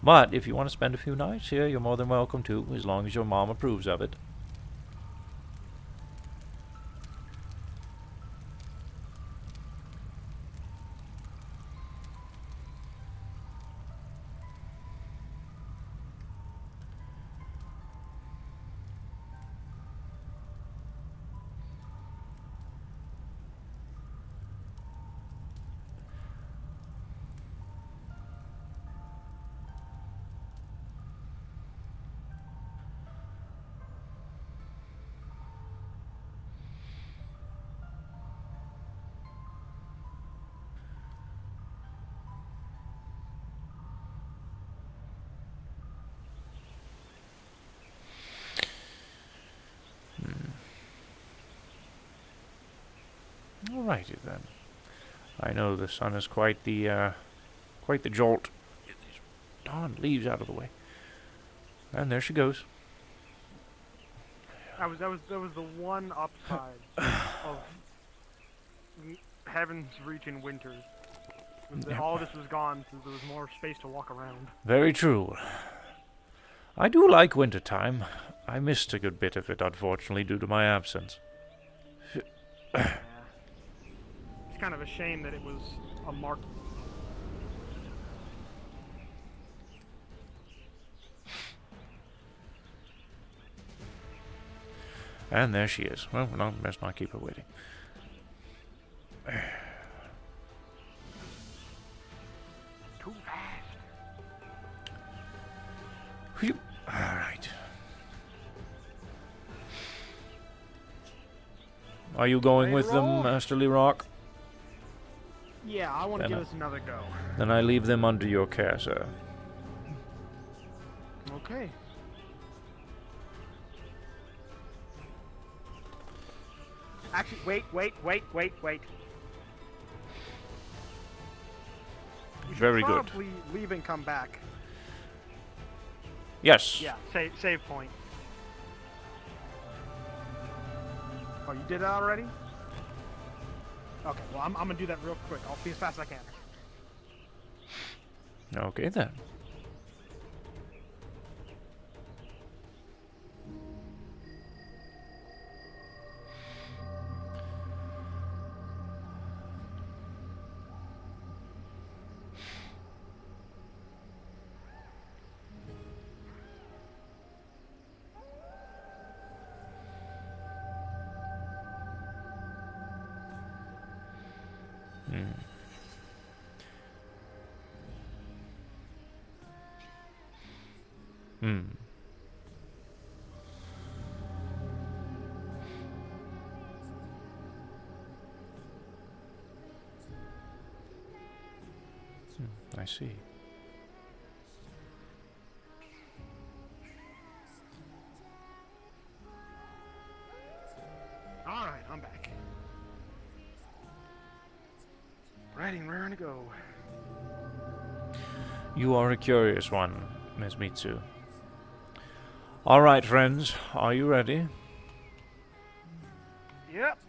But if you want to spend a few nights here, you're more than welcome to, as long as your mom approves of it. Alrighty then. I know the sun is quite the jolt. Get these darn leaves out of the way. And there she goes. That was the one upside of Heaven's Reach in winter. Was that all this was gone, so there was more space to walk around. Very true. I do like wintertime. I missed a good bit of it, unfortunately, due to my absence. It's kind of a shame that it was a mark. And there she is. Well, no, let's not keep her waiting. Too fast. Phew. All right. Are you going with them, Master Lee Rock? Yeah, I want to give this another go. Then I leave them under your care, sir. Okay. Actually, wait. Very good. Probably leave and come back. Yes. Yeah, save point. Oh, you did that already? Okay, well, I'm gonna do that real quick. I'll be as fast as I can. Okay, then. I see. Alright, I'm back. Ready and raring to go. You are a curious one, Ms. Mitsu. All right, friends, are you ready? Yep.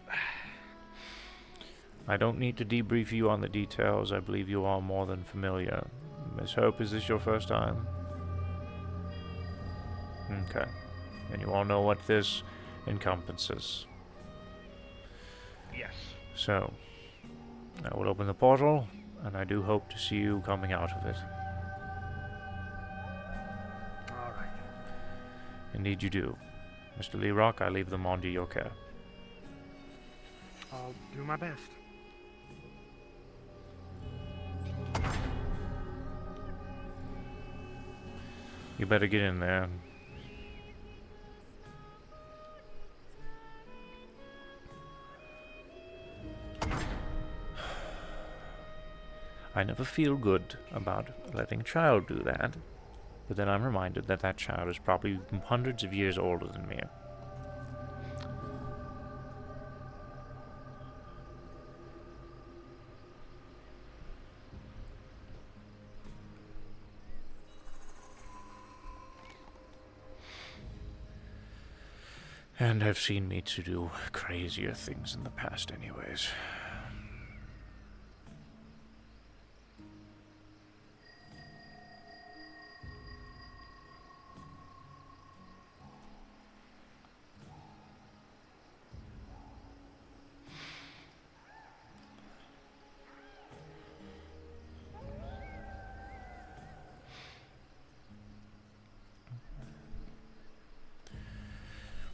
I don't need to debrief you on the details. I believe you are more than familiar. Miss Hope, is this your first time? Okay. And you all know what this encompasses. Yes. So, I will open the portal, and I do hope to see you coming out of it. All right. Indeed you do. Mr. Lerock, I leave them onto your care. I'll do my best. You better get in there. I never feel good about letting a child do that, but then I'm reminded that that child is probably hundreds of years older than me. And I've seen Mitsu do crazier things in the past anyways.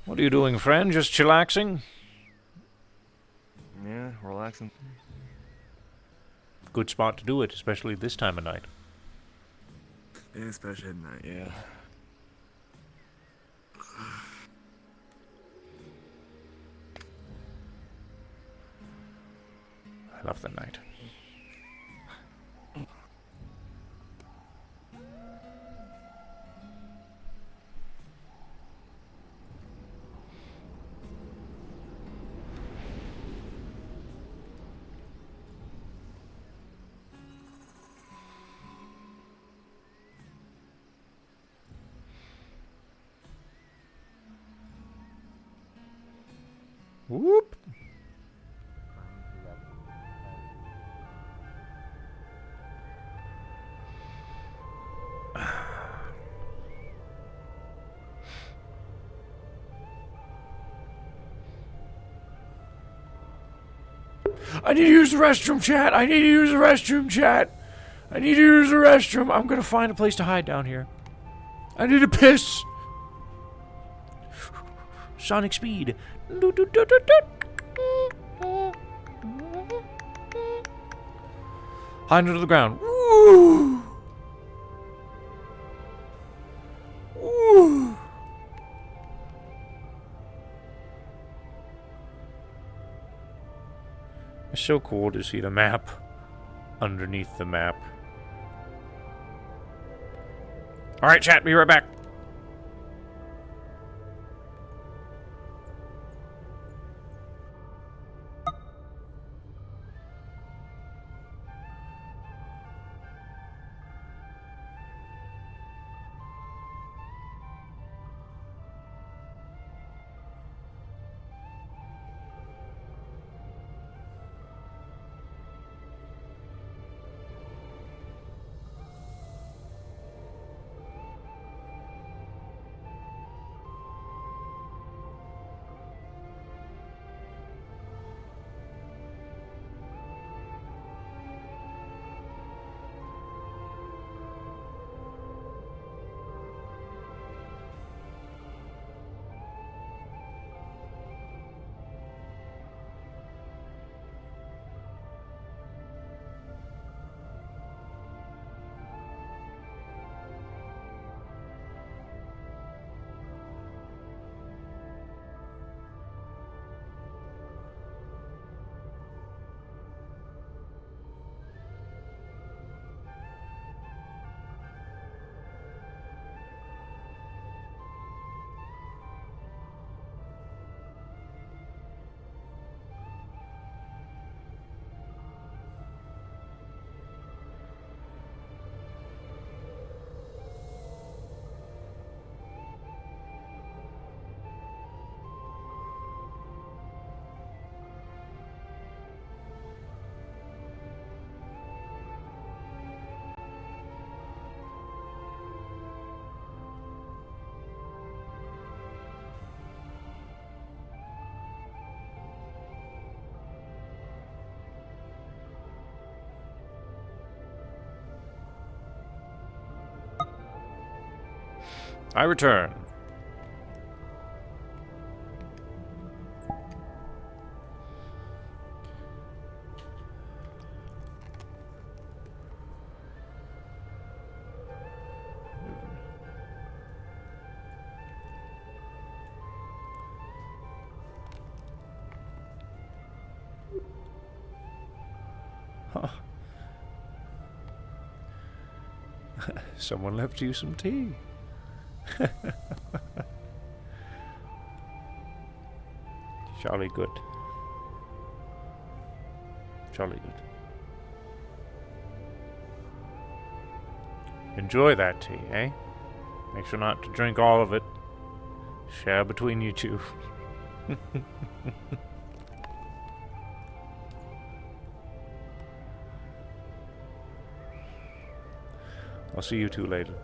What are you doing, friend? Just chillaxing? Yeah, relaxing. Good spot to do it, especially this time of night. Yeah, especially at night, yeah. I love the night. Whoop. I need to use the restroom, chat. I need to use the restroom, chat. I need to use the restroom. I'm gonna find a place to hide down here. I need to piss. Sonic speed. Hide under the ground. Woo! Woo! It's so cool to see the map underneath the map. Alright, chat, be right back. I return. Huh. Someone left you some tea. Jolly good. Jolly good. Enjoy that tea, eh? Make sure not to drink all of it. Share between you two. I'll see you two later.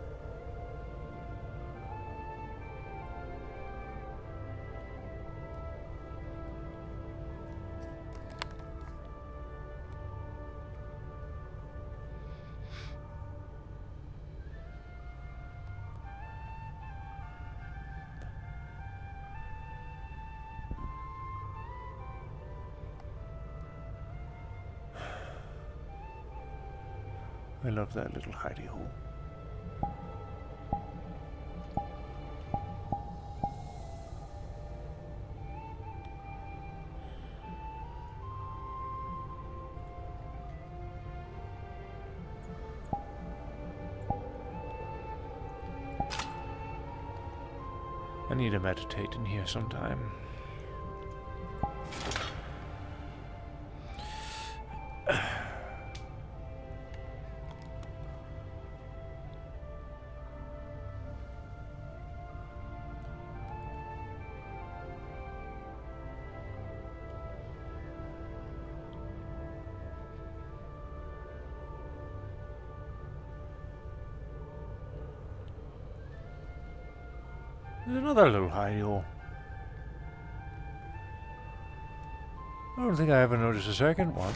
I love that little hidey hole. I need to meditate in here sometime. There's another little hidey hole. I don't think I ever noticed a second one.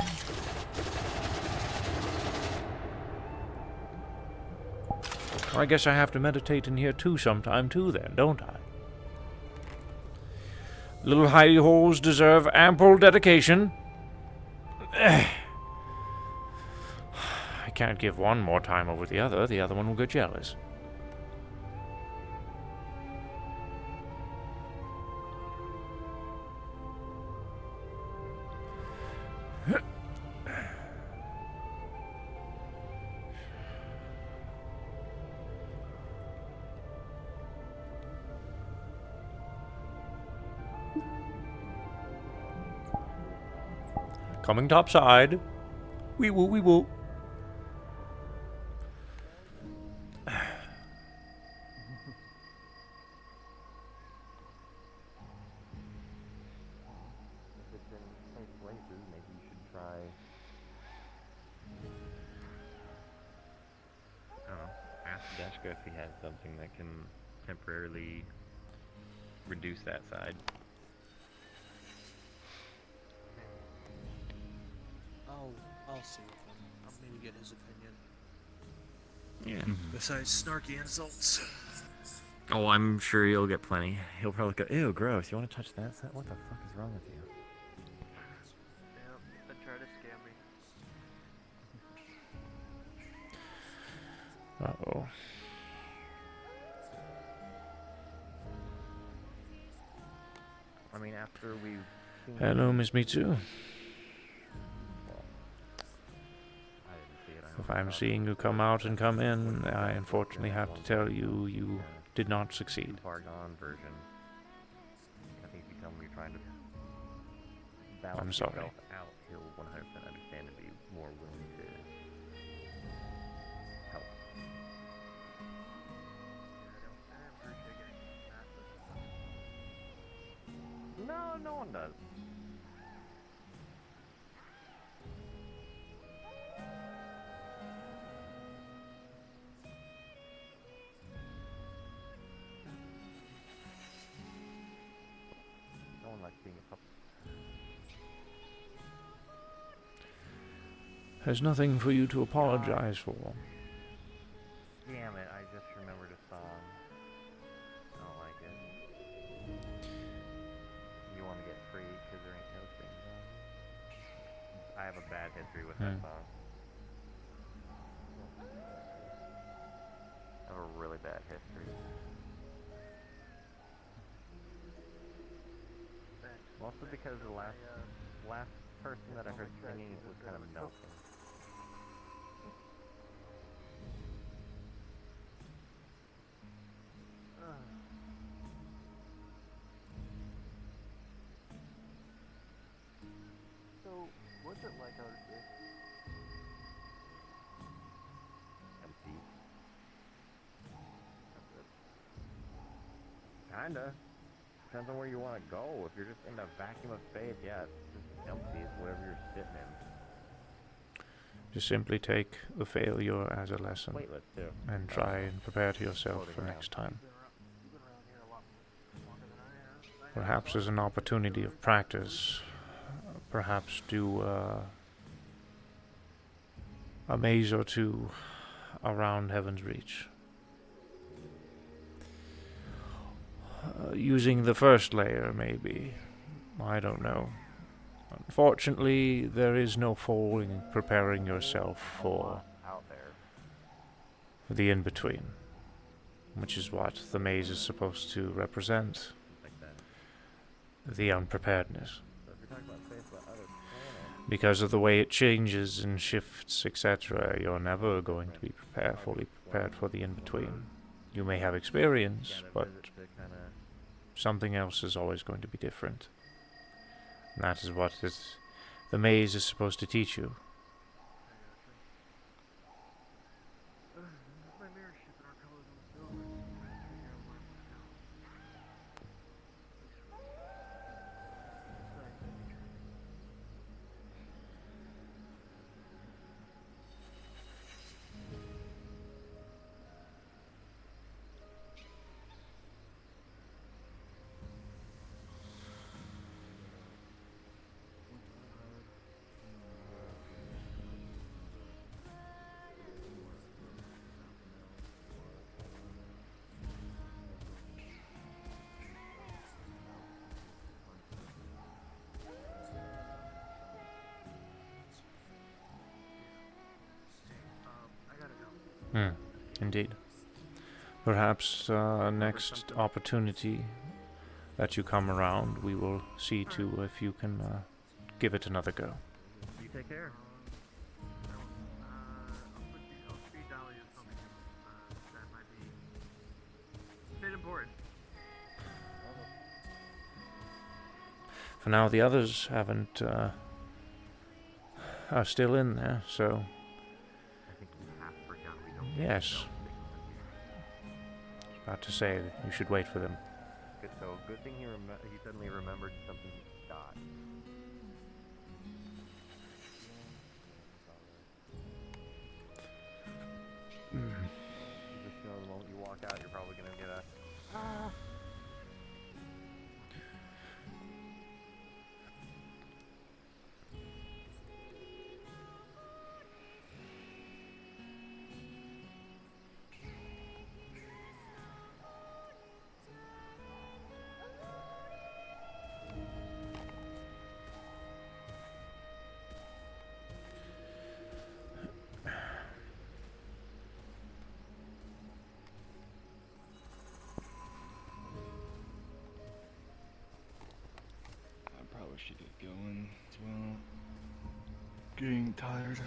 Well, I guess I have to meditate in here too sometime too then, don't I? Little hidey holes deserve ample dedication. I can't give one more time over the other one will get jealous. Coming topside. Wee woo, wee woo. If it's in safe places, maybe you should try. I don't know. Ask Deshka if he has something that can temporarily reduce that side. I'll see with him. I'll maybe get his opinion. Yeah. Besides snarky insults. Oh, I'm sure you'll get plenty. He'll probably go, ew, gross. You want to touch that side? What the fuck is wrong with you? Yeah, they try to scam me. Uh-oh. I mean, after we've seen... Hello, Miss Mitsu. If I'm seeing you come out and come in, I unfortunately have to tell you, you did not succeed. Far gone version. I think if you tell him you're trying to balance I'm sorry. yourself out, he'll 100% understand and be more willing to help. No, no one does. No one likes being a puppet. There's nothing for you to apologize for. Damn it, I just remembered a song. have a bad history with that song. I have a really bad history. Mostly because the last person that I heard singing was kind of melting. So, what's it like out here? Empty. Kinda. Depends on where you want to go. If you're just in a vacuum of space, yeah, it's just empty. It's whatever you're sitting in. Just simply take the failure as a lesson Weightless, too. and try and prepare to yourself for next time. Perhaps as an opportunity of practice, perhaps do a maze or two around Heaven's Reach. Using the first layer, maybe. I don't know. Unfortunately, there is no falling preparing yourself for the in-between, which is what the maze is supposed to represent. The unpreparedness. Because of the way it changes and shifts, etc., you're never going to be fully prepared for the in-between. You may have experience, but something else is always going to be different. And that is what the maze is supposed to teach you. Indeed. Perhaps next opportunity that you come around, we will see to if you can give it another go. You take care. For now, the others haven't are still in there, so yes. I was about to say that you should wait for them. Good thing he suddenly remembered something he forgot. You just know the moment you walk out, you're probably gonna get a. Should get going as well. Getting tired.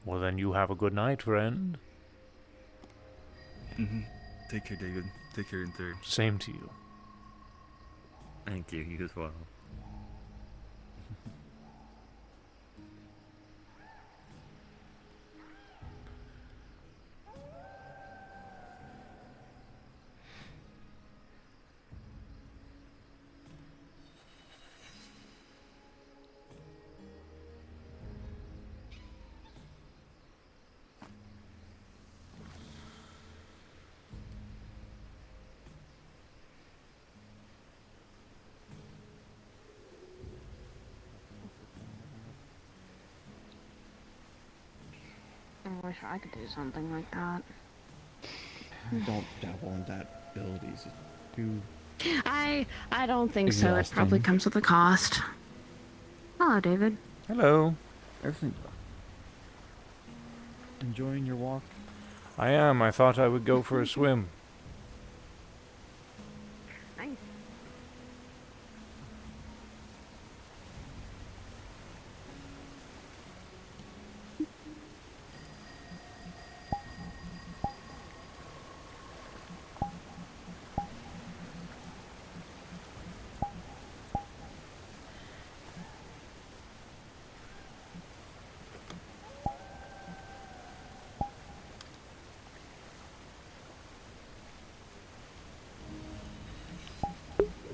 Well, then you have a good night, friend. Take care, David. Take care in third. Same to you. Thank you. You as well. I wish I could do something like that. Don't dabble in that abilities. Too I don't think so. It probably exhausting. comes with a cost. Hello, David. Hello. Everything. Enjoying your walk? I am. I thought I would go for a swim. Nice.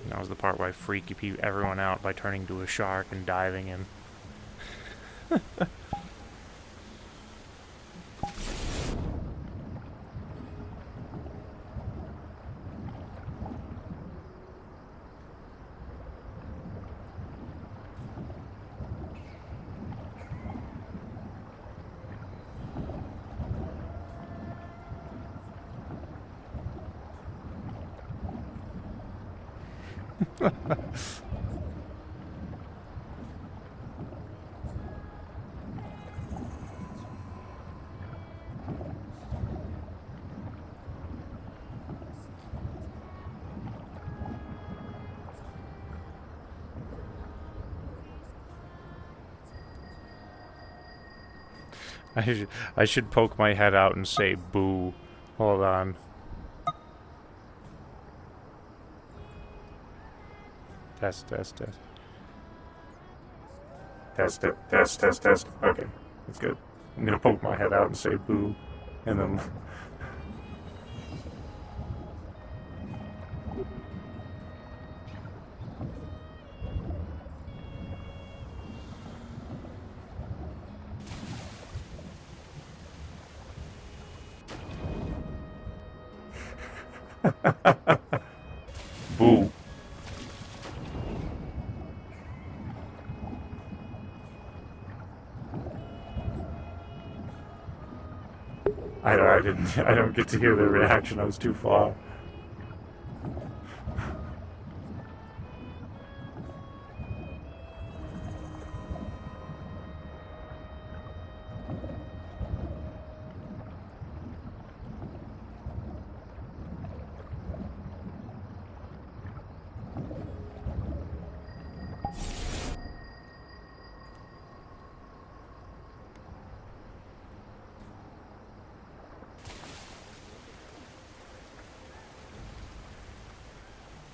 That was the part where I freaky everyone out by turning to a shark and diving in. I should poke my head out and say boo. Hold on. Test. Test it. Test. Okay, that's good. I'm gonna poke my head out and say boo, and then. Boo. I don't get to hear the reaction. I was too far.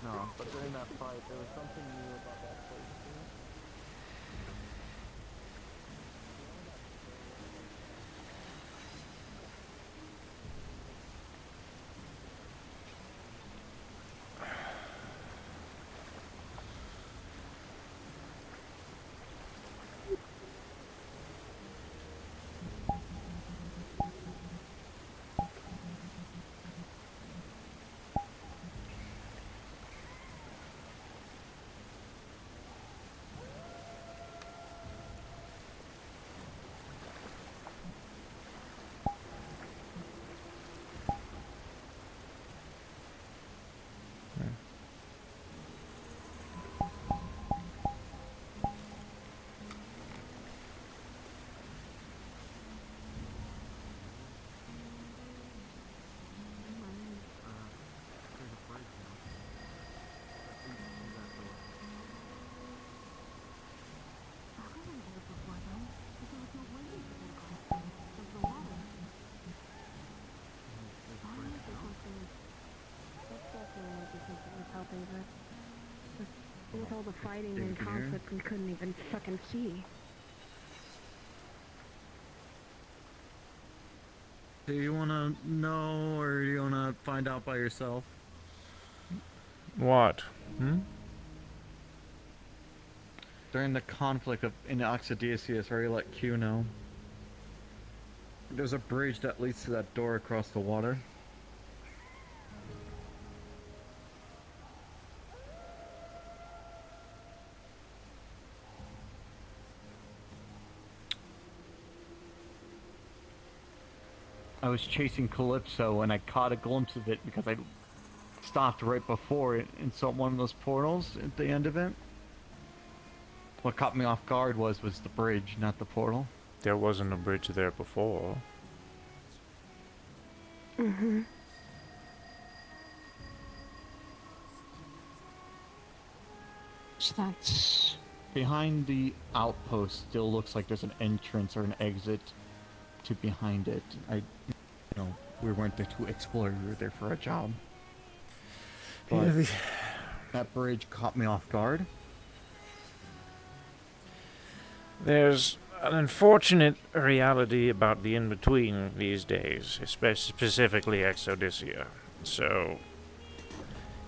No, but during that fight, there was something new about that place. With all the fighting and conflict, we couldn't even fucking see. Do you want to know, or do you want to find out by yourself? What? During the conflict in Oxydesius, where you let Q know, there's a bridge that leads to that door across the water. I was chasing Calypso and I caught a glimpse of it because I stopped right before it and saw one of those portals at the end of it. What caught me off guard was the bridge, not the portal. There wasn't a bridge there before. Mm-hmm. So that's... Behind the outpost still looks like there's an entrance or an exit to behind it. We weren't there to explore, we were there for a job. But that bridge caught me off guard. There's an unfortunate reality about the in-between these days, specifically Exodysia. So,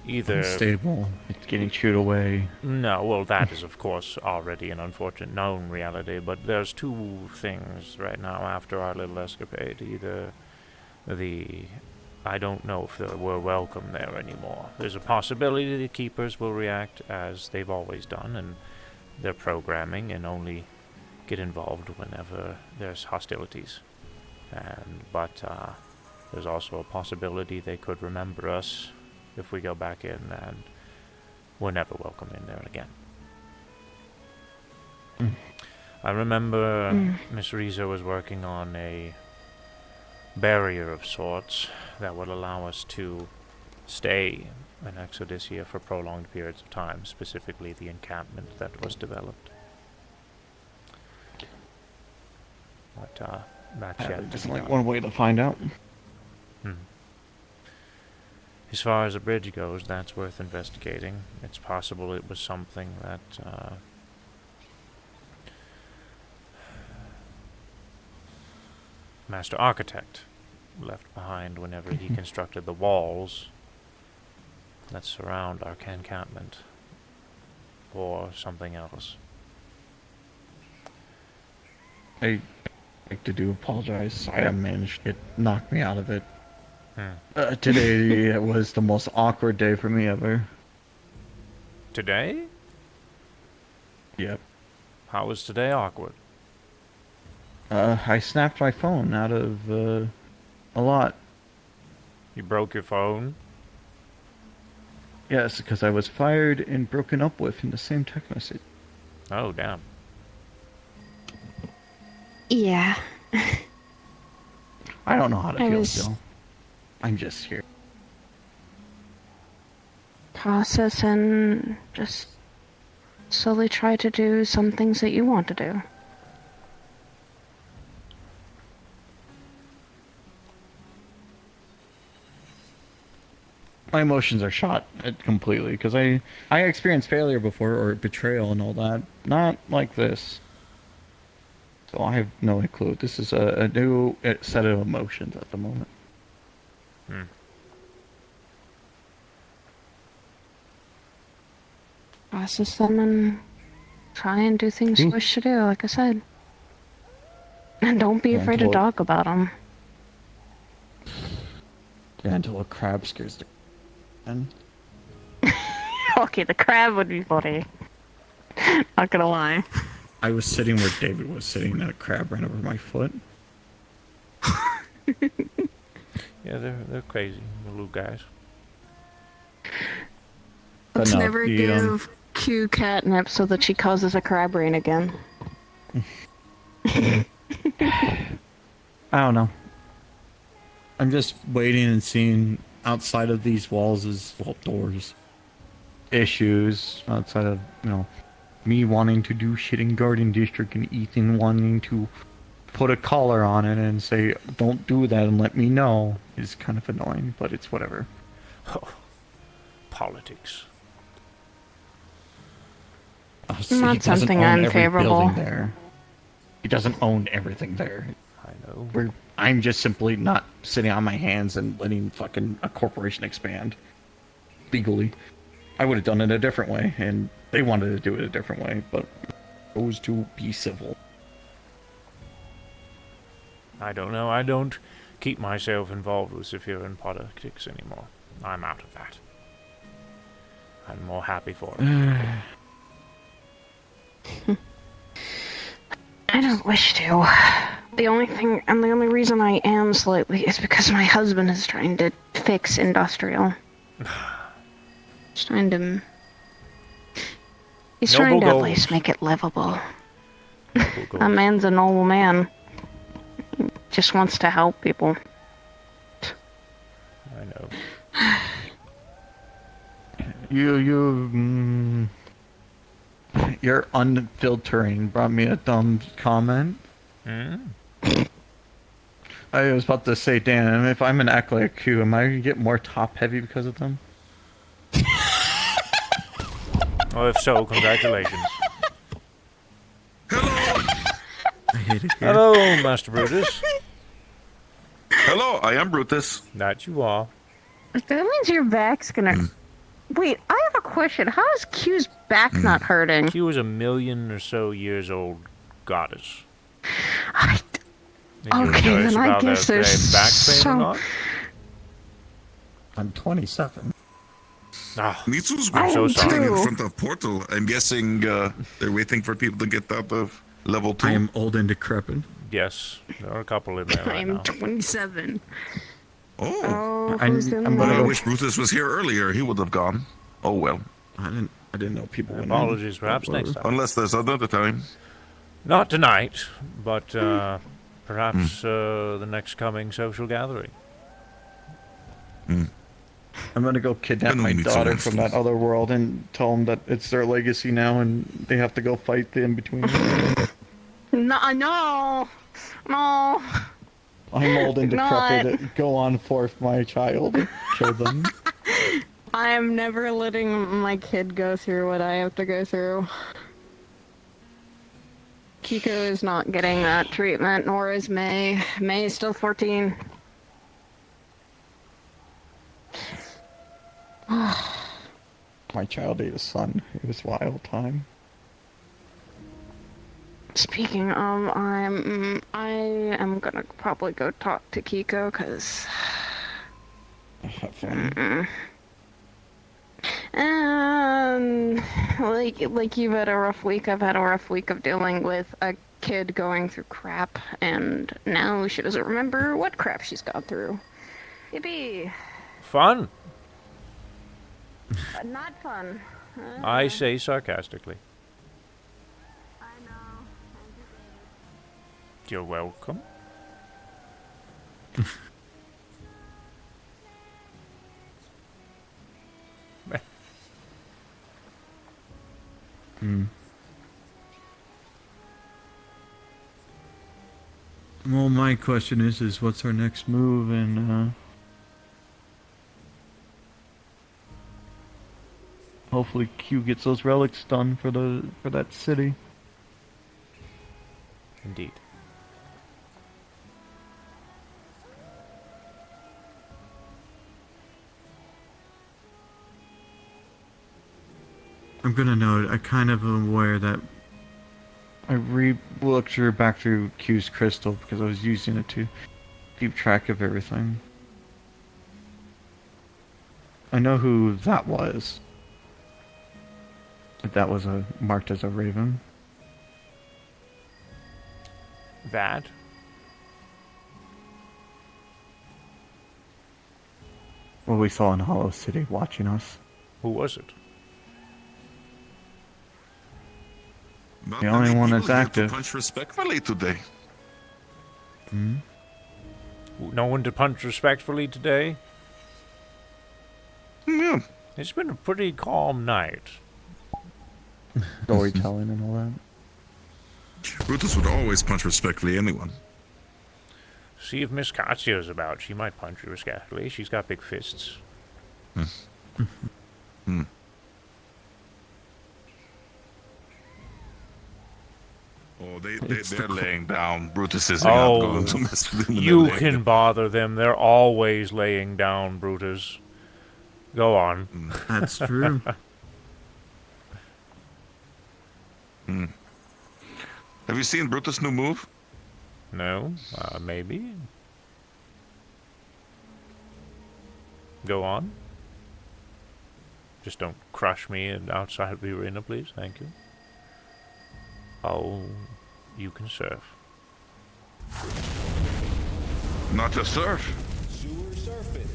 either... Unstable, it's getting chewed away. No, well, that is, of course, already an unfortunate known reality, but there's two things right now after our little escapade. Either I don't know if we're welcome there anymore. There's a possibility the Keepers will react as they've always done, and their programming, and only get involved whenever there's hostilities. But there's also a possibility they could remember us if we go back in, and we're never welcome in there again. I remember Miss Rizzo was working on a barrier of sorts that would allow us to stay in Exodysia for prolonged periods of time, specifically the encampment that was developed. But that's yet Just to be like done. one way to find out. As far as the bridge goes, that's worth investigating. It's possible it was something that Master Architect left behind whenever he constructed the walls that surround our encampment, or something else. I do apologize. I managed it knocked me out of it. Today was the most awkward day for me ever. Today? Yep. How was today awkward? I snapped my phone out of a lot. You broke your phone? Yes, because I was fired and broken up with in the same text message. Oh, damn. Yeah. I don't know how to I feel was- still. I'm just here. Process and just slowly try to do some things that you want to do. My emotions are shot completely because I experienced failure before, or betrayal and all that. Not like this. So I have no clue. This is a new set of emotions at the moment. Process them and try and do things you wish to do, like I said. And don't be Yeah, afraid to until it- talk about them. Yeah, until a crab scares the... And Okay, the crab would be funny. Not gonna lie. I was sitting where David was sitting, and a crab ran over my foot. Yeah, they're crazy, the little guys. But Let's no, never the, give Q catnip so that she causes a crab rain again. I don't know. I'm just waiting and seeing outside of these walls is, well, doors. Issues outside of, me wanting to do shit in Garden District and Ethan wanting to put a collar on it and say, don't do that and let me know, is kind of annoying, but it's whatever. Politics. Not something unfavorable. There. He doesn't own everything there. I know. I'm just simply not sitting on my hands and letting fucking a corporation expand legally. I would have done it a different way, and they wanted to do it a different way, but chose to be civil. I don't know. I don't keep myself involved with Zephyrian politics anymore. I'm out of that. I'm more happy for it. I don't wish to. The only thing, and the only reason I am slightly, is because my husband is trying to fix industrial. He's trying to He's Noble trying to at goals. least make it livable. Noble A goals. man's a noble man. Just wants to help people. I know. Your unfiltering brought me a dumb comment. I was about to say, Dan, if I'm an act like Q, am I gonna get more top heavy because of them? Well, if so, congratulations. I hate it here. Hello, Master Brutus. Hello, I am Brutus. That you are. That means your back's gonna. Wait, I have a question. How is Q's back not hurting? Q is a million or so years old goddess. Okay, then I guess there's back pain or so. not? I'm 27. Mitsu's I am standing in too. front of portal. I'm guessing they're waiting for people to get out of level 2. I am old and decrepit. Yes, there are a couple in there right I'm now. 27. Oh, who's in I'm well, gonna I go. wish Brutus was here earlier. He would have gone. Oh well. I didn't know people went in. Apologies, perhaps next time. Unless there's another time. Not tonight, but perhaps the next coming social gathering. I'm gonna go kidnap Then my we need daughter some from that other world and tell them that it's their legacy now and they have to go fight the in-between. No, no, no. I'm old and Not. decrepit. Go on forth, my child. Kill them. I am never letting my kid go through what I have to go through. Kiko is not getting that treatment, nor is May. May is still 14. My child ate a son. It was wild time. Speaking of, I am gonna probably go talk to Kiko, cause. Have fun. Like you've had a rough week. I've had a rough week of dealing with a kid going through crap, and now she doesn't remember what crap she's gone through. Yippee! Fun, But not fun. I say sarcastically. I know. You're welcome. Well, my question is what's our next move, and hopefully Q gets those relics done for that city. Indeed. I'm gonna note, I kind of am aware that I looked back through Q's crystal because I was using it to keep track of everything. I know who that was. That was marked as a raven. That? What we saw in Hollow City watching us. Who was it? Not The only many one people that's here to active. punch respectfully today. No one to punch respectfully today? Yeah. It's been a pretty calm night. Storytelling and all that. Brutus would always punch respectfully anyone. See if Miss Katsuo's about. She might punch you respectfully. She's got big fists. Oh, they're laying down. Brutus is not going to mess with them. You can bother them. They're always laying down, Brutus. Go on. That's true. Have you seen Brutus' new move? No, maybe. Go on. Just don't crush me outside of the arena, please. Thank you. Oh, you can surf. Not just surf. Sewer surfing.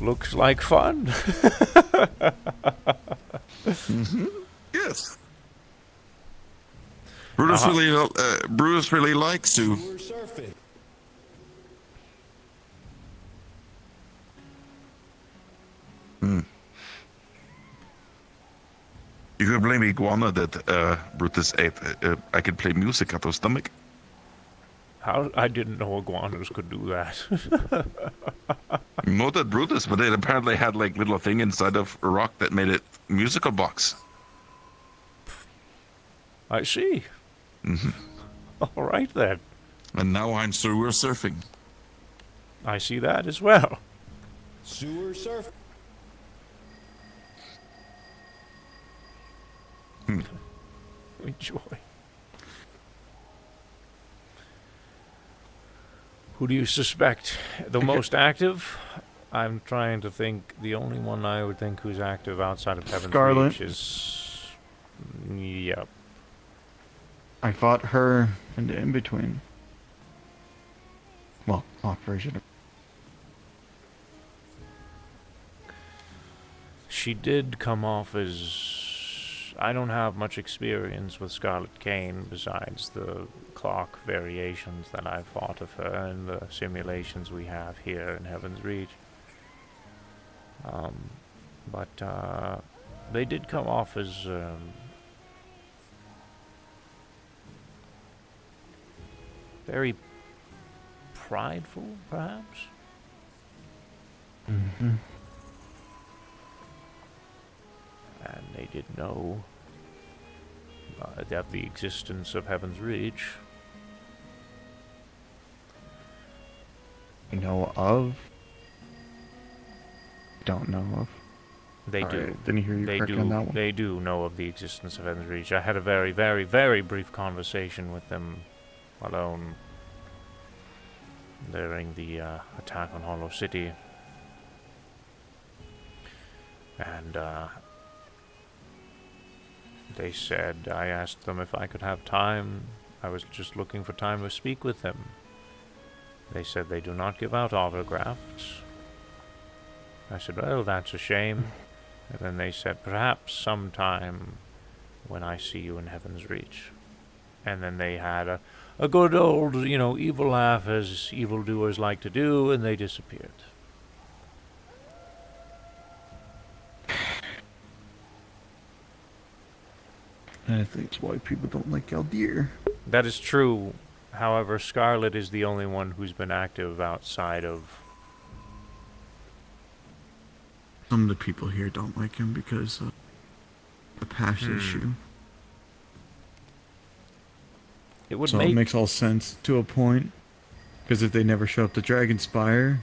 Looks like fun. Yes. Brutus really likes to. You could blame Iguana that Brutus ate. I could play music out of stomach. How? I didn't know iguanas could do that. Not that Brutus, but it apparently had like little thing inside of a rock that made it musical box. I see. All right then. And now I'm sewer surfing. I see that as well. Sewer surf. Enjoy. Who do you suspect the most active? I'm trying to think. The only one I would think who's active outside of Heaven's Scarlet. Reach is... Yep. I fought her in the in-between. Well, off version of... She did come off as... I don't have much experience with Scarlet Kane besides the clock variations that I've fought of her and the simulations we have here in Heaven's Reach. But they did come off as very prideful, perhaps? Mm-hmm. And they did know that the existence of Heaven's Reach. You know of? Don't know of. They Sorry, do. Didn't hear you correctly on that one. They do know of the existence of Heaven's Reach. I had a very, very, very brief conversation with them alone during the attack on Hollow City. And they said, I asked them if I could have time. I was just looking for time to speak with them. They said they do not give out autographs. I said, well, that's a shame. And then they said, perhaps sometime when I see you in Heaven's Reach. And then they had a good old, evil laugh, as evildoers like to do, and they disappeared. I think it's why people don't like Aldir. That is true. However, Scarlet is the only one who's been active outside of... Some of the people here don't like him because of the past issue. It would It makes all sense to a point. Because if they never show up to Dragonspire,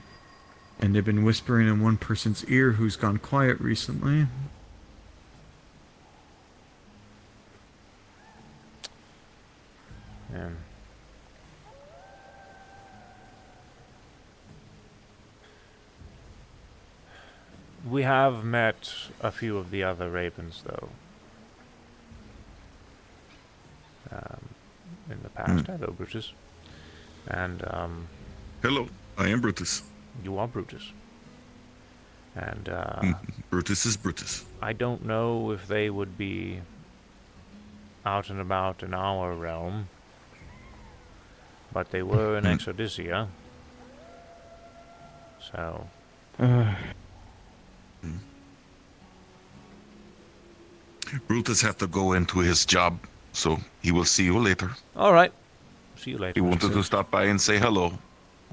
and they've been whispering in one person's ear who's gone quiet recently... Yeah. We have met a few of the other ravens, though. In the past. Hello, Brutus. And, Hello, I am Brutus. You are Brutus. And, Brutus is Brutus. I don't know if they would be out and about in our realm, but they were in Exodysia. So... Brutus had to go into his job, so he will see you later. All right. See you later. He wanted to stop by and say hello.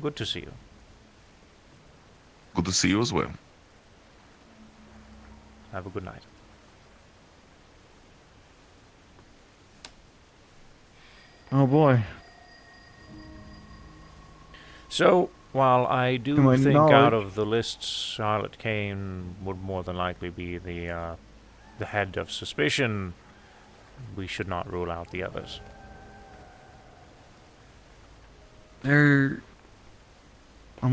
Good to see you. Good to see you as well. Have a good night. Oh boy. So, while I do To my think out knowledge- of the lists, Charlotte Kane would more than likely be the head of suspicion, we should not rule out the others. I'm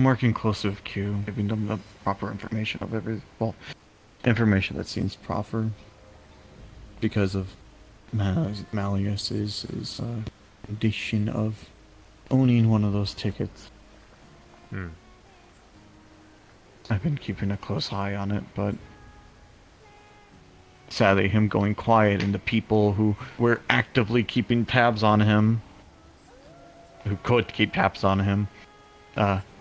working closely with Q, giving them the proper information of information that seems proper. Because of Malleus's condition of owning one of those tickets. I've been keeping a close eye on it, but sadly, him going quiet and the people who were actively keeping tabs on him, who could keep tabs on him,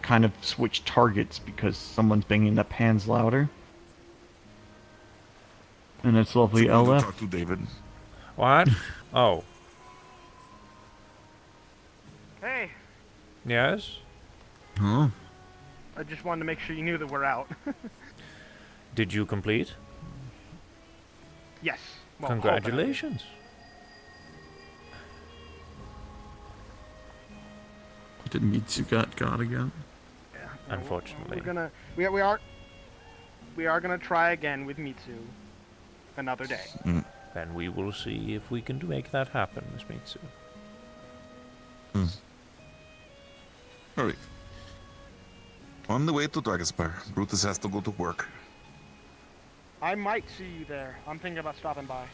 kind of switched targets because someone's banging the pans louder. And it's lovely So we need to LF. talk to David. What? Oh. Hey, Yes? Huh? I just wanted to make sure you knew that we're out. Did you complete? Yes. Well, Congratulations. Did Mitsu got again? Unfortunately. We are gonna try again with Mitsu another day. Then we will see if we can make that happen, Miss Mitsu. Alright. On the way to Dragonspire, Brutus has to go to work. I might see you there. I'm thinking about stopping by.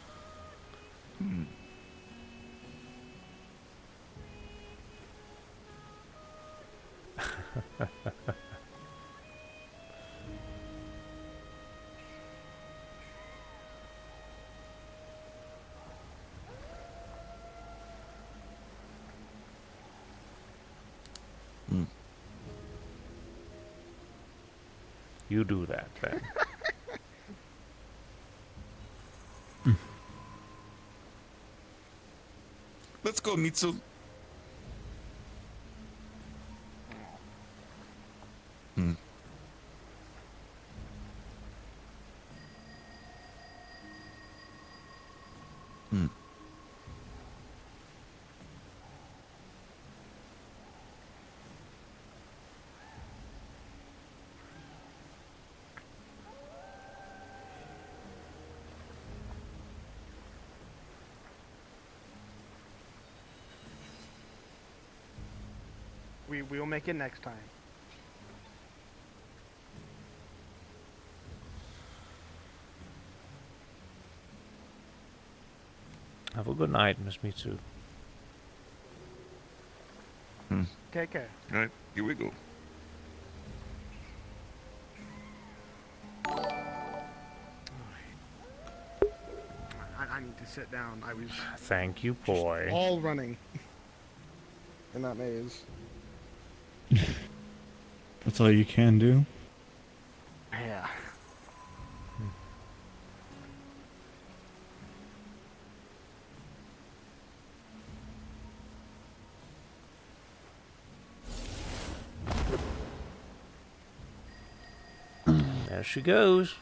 You do that, then. Let's go, Mitsu. We'll make it next time. Have a good night, Miss Mitsu. Take care. Alright, here we go. I need to sit down. I was Thank you, boy. all running in that maze. That's all you can do? Yeah. There she goes.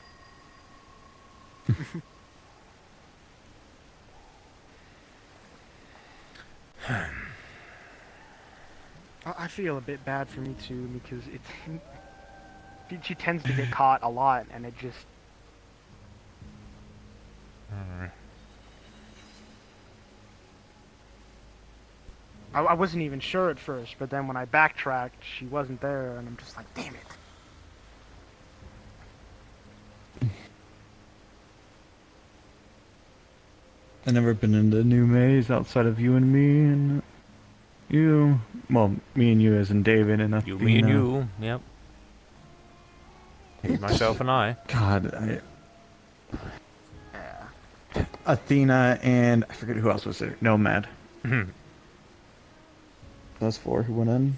I feel a bit bad for me too because she tends to get caught a lot, and it just. I wasn't even sure at first, but then when I backtracked, she wasn't there, and I'm just like, damn it. I've never been in the new maze outside of you and me and you. Well, me and you as in David and Athena. You, me, and you. Yep. Myself and I. God, Athena and I forget who else was there. Nomad. Those four who went in.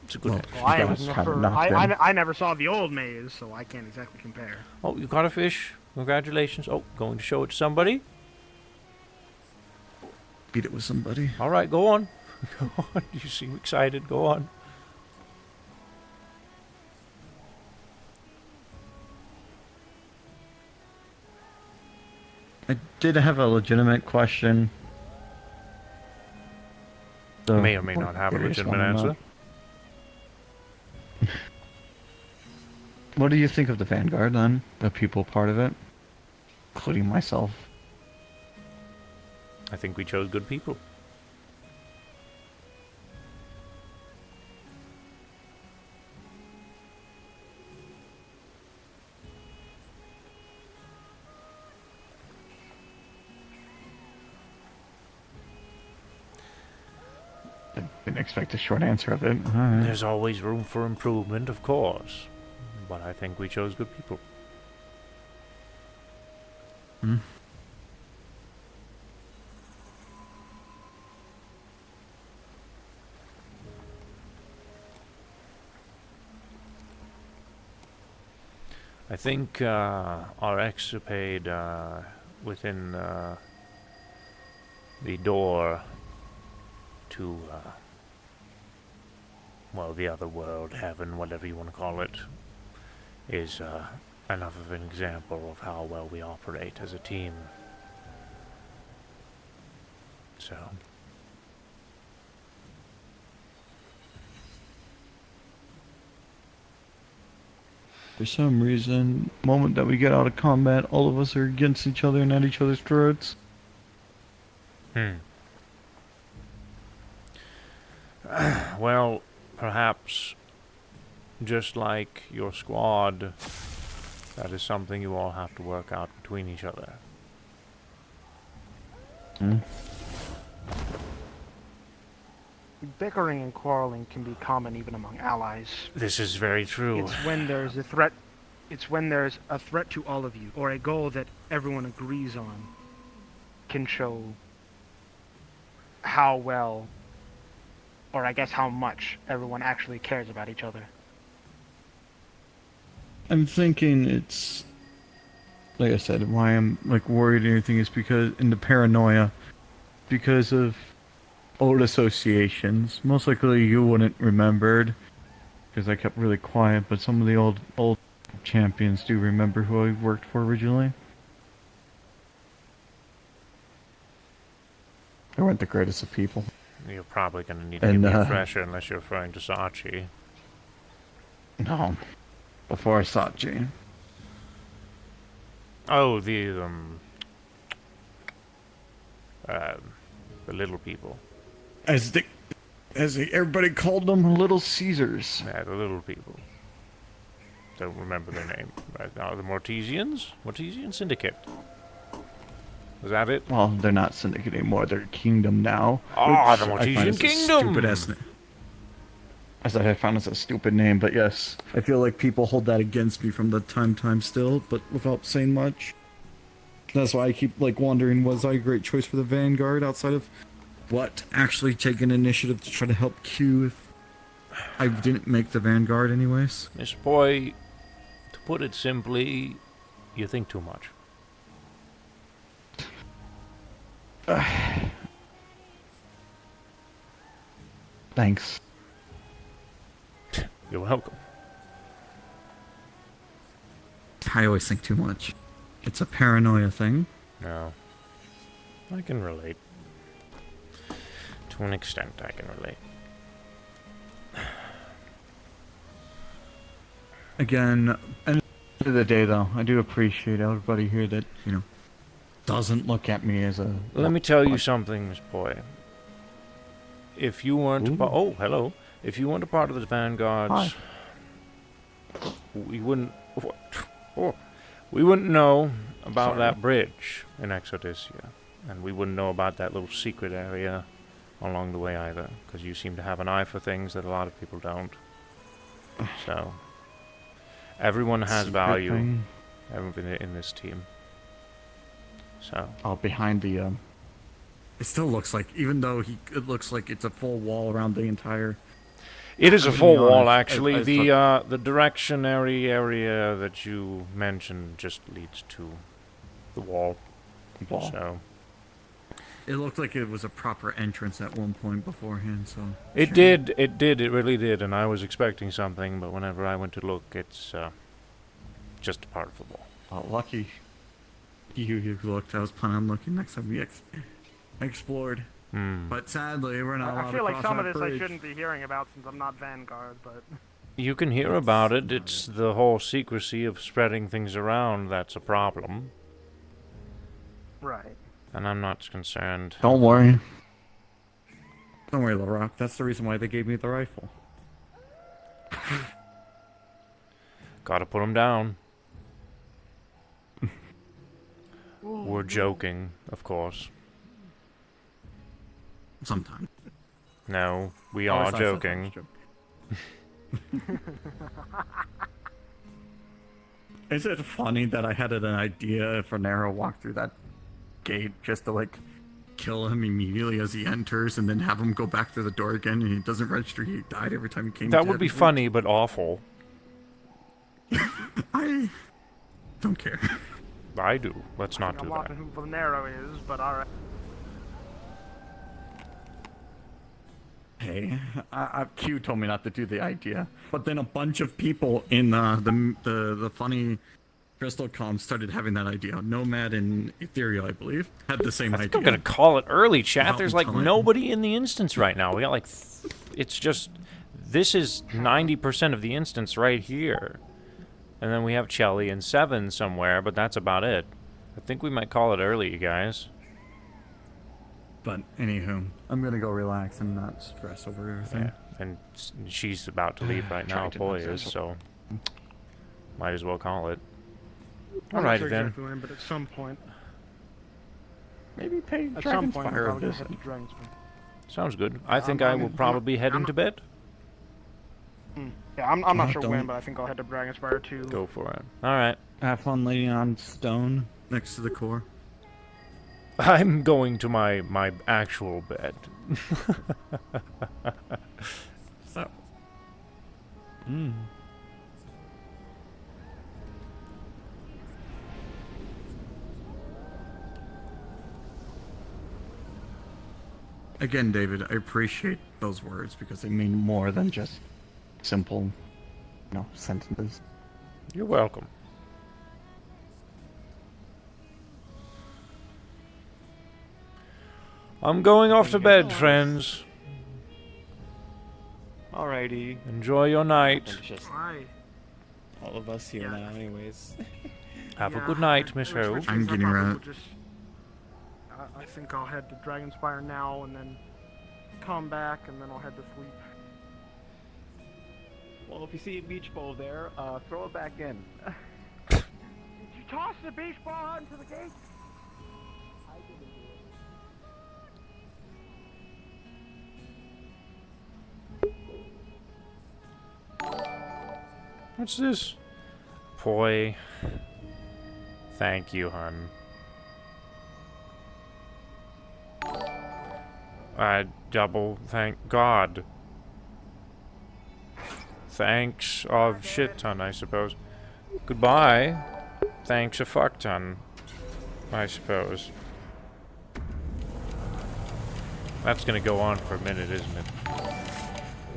It's a good. Well, I never saw the old maze, so I can't exactly compare. Oh, you caught a fish. Congratulations. Oh, going to show it to somebody? Beat it with somebody. All right, go on. Go on. You seem excited. Go on. I did have a legitimate question. So, May or may not have a curious legitimate one answer. What do you think of the Vanguard then? The people part of it? Including myself. I think we chose good people. I didn't expect a short answer of it. Alright. There's always room for improvement, of course. But I think we chose good people. Hmm. I think our escapade within the door to, well, the other world, heaven, whatever you want to call it, is enough of an example of how well we operate as a team. So... For some reason, the moment that we get out of combat, all of us are against each other and at each other's throats. Well, perhaps, just like your squad, that is something you all have to work out between each other. Bickering and quarreling can be common even among allies. This is very true. It's when there's a threat. It's when there's a threat to all of you, or a goal that everyone agrees on, can show how well, or I guess how much, everyone actually cares about each other. I'm thinking it's, like I said, why I'm like worried and everything is because in the paranoia, because of old associations. Most likely you wouldn't remembered, because I kept really quiet. But some of the old champions do remember who I worked for originally. They weren't the greatest of people. You're probably going to need to give me a refresher unless you're referring to Sachi. No, before Sachi. Oh, the little people. As everybody called them, Little Caesars. Yeah, the little people. Don't remember their name right now. The Mortesians? Mortesian Syndicate. Is that it? Well, they're not Syndicate anymore. They're Kingdom now. Ah, the Mortesian Kingdom! Stupid-ass name. I found this a stupid name, but yes. I feel like people hold that against me from the time still, but without saying much. That's why I keep, like, wondering, was I a great choice for the Vanguard outside of what? Actually taking initiative to try to help Q if I didn't make the Vanguard anyways? Mr. Boy, to put it simply, you think too much. Thanks. You're welcome. I always think too much. It's a paranoia thing. No. I can relate. To an extent, I can relate. Again, at the end of the day, though, I do appreciate everybody here that, doesn't look at me as a... Let me tell you something, Miss Boy. If you weren't... Oh, hello. If you weren't a part of the Vanguards... Hi. We wouldn't... we wouldn't know about that bridge in Exodysia. And we wouldn't know about that little secret area along the way either. Because you seem to have an eye for things that a lot of people don't. So... Everyone has value. Everyone in this team. So. Oh, behind the, It still looks like, even though it looks like it's a full wall around the entire... It is a full wall, actually. The directionary area that you mentioned just leads to the wall. So. It looked like it was a proper entrance at one point beforehand, so... It did, it really did, and I was expecting something, but whenever I went to look, it's, just a part of the wall. Oh, lucky you looked. I was planning on looking next time we explored. But sadly, we're not allowed I feel like some of this bridge. I shouldn't be hearing about since I'm not Vanguard, but... You can hear about it. It's the whole secrecy of spreading things around that's a problem. Right. And I'm not concerned. Don't worry. Don't worry, LaRock. That's the reason why they gave me the rifle. Gotta put him down. We're joking, of course. Sometimes. No, we Oh, are it's not such a joking. joke. Is it funny that I had an idea for Nero walk through that gate just to like kill him immediately as he enters and then have him go back through the door again and he doesn't register he died every time he came That dead? would be funny, but awful. I don't care. I do. Let's not I'm do lost that. in who the Nero is, but alright. Hey, Q told me not to do the idea, but then a bunch of people in the funny Crystal Com started having that idea. Nomad and Ethereal, I believe, had the same I think idea. I'm gonna call it early, chat. About There's like time. nobody in the instance right now. We got like, it's just, this is 90% of the instance right here. And then we have Chelly and Seven somewhere, but that's about it. I think we might call it early, you guys. But anywho, I'm gonna go relax and not stress over everything. Yeah, and she's about to leave right now, Trying to Boy not is, stress so might as well call it. I'm not Alrighty sure then. exactly when, but at some point. Maybe pay At some point, Dragonspire a I'll just visit. hit the Dragonspire. Sounds good. I think I will probably head into bed. Yeah, I'm not Oh, sure when, don't- but I think I'll head to Dragonspire too. Go for it. Alright. Have fun laying on stone next to the core. I'm going to my actual bed. So. Again, David, I appreciate those words because they mean more than just simple, sentences. You're welcome. I'm going off to bed, friends. Alrighty. Enjoy your night. It's just Hi. all of us here now, anyways. Have a good night, Miss Ho. I'm getting right. I think I'll head to Dragonspire now and then come back and then I'll head to sleep. Well, if you see a beach ball there, throw it back in. Did you toss the beach ball into the gate? What's this? Poi. Thank you, hun. Double thank God. Thanks a shit ton, I suppose. Goodbye. Thanks a fuck ton, I suppose. That's gonna go on for a minute, isn't it?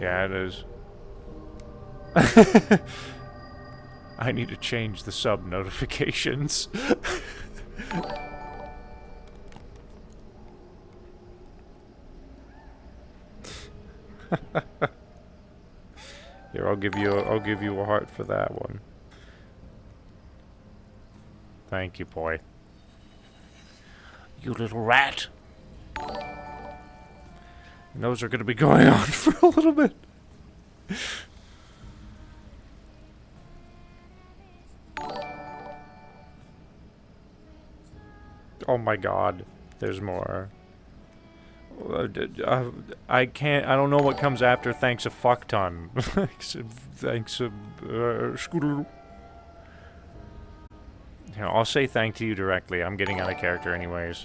Yeah, it is. I need to change the sub notifications. Here, I'll give you a heart for that one. Thank you, boy. You little rat. And those are going to be going on for a little bit. Oh my god, there's more. I can't, I don't know what comes after thanks a fuck ton. Thanks a, scooter. I'll say thank to you directly. I'm getting out of character anyways.